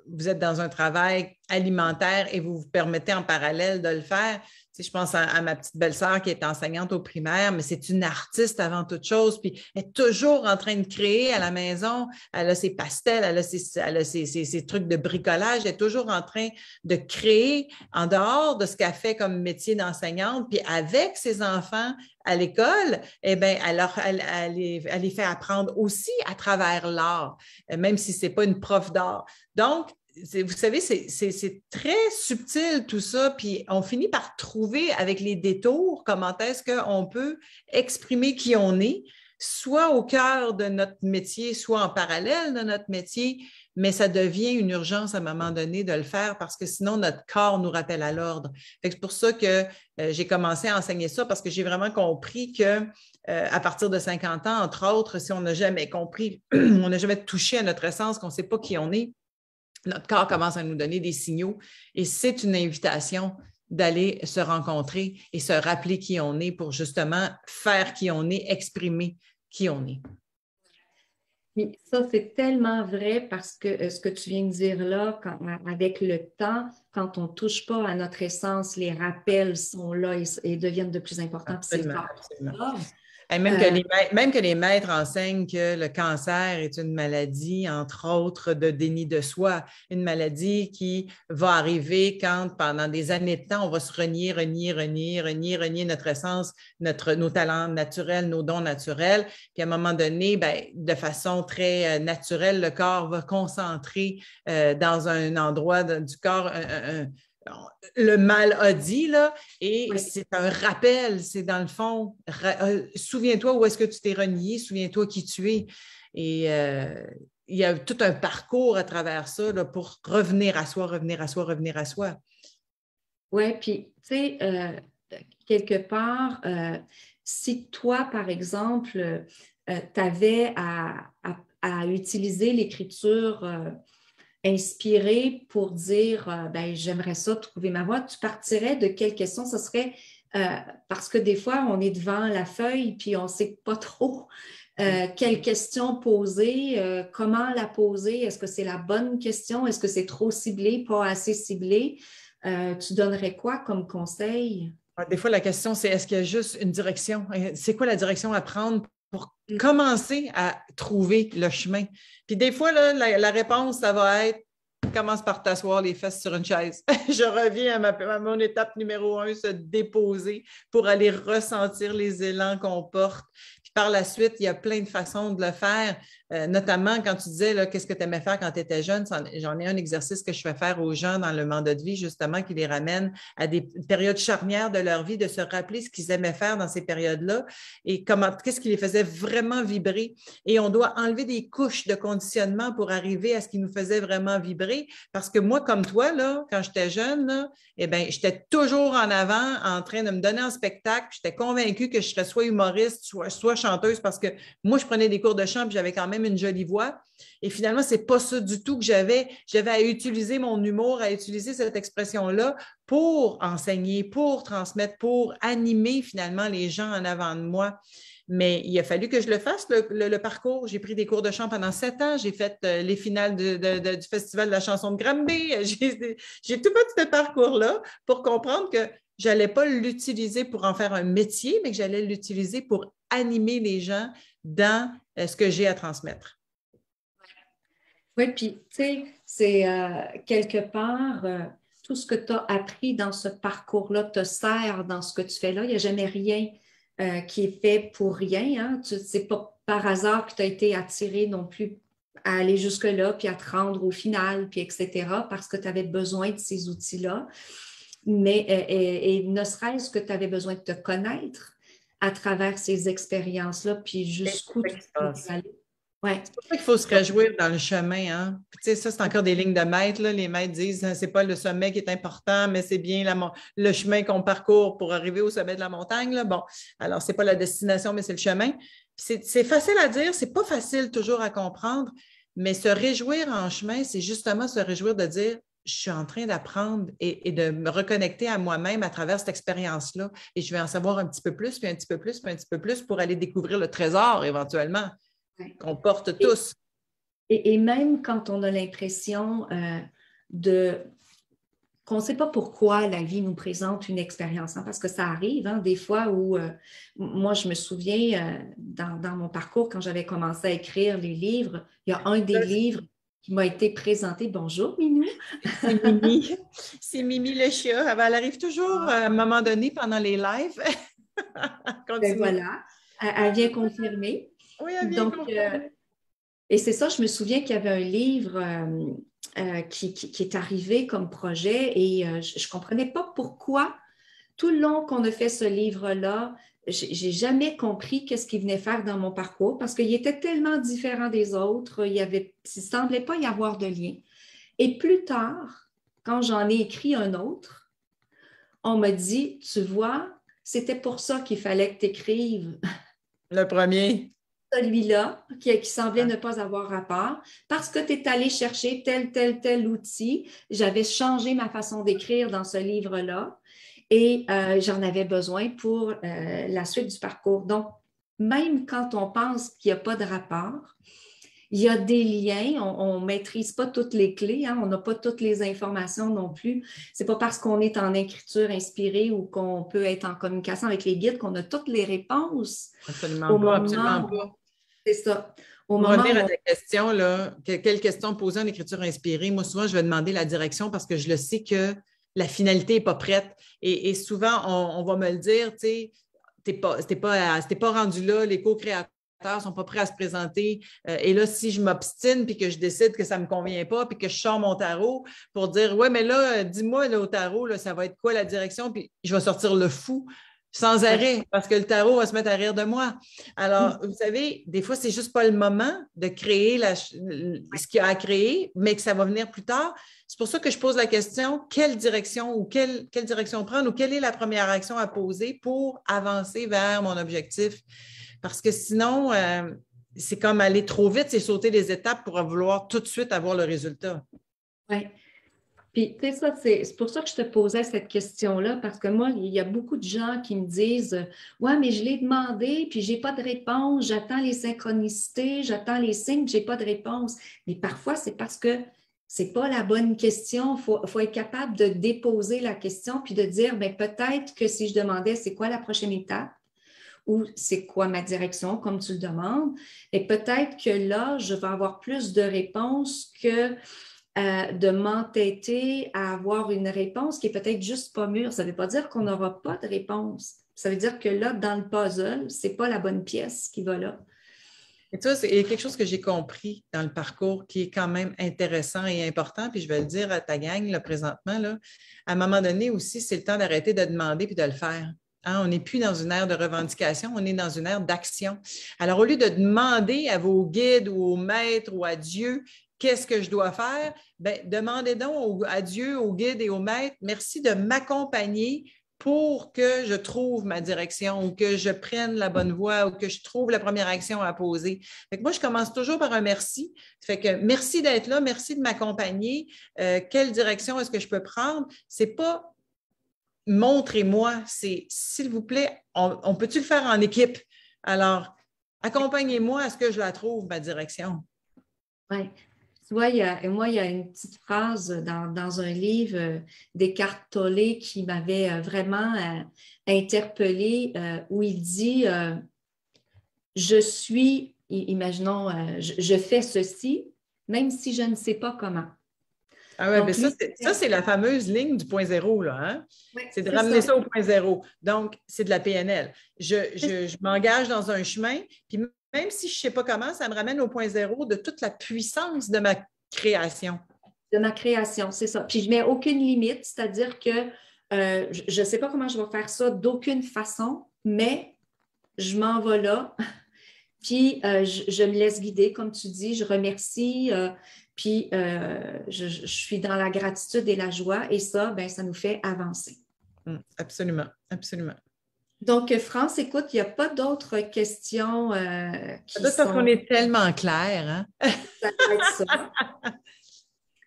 vous êtes dans un travail alimentaire et vous vous permettez en parallèle de le faire. Tu sais, je pense à ma petite belle-sœur qui est enseignante au primaire, mais c'est une artiste avant toute chose, puis elle est toujours en train de créer à la maison. Elle a ses pastels, elle a ses trucs de bricolage, elle est toujours en train de créer en dehors de ce qu'elle fait comme métier d'enseignante, puis avec ses enfants à l'école, eh bien, elle les fait apprendre aussi à travers l'art, même si ce n'est pas une prof d'art. Donc, vous savez, c'est très subtil tout ça, puis on finit par trouver avec les détours comment est-ce qu'on peut exprimer qui on est, soit au cœur de notre métier, soit en parallèle de notre métier, mais ça devient une urgence à un moment donné de le faire parce que sinon notre corps nous rappelle à l'ordre. C'est pour ça que j'ai commencé à enseigner ça parce que j'ai vraiment compris que à partir de 50 ans, entre autres, si on n'a jamais compris, on n'a jamais touché à notre essence, qu'on ne sait pas qui on est, notre corps commence à nous donner des signaux et c'est une invitation d'aller se rencontrer et se rappeler qui on est pour justement faire qui on est, exprimer qui on est. Puis ça, c'est tellement vrai parce que ce que tu viens de dire là, avec le temps, quand on ne touche pas à notre essence, les rappels sont là et deviennent de plus importants. Absolument, absolument. Et même que les maîtres enseignent que le cancer est une maladie, entre autres, de déni de soi, une maladie qui va arriver quand, pendant des années de temps, on va se renier notre essence, nos talents naturels, nos dons naturels. Puis à un moment donné, ben, de façon très naturelle, le corps va concentrer dans un endroit du corps le mal a dit, là, et oui. C'est un rappel, c'est dans le fond, souviens-toi où est-ce que tu t'es renié, souviens-toi qui tu es. Et il y a tout un parcours à travers ça là, pour revenir à soi. Oui, puis, tu sais, quelque part, si toi, par exemple, tu avais à utiliser l'écriture inspiré pour dire ben, j'aimerais ça trouver ma voie, tu partirais de quelle question? Ce serait parce que des fois, on est devant la feuille puis on ne sait pas trop quelle question poser, comment la poser, est-ce que c'est la bonne question, est-ce que c'est trop ciblé, pas assez ciblé? Tu donnerais quoi comme conseil? Des fois, la question, c'est est-ce qu'il y a juste une direction? C'est quoi la direction à prendre pour commencer à trouver le chemin? Puis des fois, là, la réponse, ça va être commence par t'asseoir les fesses sur une chaise. Je reviens à mon étape numéro 1, se déposer pour aller ressentir les élans qu'on porte. Puis par la suite, il y a plein de façons de le faire, notamment quand tu disais qu'est-ce que tu aimais faire quand tu étais jeune. J'en ai un exercice que je fais faire aux gens dans le mandat de vie, justement, qui les ramène à des périodes charnières de leur vie, de se rappeler ce qu'ils aimaient faire dans ces périodes-là et qu'est-ce qui les faisait vraiment vibrer. Et on doit enlever des couches de conditionnement pour arriver à ce qui nous faisait vraiment vibrer. Parce que moi, comme toi, là, quand j'étais jeune, là, eh bien, j'étais toujours en avant en train de me donner en spectacle. J'étais convaincue que je serais soit humoriste, soit chanteuse parce que moi, je prenais des cours de chant puis j'avais quand même une jolie voix. Et finalement, ce n'est pas ça du tout que j'avais. J'avais à utiliser mon humour, à utiliser cette expression-là pour enseigner, pour transmettre, pour animer finalement les gens en avant de moi. Mais il a fallu que je le fasse, le parcours. J'ai pris des cours de chant pendant 7 ans. J'ai fait les finales du Festival de la chanson de Granby. J'ai tout fait ce parcours-là pour comprendre que je n'allais pas l'utiliser pour en faire un métier, mais que j'allais l'utiliser pour animer les gens dans ce que j'ai à transmettre. Oui, puis tu sais, c'est quelque part, tout ce que tu as appris dans ce parcours-là te sert dans ce que tu fais là. Il n'y a jamais rien qui est fait pour rien. Hein. Ce n'est pas par hasard que tu as été attiré non plus à aller jusque-là, puis à te rendre au final, puis etc., parce que tu avais besoin de ces outils-là. Mais et ne serait-ce que tu avais besoin de te connaître à travers ces expériences-là, puis jusqu'où tu peux aller. Ouais. C'est pour ça qu'il faut se réjouir dans le chemin. Hein? Tu sais, ça, c'est encore des lignes de maître. Là. Les maîtres disent que ce n'est pas le sommet qui est important, mais c'est bien le chemin qu'on parcourt pour arriver au sommet de la montagne. Là. Bon, alors, ce n'est pas la destination, mais c'est le chemin. C'est facile à dire, c'est pas facile toujours à comprendre, mais se réjouir en chemin, c'est justement se réjouir de dire je suis en train d'apprendre et de me reconnecter à moi-même à travers cette expérience-là. Et je vais en savoir un petit peu plus, puis un petit peu plus, puis un petit peu plus pour aller découvrir le trésor éventuellement. Qu'on porte tous. Et même quand on a l'impression qu'on ne sait pas pourquoi la vie nous présente une expérience, hein, parce que ça arrive, hein, des fois où, moi je me souviens dans mon parcours, quand j'avais commencé à écrire les livres, il y a un des livres qui m'a été présenté. Bonjour, Minou. C'est Mimi. C'est Mimi le chat. Elle arrive toujours à un moment donné pendant les lives. Ben voilà, elle vient confirmer. Oui, elle vient confirmer. Et c'est ça, je me souviens qu'il y avait un livre qui est arrivé comme projet et je ne comprenais pas pourquoi, tout le long qu'on a fait ce livre-là, j'ai jamais compris qu'est-ce qu'il venait faire dans mon parcours parce qu'il était tellement différent des autres, il ne semblait pas y avoir de lien. Et plus tard, quand j'en ai écrit un autre, on m'a dit, tu vois, c'était pour ça qu'il fallait que tu écrives. Le premier. celui-là qui semblait ne pas avoir rapport parce que tu es allé chercher tel outil. J'avais changé ma façon d'écrire dans ce livre-là et j'en avais besoin pour la suite du parcours. Donc, même quand on pense qu'il n'y a pas de rapport, il y a des liens, on ne maîtrise pas toutes les clés, hein, on n'a pas toutes les informations non plus. C'est pas parce qu'on est en écriture inspirée ou qu'on peut être en communication avec les guides qu'on a toutes les réponses Absolument au pas, moment absolument où, pas. c'est ça, au Pour moment revenir où à ta question, là, quelle question poser en écriture inspirée? Moi, souvent, je vais demander la direction parce que je le sais que la finalité n'est pas prête. Et souvent, on va me le dire, tu sais, t'es pas rendu là, les co-créateurs ne sont pas prêts à se présenter. Et là, si je m'obstine puis que je décide que ça ne me convient pas puis que je sors mon tarot pour dire, ouais, mais là, dis-moi là, au tarot, là, ça va être quoi la direction? Puis je vais sortir le fou sans arrêt parce que le tarot va se mettre à rire de moi. Alors, vous savez, des fois, c'est juste pas le moment de créer ce qu'il y a à créer, mais que ça va venir plus tard. C'est pour ça que je pose la question, quelle direction ou quelle direction prendre ou quelle est la première action à poser pour avancer vers mon objectif? Parce que sinon, c'est comme aller trop vite, c'est sauter les étapes pour vouloir tout de suite avoir le résultat. Oui. Puis, tu sais, ça, c'est pour ça que je te posais cette question-là, parce que moi, il y a beaucoup de gens qui me disent ouais, mais je l'ai demandé, puis je n'ai pas de réponse, j'attends les synchronicités, j'attends les signes, puis je n'ai pas de réponse. Mais parfois, c'est parce que ce n'est pas la bonne question. Il faut être capable de déposer la question, puis de dire bien, peut-être que si je demandais c'est quoi la prochaine étape, ou c'est quoi ma direction, comme tu le demandes, et peut-être que là, je vais avoir plus de réponses que de m'entêter à avoir une réponse qui est peut-être juste pas mûre. Ça ne veut pas dire qu'on n'aura pas de réponse. Ça veut dire que là, dans le puzzle, ce n'est pas la bonne pièce qui va là. Et ça, c'est quelque chose que j'ai compris dans le parcours qui est quand même intéressant et important, puis je vais le dire à ta gang là, présentement. Là, à un moment donné aussi, c'est le temps d'arrêter de demander puis de le faire. Hein, on n'est plus dans une ère de revendication, on est dans une ère d'action. Alors, au lieu de demander à vos guides ou aux maîtres ou à Dieu qu'est-ce que je dois faire, bien, demandez donc à Dieu, aux guides et aux maîtres, merci de m'accompagner pour que je trouve ma direction ou que je prenne la bonne voie ou que je trouve la première action à poser. Fait que moi, je commence toujours par un merci. Fait que merci d'être là, merci de m'accompagner. Quelle direction est-ce que je peux prendre? C'est pas montrez-moi, c'est s'il vous plaît, on peut-tu le faire en équipe? Alors, accompagnez-moi à ce que je la trouve, ma direction. Oui. Tu vois, il y a une petite phrase dans un livre d'Eckhart Tolle qui m'avait vraiment interpellée où il dit je suis, imaginons, je fais ceci, même si je ne sais pas comment. Ah ouais, Donc, bien ça, c'est la fameuse ligne du point zéro, là, hein? oui, C'est de c'est ramener ça. ça au point zéro. Donc, c'est de la PNL. Je m'engage dans un chemin, puis même si je ne sais pas comment, ça me ramène au point zéro de toute la puissance de ma création. De ma création, c'est ça. Puis je ne mets aucune limite, c'est-à-dire que je ne sais pas comment je vais faire ça d'aucune façon, mais je m'en vais là. Puis je me laisse guider, comme tu dis, je remercie, puis je suis dans la gratitude et la joie, et ça, ben, ça nous fait avancer. Absolument, absolument. Donc, France, écoute, il n'y a pas d'autres questions qui Peut-être parce qu'on sont... est tellement clair, hein? Ça doit être ça.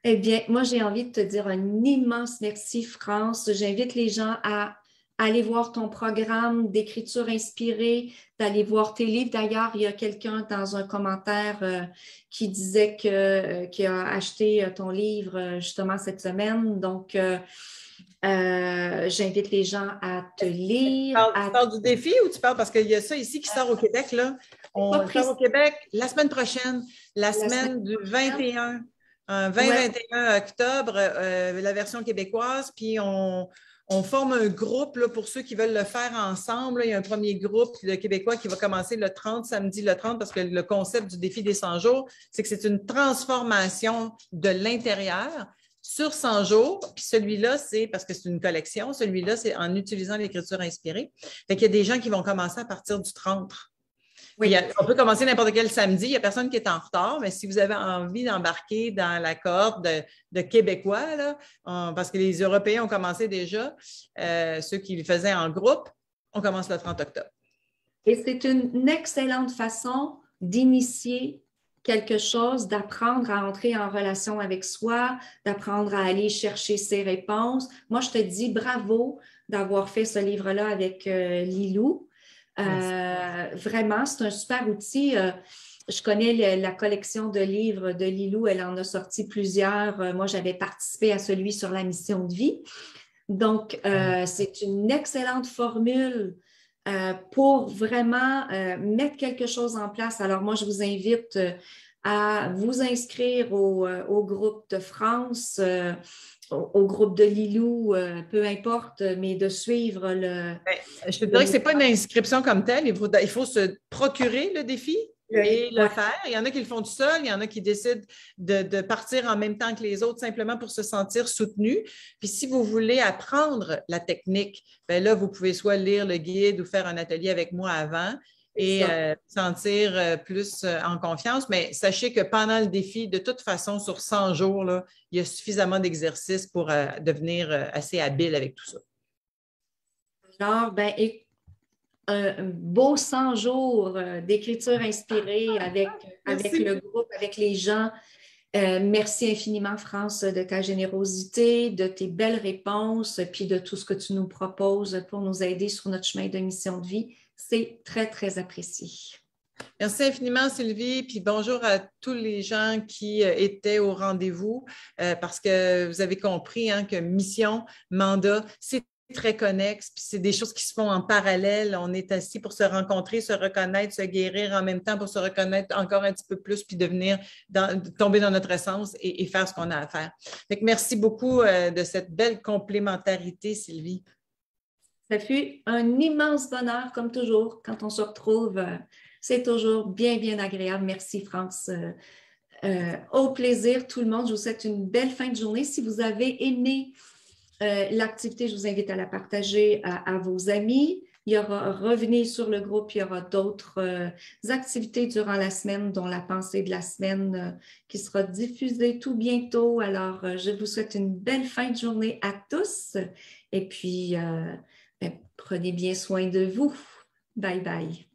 Eh bien, moi, j'ai envie de te dire un immense merci, France. J'invite les gens à aller voir ton programme d'écriture inspirée, d'aller voir tes livres. D'ailleurs, il y a quelqu'un dans un commentaire qui disait qu'il a acheté ton livre justement cette semaine. Donc, j'invite les gens à te lire. Tu parles du défi ou tu parles parce qu'il y a ça ici qui sort au Québec, là? On sort au Québec la semaine prochaine, la semaine du 21. 20-21 octobre, la version québécoise, puis on forme un groupe là, pour ceux qui veulent le faire ensemble. Là, il y a un premier groupe de Québécois qui va commencer le 30, samedi le 30, parce que le concept du défi des 100 jours, c'est que c'est une transformation de l'intérieur sur 100 jours. Puis celui-là, c'est parce que c'est une collection, celui-là, c'est en utilisant l'écriture inspirée. Fait qu'il y a des gens qui vont commencer à partir du 30. Oui. On peut commencer n'importe quel samedi. Il n'y a personne qui est en retard, mais si vous avez envie d'embarquer dans la cohorte de Québécois, là, parce que les Européens ont commencé déjà, ceux qui le faisaient en groupe, on commence le 30 octobre. Et c'est une excellente façon d'initier quelque chose, d'apprendre à entrer en relation avec soi, d'apprendre à aller chercher ses réponses. Moi, je te dis bravo d'avoir fait ce livre-là avec Lilou. Vraiment, c'est un super outil. Je connais la collection de livres de Lilou. Elle en a sorti plusieurs. Moi, j'avais participé à celui sur la mission de vie. Donc, c'est une excellente formule pour vraiment mettre quelque chose en place. Alors, moi, je vous invite à vous inscrire au groupe de France, au groupe de Lilou, peu importe, mais de suivre Je te dirais que ce n'est pas une inscription comme telle. Il faut se procurer le défi et le faire. Il y en a qui le font tout seul, il y en a qui décident de partir en même temps que les autres simplement pour se sentir soutenus. Puis si vous voulez apprendre la technique, bien là, vous pouvez soit lire le guide ou faire un atelier avec moi avant et sentir plus en confiance. Mais sachez que pendant le défi, de toute façon, sur 100 jours, là, il y a suffisamment d'exercices pour devenir assez habile avec tout ça. Alors, ben, un beau 100 jours d'écriture inspirée avec le groupe, avec les gens. Merci infiniment, France, de ta générosité, de tes belles réponses, puis de tout ce que tu nous proposes pour nous aider sur notre chemin de mission de vie. C'est très, très apprécié. Merci infiniment, Sylvie. Puis bonjour à tous les gens qui étaient au rendez-vous parce que vous avez compris que mission, mandat, c'est très connexe, puis c'est des choses qui se font en parallèle. On est assis pour se rencontrer, se reconnaître, se guérir en même temps pour se reconnaître encore un petit peu plus, puis tomber dans notre essence et faire ce qu'on a à faire. Fait que merci beaucoup de cette belle complémentarité, Sylvie. Ça fut un immense bonheur, comme toujours, quand on se retrouve. C'est toujours bien, bien agréable. Merci, France. Au plaisir, tout le monde. Je vous souhaite une belle fin de journée. Si vous avez aimé l'activité, je vous invite à la partager à vos amis. Revenez sur le groupe, il y aura d'autres activités durant la semaine, dont la pensée de la semaine qui sera diffusée tout bientôt. Alors, je vous souhaite une belle fin de journée à tous et puis prenez bien soin de vous. Bye bye.